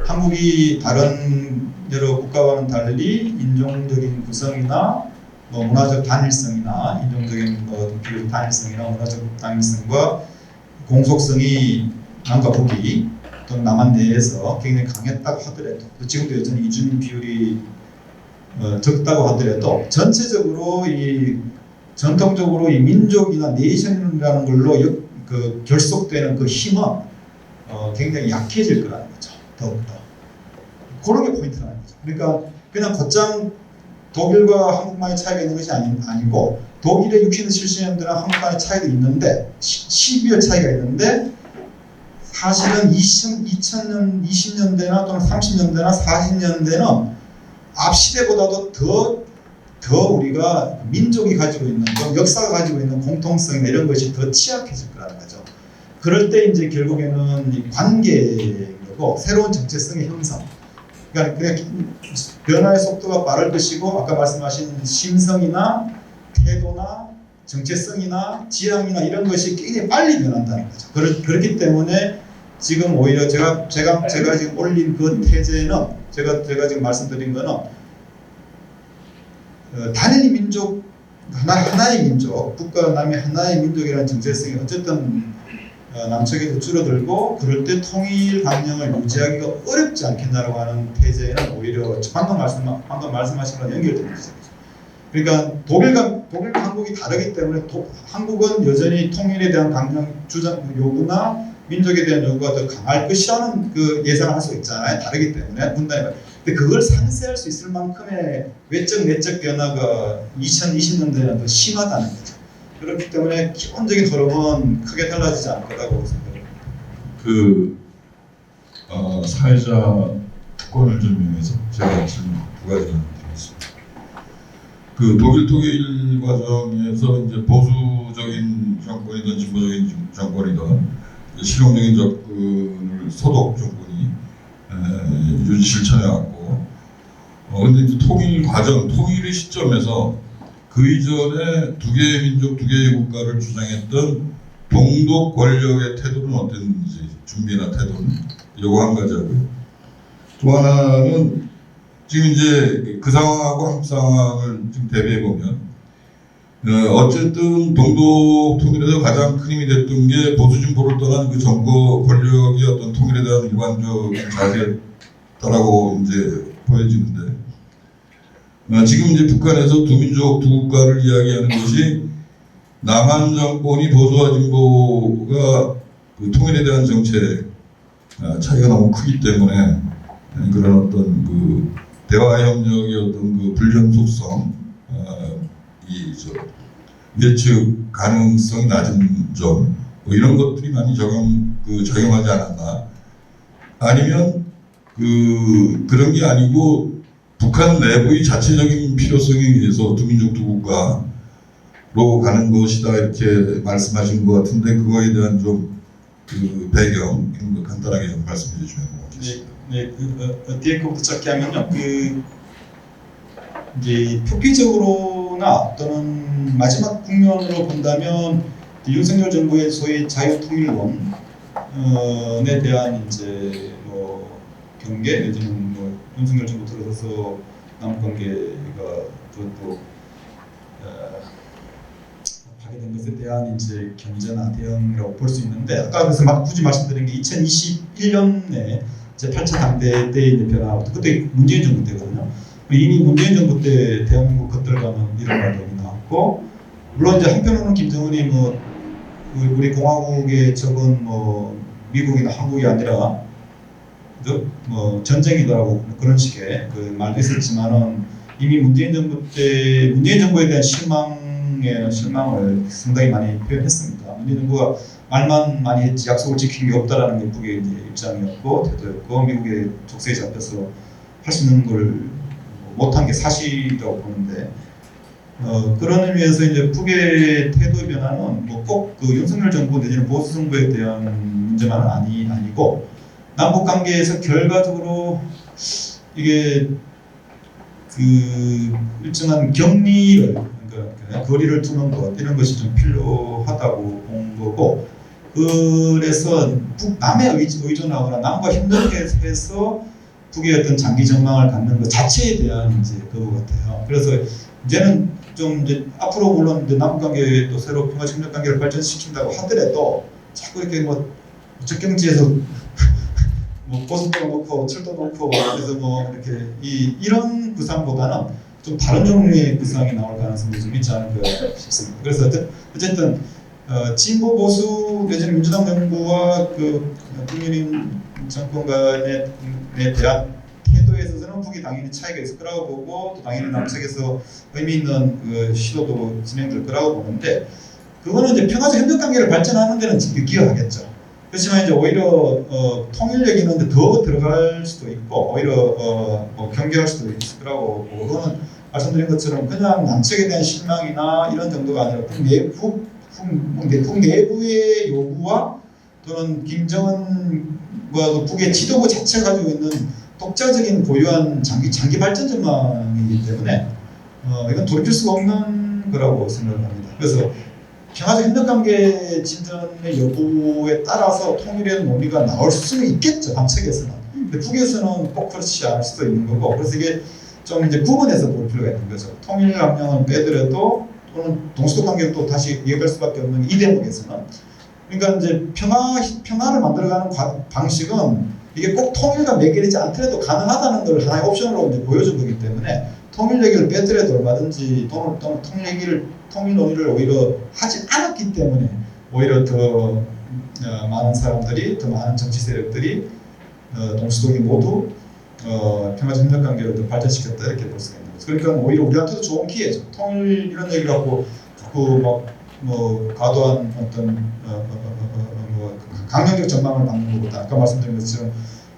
한국이 다른 여러 국가와는 달리 인종적인 구성이나 뭐 문화적 단일성이나 인종적인 단일성이나 문화적 단일성과 공속성이 남과 북이 또는 남한 내에서 굉장히 강했다고 하더라도 지금도 여전히 이주민 비율이 적다고 하더라도 전체적으로 전통적으로 이 민족이나 네이션이라는 걸로 결속되는 그 힘은 굉장히 약해질 거라는 거죠. 더욱더 그런 게 포인트라는 거죠. 그러니까 그냥 곧장 독일과 한국만의 차이가 있는 것이 아니고 독일의 60년 70년대랑 한국만의 차이도 있는데 시기별 차이가 있는데 사실은 2020년대나 또는 30년대나 40년대는 앞 시대보다도 더 우리가 민족이 가지고 있는 역사가 가지고 있는 공통성 이런 것이 더 취약해질 거라는 거죠. 그럴 때 이제 결국에는 이 관계고 새로운 정체성의 형성. 그러니까 변화의 속도가 빠를 것이고 아까 말씀하신 심성이나 태도나 정체성이나 지향이나 이런 것이 굉장히 빨리 변한다는 거죠. 그렇기 때문에 지금 오히려 제가 지금 올린 그 태제는 제가 지금 말씀드린 거는 단일 민족 하나의 민족 국가가 남의 하나의 민족이라는 정체성이 어쨌든 남측에도 줄어들고 그럴 때 통일 강령을 유지하기가 어렵지 않겠나라고 하는 태제에는 오히려 방금 말씀하신 거랑 연결되는 거죠. 그러니까 독일과 한국이 다르기 때문에 한국은 여전히 통일에 대한 강령 주장 요구나 민족에 대한 요구가 더 강할 것이라는 그 예상을 할 수 있잖아요. 다르기 때문에 분단이. 근데 그걸 상쇄할 수 있을 만큼의 외적 내적 변화가 2020년대에는 더 심하다는 거죠. 그렇기 때문에 기본적인 흐름은 크게 달라지지 않을 거라고 생각합니다. 사회자 특권을 좀 이용해서 제가 지금 두 가지를 드리겠습니다. 독일 통일 과정에서 이제 보수적인 정권이든 진보적인 정권이든 실용적인 접근을 소독 정권이 유지 실천해왔고, 근데 이제 통일 과정, 통일의 시점에서 그 이전에 두 개의 민족, 두 개의 국가를 주장했던 동독 권력의 태도는 어땠는지, 준비나 태도는 요거 한 가지 하고요. 또 하나는 지금 이제 그 상황하고 한국 상황을 좀 대비해 보면 어쨌든 동독 통일에서 가장 큰 힘이 됐던 게 보수 진보를 떠난 그 정권 권력이 어떤 통일에 대한 일관적인 자세였다라고 이제 보여지는데, 지금 이제 북한에서 두 민족 두 국가를 이야기하는 것이 남한 정권이 보수와 진보가 그 통일에 대한 정책 차이가 너무 크기 때문에 그런 어떤 그 대화 협력의 어떤 그 불량 속성, 예측 가능성이 낮은 점, 뭐 이런 것들이 많이 적용하지 않았나? 아니면 그런 게 아니고 북한 내부의 자체적인 필요성에 의해서 두 민족 두 국가로 가는 것이다 이렇게 말씀하신 것 같은데, 그거에 대한 좀 배경 이런 거 간단하게 좀 말씀해 주시면 고맙겠습니다. 네, 어디에 거부터 짧게 하면요. 이제 표기적으로나 또는 마지막 국면으로 본다면 윤석열 정부의 소위 자유통일론에 대한 이제 뭐 경계 내지는 뭐 윤석열 정부 들어서서 남북관계가 또 파괴된 것에 대한 이제 견제나 대응이라고 볼 수 있는데, 아까 그래서 굳이 말씀드린 게 2021년에 제 8차 당대 때 있는 변화, 그때 문재인 정부 때거든요. 이미 문재인 정부 때 대한민국 겉들어가는 이런 활동이 나왔고, 물론 이제 한편으로는 김정은이 뭐 우리 공화국의 적은 뭐 미국이나 한국이 아니라 뭐 전쟁이다라고 그런 식의 그 말도 있었지만은, 이미 문재인 정부에 대한 실망을 상당히 많이 표현했습니다. 문재인 정부가 말만 많이 했지 약속을 지킨 게 없다라는 게 북의 이제 입장이었고 태도였고, 미국의 족쇄에 잡혀서 할 수 있는 걸 못한 게 사실이라고 보는데, 그런 의미에서 이제 북의 태도의 변화는 뭐 꼭 그 윤석열 정부 내지는 보수 정부에 대한 문제만은 아니고, 남북 관계에서 결과적으로 이게 그 일정한 격리를, 그러니까 거리를 두는 것 이런 것이 좀 필요하다고 본 거고, 그래서 남에 의존하거나 남과 협력해서 북의 어떤 장기 전망을 갖는 것 자체에 대한 이제 그거 같아요. 그래서 이제는 좀 이제 앞으로 물론 이제 남북 관계 또 새로 평화 협력 관계를 발전시킨다고 하더라도 자꾸 이렇게 뭐 접경지에서 뭐 고속도로 놓고 철도 놓고 그래서 뭐 이렇게 이런 구상보다는 좀 다른 종류의 구상이 나올 가능성이 좀 있지 않을까 싶습니다. 그래서 어쨌든 진보 보수 내지는 민주당 정부와 그 국민의힘 정권 간에 대한 태도에 있어서는 북이 당연히 차이가 있을 거라고 보고, 또 당연히 남측에서 의미 있는 그 시도도 진행될 거라고 보는데, 그거는 이제 평화적 협력 관계를 발전하는 데는 기여하겠죠. 그렇지만 이제 오히려 통일 얘기는 더 들어갈 수도 있고, 오히려 뭐 경계할 수도 있을 거라고 보고, 그거는 말씀드린 것처럼 그냥 남측에 대한 실망이나 이런 정도가 아니라 북 내부의 요구와 또는 김정은과 북의 지도부 자체가 가지고 있는 독자적인 고유한 장기 발전 전망이기 때문에 이건 돌이킬 수가 없는 거라고 생각을 합니다. 그래서 평화적 협력관계 진전의 여부에 따라서 통일의 논의가 나올 수는 있겠죠, 남측에서는. 근데 북에서는 꼭 그렇지 않을 수도 있는 거고, 그래서 이게 좀 이제 구분해서 볼 필요가 있는 거죠. 통일 강령은 빼더라도 또는 동서독 관계를 또 다시 이어갈 수밖에 없는 이 대목에서는 그러니까 이제 평화를 만들어가는 방식은 이게 꼭 통일과 매결이지 않더라도 가능하다는 걸 하나의 옵션으로 이제 보여준 거기 때문에 통일 얘기를 빼더라도 얼마든지 통일 논의를 오히려 하지 않았기 때문에 오히려 더 많은 사람들이, 더 많은 정치 세력들이 동수동이 모두 평화적 협력 관계를 더 발전시켰다 이렇게 볼 수가 있는 거죠. 그러니까 오히려 우리한테도 좋은 기회죠. 통일 이런 얘기를 하고 뭐 과도한 어떤 뭐 강력적 전망을 갖는 것보다 아까 말씀드린 것처럼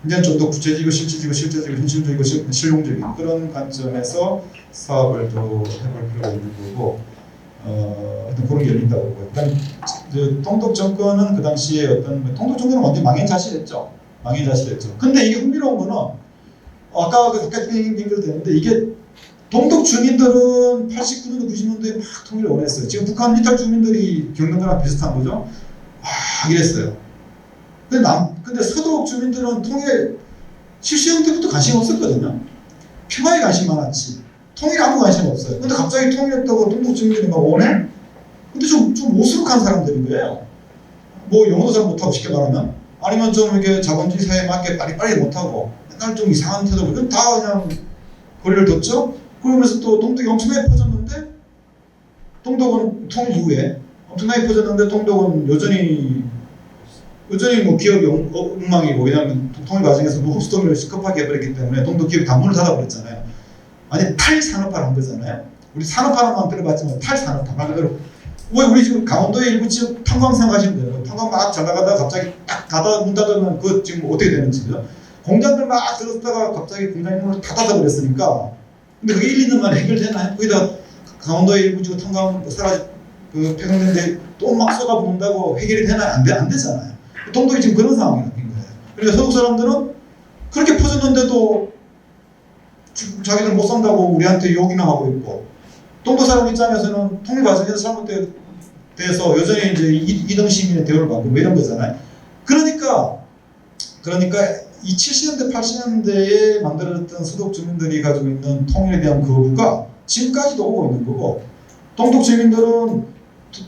이제는 좀 더 구체적이고 실질적이고 현실적이고 실용적인 그런 관점에서 사업을 또 해볼 필요가 있는 거고 어떤 그런 게 열린다고 보고요. 그다음에 동독 정권은 그 당시에 동독 정권은 완전 망연자실했죠. 근데 이게 흥미로운 거는 아까 그 연결되는데 이게 동독 주민들은 89년도 90년도에 막 통일을 원했어요. 지금 북한 이탈 주민들이 겪는 거랑 비슷한 거죠. 이랬어요. 근데 서독 주민들은 통일에 70년대 때부터 관심 없었거든요. 평화에 관심 많았지. 통일에 아무 관심 없어요. 근데 갑자기 통일했다고 동독 주민들이 막 원해? 근데 좀 오스룩한 사람들인 거예요. 뭐 영어도 잘 못하고 쉽게 말하면 아니면 좀 이렇게 자본주의 사회에 맞게 빨리 못하고 맨날 좀 이상한 태도 이건 다 그냥 거리를 뒀죠. 그러면서 또 동독이 엄청나게 퍼졌는데 동독은 통일 이후에 엄청나게 퍼졌는데 동독은 여전히 뭐 기업이 엉망이고 왜냐하면 통일 과정에서 뭐 흡수동일을 급하게 해버렸기 때문에 동독 기업이 다 문을 닫아버렸잖아요. 아니 탈산업화를 한 거잖아요. 우리 산업화만 들어봤지만 탈산업화 말 그대로 우리 지금 강원도의 일부 지역 탄광 생각하시면 돼요. 탄광 막 잘 나가다가 갑자기 딱 문 닫으면 그거 지금 어떻게 되는지요? 공장들 막 들었다가 갑자기 공장 문을 다 닫아버렸으니까 근데 그게 1, 2년 만에 해결되나요? 거기다 강원도의 일부 지역 탄광 폐광되는데 또 막 쏟아붓는다고 해결이 되나요? 안 되잖아요. 동독이 지금 그런 상황이 바뀐 거예요. 그러니까 서독 사람들은 그렇게 퍼졌는데도 자기들 못 산다고 우리한테 욕이나 하고 있고 동독 사람 입장에서는 통일 과정에서 잘못돼서 여전히 이제 2등 시민의 대우를 받고 뭐 이런 거잖아요. 그러니까 이 70년대 80년대에 만들어졌던 서독 주민들이 가지고 있는 통일에 대한 거부가 지금까지도 오고 있는 거고 동독 주민들은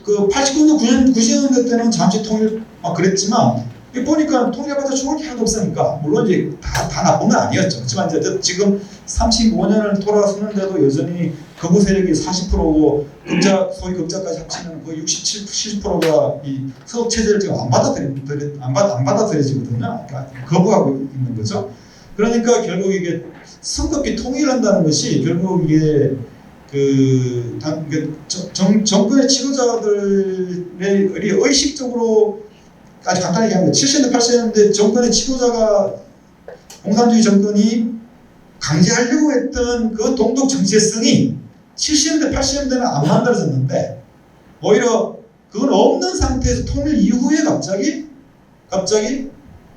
그 89년 90년대 때는 잠시 통일 그랬지만 보니까 통일해봤자 좋을 게 하나도 없으니까 물론 이제 다 나쁜 건 아니었죠. 그렇지만 이제 지금 35년을 돌아서는데도 여전히 거부 세력이 40%고 소위 극자까지 합치면 거의 70%가 이 서독 체제를 지금 안 받아들여지거든요. 그러니까 거부하고 있는 거죠. 그러니까 결국 이게 성급히 통일한다는 것이 결국 이게 정권의 지도자들의 의식적으로 아주 간단히 얘기하면 70년대 80년대 정권의 지도자가 공산주의 정권이 강제하려고 했던 그 동독 정체성이 70년대 80년대는 안 만들어졌는데 오히려 그건 없는 상태에서 통일 이후에 갑자기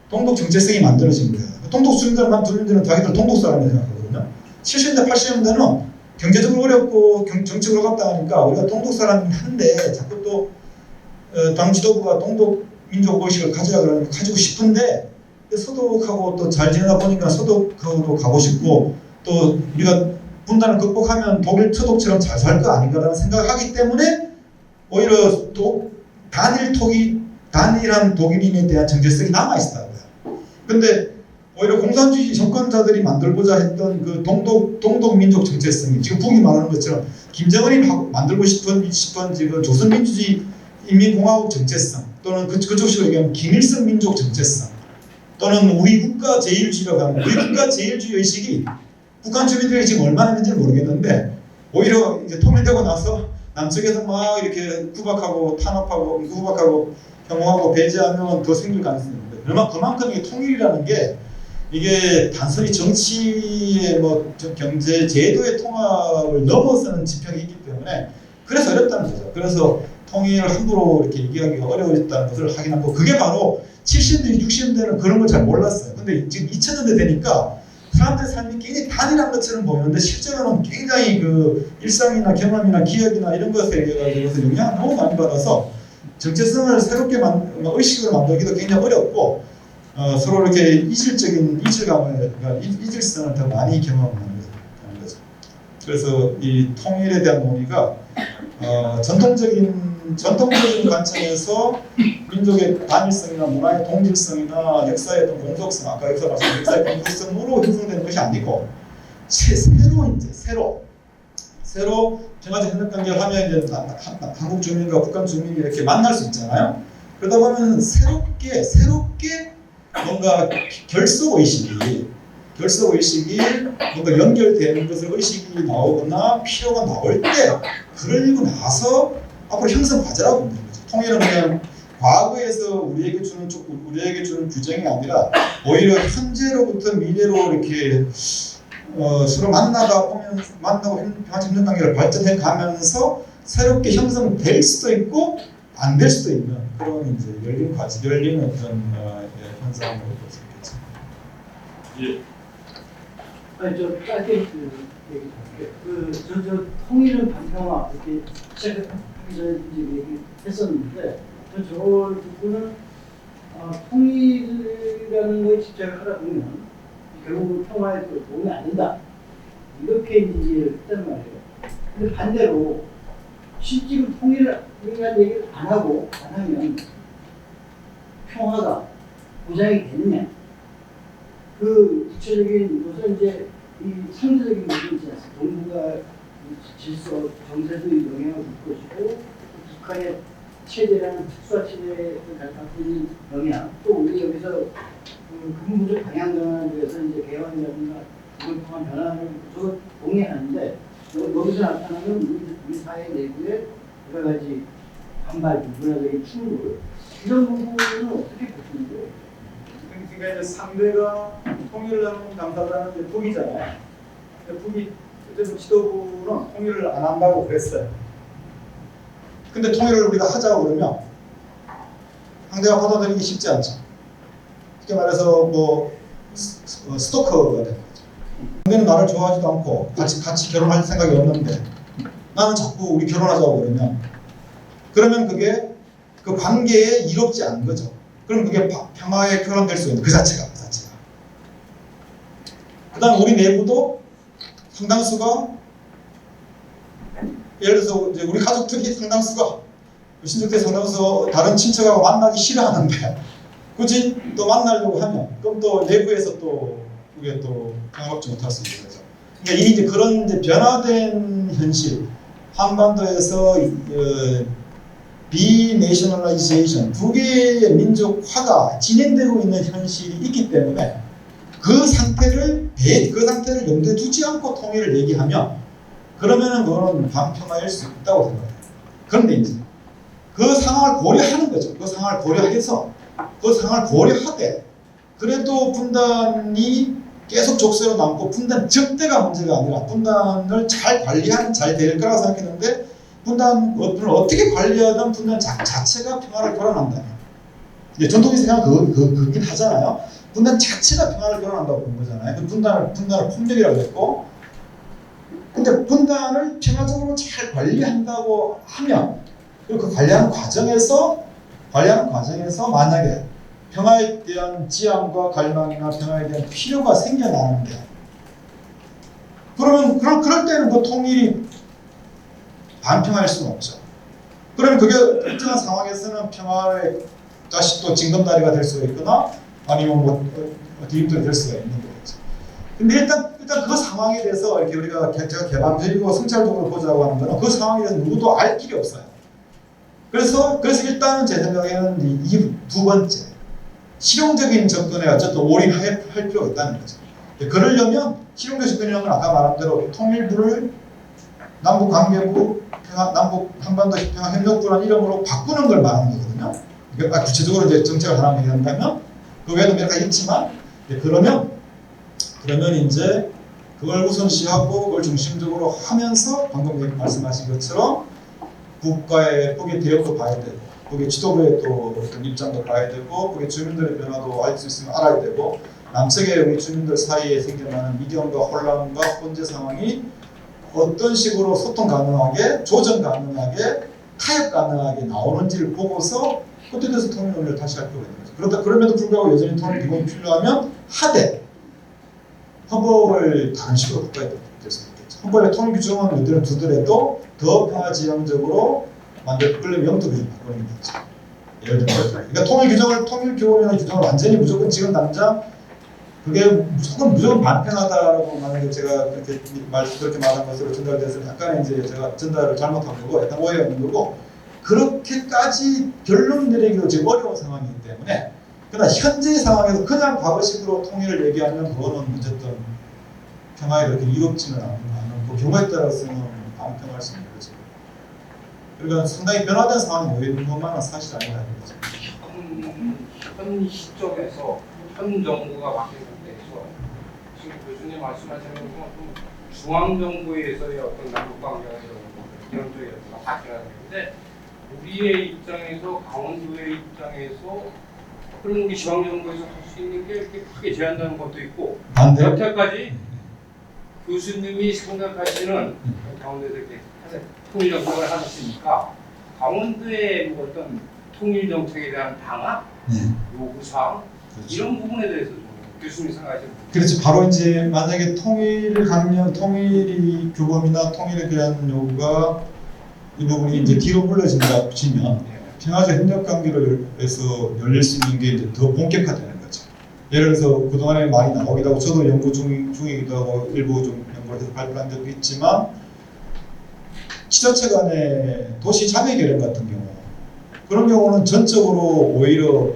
동독 정체성이 만들어진 거예요. 동독 주민들은 자기들 동독 사람이라고 생각하거든요. 70년대 80년대는 경제적으로 어렵고 정책으로 갔다 하니까 우리가 동독 사람이 한데 자꾸 또 당 지도부가 동독 민족 의식을 가지라 그러니까 가지고 싶은데 서독하고 또 잘 지내다 보니까 서독하고도 가고 싶고 또 우리가 분단을 극복하면 독일 서독처럼 잘 살 거 아닌가라는 생각을 하기 때문에 오히려 또 단일한 독일인에 대한 정체성이 남아있다고요. 근데 오히려 공산주의 정권자들이 만들고자 했던 그 동독 민족 정체성이 지금 북이 말하는 것처럼 김정은이 만들고 싶은 지금 조선민주주의 인민공화국 정체성 또는 그쪽식으로 얘기하면 김일성 민족 정체성 또는 우리 국가 제일주의라고 하는 우리 국가 제일주의 의식이 북한 주민들이 지금 얼마나 있는지는 모르겠는데 오히려 이제 통일되고 나서 남쪽에서 막 이렇게 구박하고 탄압하고 혐오하고 배제하면 더 생길 가능성이 있는데 그만큼 이게 통일이라는 게 이게 단순히 정치의 뭐 경제 제도의 통합을 넘어서는 지평이 있기 때문에 그래서 어렵다는 거죠. 그래서 통일을 함부로 이렇게 얘기하기가 어려웠다는 것을 확인하고 그게 바로 70년대, 60년대는 그런 걸 잘 몰랐어요. 근데 지금 2000년대 되니까 사람들의 삶이 굉장히 단일한 것처럼 보이는데 실제로는 굉장히 그 일상이나 경험이나 기억이나 이런 것에 의해서 영향을 너무 많이 받아서 정체성을 새롭게 의식을 만들기도 굉장히 어렵고 서로 이렇게 이질성을 더 많이 경험하는 거죠. 그래서 이 통일에 대한 논의가 전통적인 전통적인 관점에서 민족의 단일성이나 문화의 독립성이나 역사의 어떤 공속성, 아까 역사 말씀 역사의 공속성으로 형성되는 것이 아니고 새로 평화적 협력관계를 하면 이제 한국 주민과 북한 주민이 이렇게 만날 수 있잖아요. 그러다 보면 새롭게 뭔가 결속 의식이 뭔가 연결되는 것을 의식이 나오거나 필요가 나올 때 그러고 나서 앞으로 형성 과제라고 보는 거죠. 통일은 그냥 과거에서 우리에게 주는 규정이 아니라 오히려 현재로부터 미래로 이렇게 서로 만나고 평화적 협력 관계를 발전해 가면서 새롭게 형성될 수도 있고 안 될 수도 있는 그런 이제 열린 어떤 현상으로 볼 수 있겠죠. 예. 아니 저 짧게 얘기할게요. 저 통일은 반평화 이렇게 시작하기 전에 이제 얘기했었는데 저걸 듣고는 통일이라는 거에 집착을 하다 보면 결국은 평화에 도움이 안 된다 이렇게 이제 했단 말이에요. 근데 반대로 실제로 통일을 우리가 얘기를 안 하면 평화가 보장이 되느냐? 그 구체적인 것은 이제 이 상대적인 부분이 있지 않습니까? 동북아 질서, 정세도 영향을 줄 것이고 북한의 체제라는 특수화 체제를 갖고 있는 영향, 또 우리 여기서 근본적 방향 전환을 위해서 이제 개헌이라든가 이걸 통한 변화를 저도 동의하는데 여기서 나타나는 우리 사회 내부의 여러 가지 반발, 문화적인 충돌 이런 부분은 어떻게 보시는 거예요? 그러니까 이제 상대가 통일을 하는 당사자는 이제 북이잖아요. 북이 어쨌든 지도부는 통일을 안 한다고 그랬어요. 근데 통일을 우리가 하자고 그러면 상대가 받아들이기 쉽지 않죠. 쉽게 말해서 뭐 스토커가 되는 거죠. 상대는 나를 좋아하지도 않고 같이 결혼할 생각이 없는데 나는 자꾸 우리 결혼하자고 그러면 그게 그 관계에 이롭지 않은 거죠. 그럼 그게 평화에 표현될 수 있는 그 자체가. 그 다음에 우리 내부도 상당수가 예를 들어서 이제 우리 가족들이 상당수가 신족들 상당수 다른 친척하고 만나기 싫어하는데 굳이 또 만나려고 하면 그럼 또 내부에서 또 그게 또 평화롭지 못할 수 있는 거죠. 그러니까 이제 그런 이제 변화된 현실 한반도에서 비내셔널라이제이션 북의 민족화가 진행되고 있는 현실이 있기 때문에 그 상태를 염두에 두지 않고 통일을 얘기하면 그러면은 그거는 반평화일 수 있다고 생각해요. 그런데 이제 그 상황을 고려하는 거죠. 그 상황을 고려하되 그래도 분단이 계속 족쇄로 남고 분단 적대가 문제가 아니라 분단을 잘 관리하면 잘 될 거라고 생각했는데 분단을 어떻게 관리하든 분단 자체가 평화를 결혼한다면 전통적인 생각은 그긴 하잖아요. 분단 자체가 평화를 결혼한다고 본 거잖아요. 그 분단을 폭력이라고 했고 근데 분단을 평화적으로 잘 관리한다고 하면 그 관리하는 과정에서 만약에 평화에 대한 지향과 갈망이나 평화에 대한 필요가 생겨나는데 그러면 그럴 때는 그 통일이 반평화일 수는 없죠. 그러면 그게 특정한 상황에서는 평화의 다시 또 징검다리가 될 수가 있거나 아니면 뭐 디딤돌이 될 수가 있는 거겠죠. 근데 일단 그 상황에 대해서 이렇게 우리가 제가 개방적이고 성찰적으로 보자고 하는 거는 그 상황에 대해서 누구도 알 길이 없어요. 그래서 일단은 제 생각에는 이 두 번째 실용적인 접근에 어쨌든 올인할 필요가 있다는 거죠. 그러려면 실용적 접근이라는 건 아까 말한 대로 통일부를 남북 관계부, 남북 한반도 평화협력부라는 이름으로 바꾸는 걸 말하는 거거든요. 그러니까 구체적으로 이제 정책을 하나 얘기한다면 그 외에도 몇 가지 있지만 그러면 이제 그걸 우선시하고 그걸 중심적으로 하면서 방금 말씀하신 것처럼 북의 대역도 봐야 되고 북의 지도부의 또 입장도 봐야 되고 북의 주민들의 변화도 알 수 있으면 알아야 되고 남측의 우리 주민들 사이에 생겨나는 미디엄과 혼란과 혼재 상황이 어떤 식으로 소통 가능하게 조정 가능하게 타협 가능하게 나오는지를 보고서 그때 돼서 통일 논의를 다시 할 필요가 있는 거죠. 그럼에도 불구하고 여전히 통일 기본이 필요하면 하되 헌법을 다른 식으로 바꿔야 될 수 있겠죠. 헌법의 통일 규정은 이들은 두더라도 더 평화 지향적으로 만들려면 영토 규정 바꾸는 게 맞죠. 예를 들면 그러니까 통일 교원이나 규정을 완전히 무조건 지금 당장 그게 무조건 반편하다라고 만약에 제가 그렇게 말한 것으로 전달돼서 약간의 이제 제가 전달을 잘못한 거고 약간 오해가 있는 거고 그렇게까지 결론 내리기도 지금 어려운 상황이기 때문에 그러나 현재 상황에서 그냥 과거식으로 통일을 얘기하면 그거는 어쨌든 평화에 그렇게 이롭지는 않고 경우에 따라서는 반평할 수 있는 거죠. 그러니까 상당히 변화된 상황이 오해 있는 것만은 사실 아니라는 거죠. 현 시점에서 현 정부가 바뀐 상태에서 지금 교수님 말씀하시는 건 중앙정부에서의 어떤 남북관계가 이런 쪽의 어떤 바뀌어야 되는데 우리의 입장에서 강원도의 입장에서 그럼 우리 지방정부에서 할 수 있는 게 이렇게 크게 제한되는 것도 있고 반대? 여태까지 교수님이 생각하시는 강원도에서 이렇게 통일 정책을 하셨으니까 강원도의 뭐 어떤 통일 정책에 대한 방안, 요구사항 그렇죠. 이런 부분에 대해서 좀 교수님이 생각하시는 그렇죠. 바로 이제 만약에 통일이 규범이나 통일에 대한 요구가 이 부분이 이제 뒤로 물러진다 치면 평화적 협력 관계를 해서 열릴 수 있는 게 이제 더 본격화되는 거죠. 예를 들어서 그동안에 많이 나오기도 하고 저도 연구 중이기도 하고 일부 좀 연구를 해서 발표한 적도 있지만 지자체 간의 도시 자매 결연 같은 경우 그런 경우는 전적으로 오히려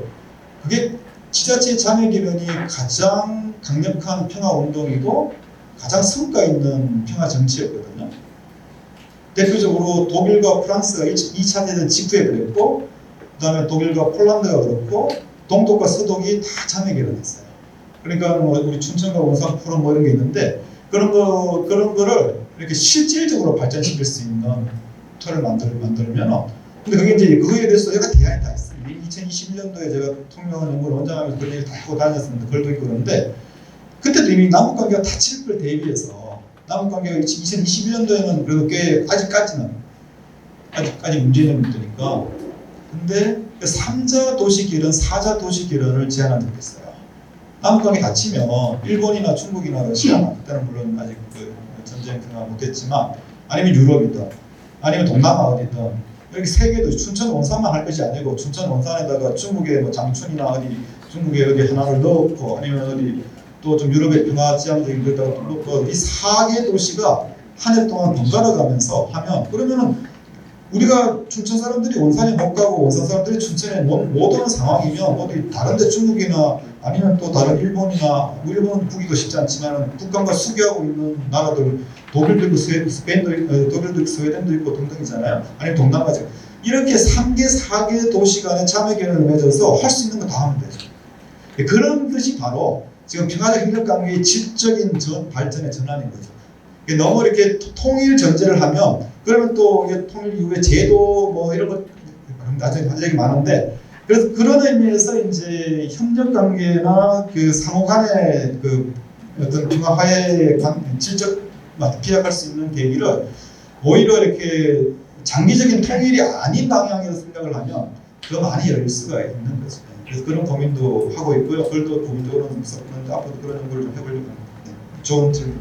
그게 지자체 자매 결연이 가장 강력한 평화 운동이고 가장 성과 있는 평화 정치였거든요. 대표적으로 독일과 프랑스가 2차 대전 직후에 그랬고 그 다음에 독일과 폴란드가 그렇고 동독과 서독이 다 자매 결연했어요. 그러니까 뭐 우리 춘천과 원산 포럼 뭐 이런 게 있는데 그런 거를 이렇게 실질적으로 발전시킬 수 있는 틀을 만들면 근데 그게 이제 그거에 대해서 제가 대안이 다 있어요. 2021년도에 제가 통일원 연구를 원장하면서 그런 얘기 다 하고 다녔었는데 글도 있고 그러는데 그때도 이미 남북관계가 닫힐 걸 대비해서 남북관계가 2021년도에는 그래도 꽤 아직까지 문제는 있으니까 근데 3자 도시 결연, 4자 도시 결연을 제안한 적이 있어요. 남북관계 닫히면 일본이나 중국이나 러시아 그때는 물론 아직 그 전쟁 생각 못했지만 아니면 유럽이든 아니면 동남아 어디든 이렇게 세계도 춘천 원산만 할 것이 아니고 춘천 원산에다가 중국의 뭐 장춘이나 어디 중국의 어디 하나를 넣고 아니면 어디 또 좀 유럽의 평화 지향적인 데다가 넣고 이 4개 도시가 한 해 동안 번갈아 가면서 하면 그러면은 우리가 춘천 사람들이 원산에 못 가고 원산 사람들이 춘천에 못 오는 상황이면 어디 다른데 중국이나 아니면 또 다른 일본이나 일본은 북이고 싶지 않지만 북한과 수교하고 있는 나라들 독일도 있고 스페인도 있고 독일도 있고 스웨덴도 있고 등등이잖아요. 아니면 동남아죠. 이렇게 3개, 4개 도시 간의 자매 결연을 맺어서 할 수 있는 거 다 하면 되죠. 그런 것이 바로 지금 평화적 협력관계의 질적인 발전의 전환인 거죠. 너무 이렇게 통일 전제를 하면 그러면 또 이게 통일 이후에 제도 뭐 이런 것 나중에 할 얘기 많은데 그래서 그런 의미에서 이제 협력 관계나 그 상호 간의 그 어떤 평화 화해의 질적 피약할 수 있는 계기를 오히려 이렇게 장기적인 통일이 아닌 방향에서 생각을 하면 더 많이 열릴 수가 있는 거죠. 그래서 그런 고민도 하고 있고요. 그걸도 고민적으로는 있었는데 앞으로도 그런 연구를 좀 해보려고 합니다. 좋은 질문.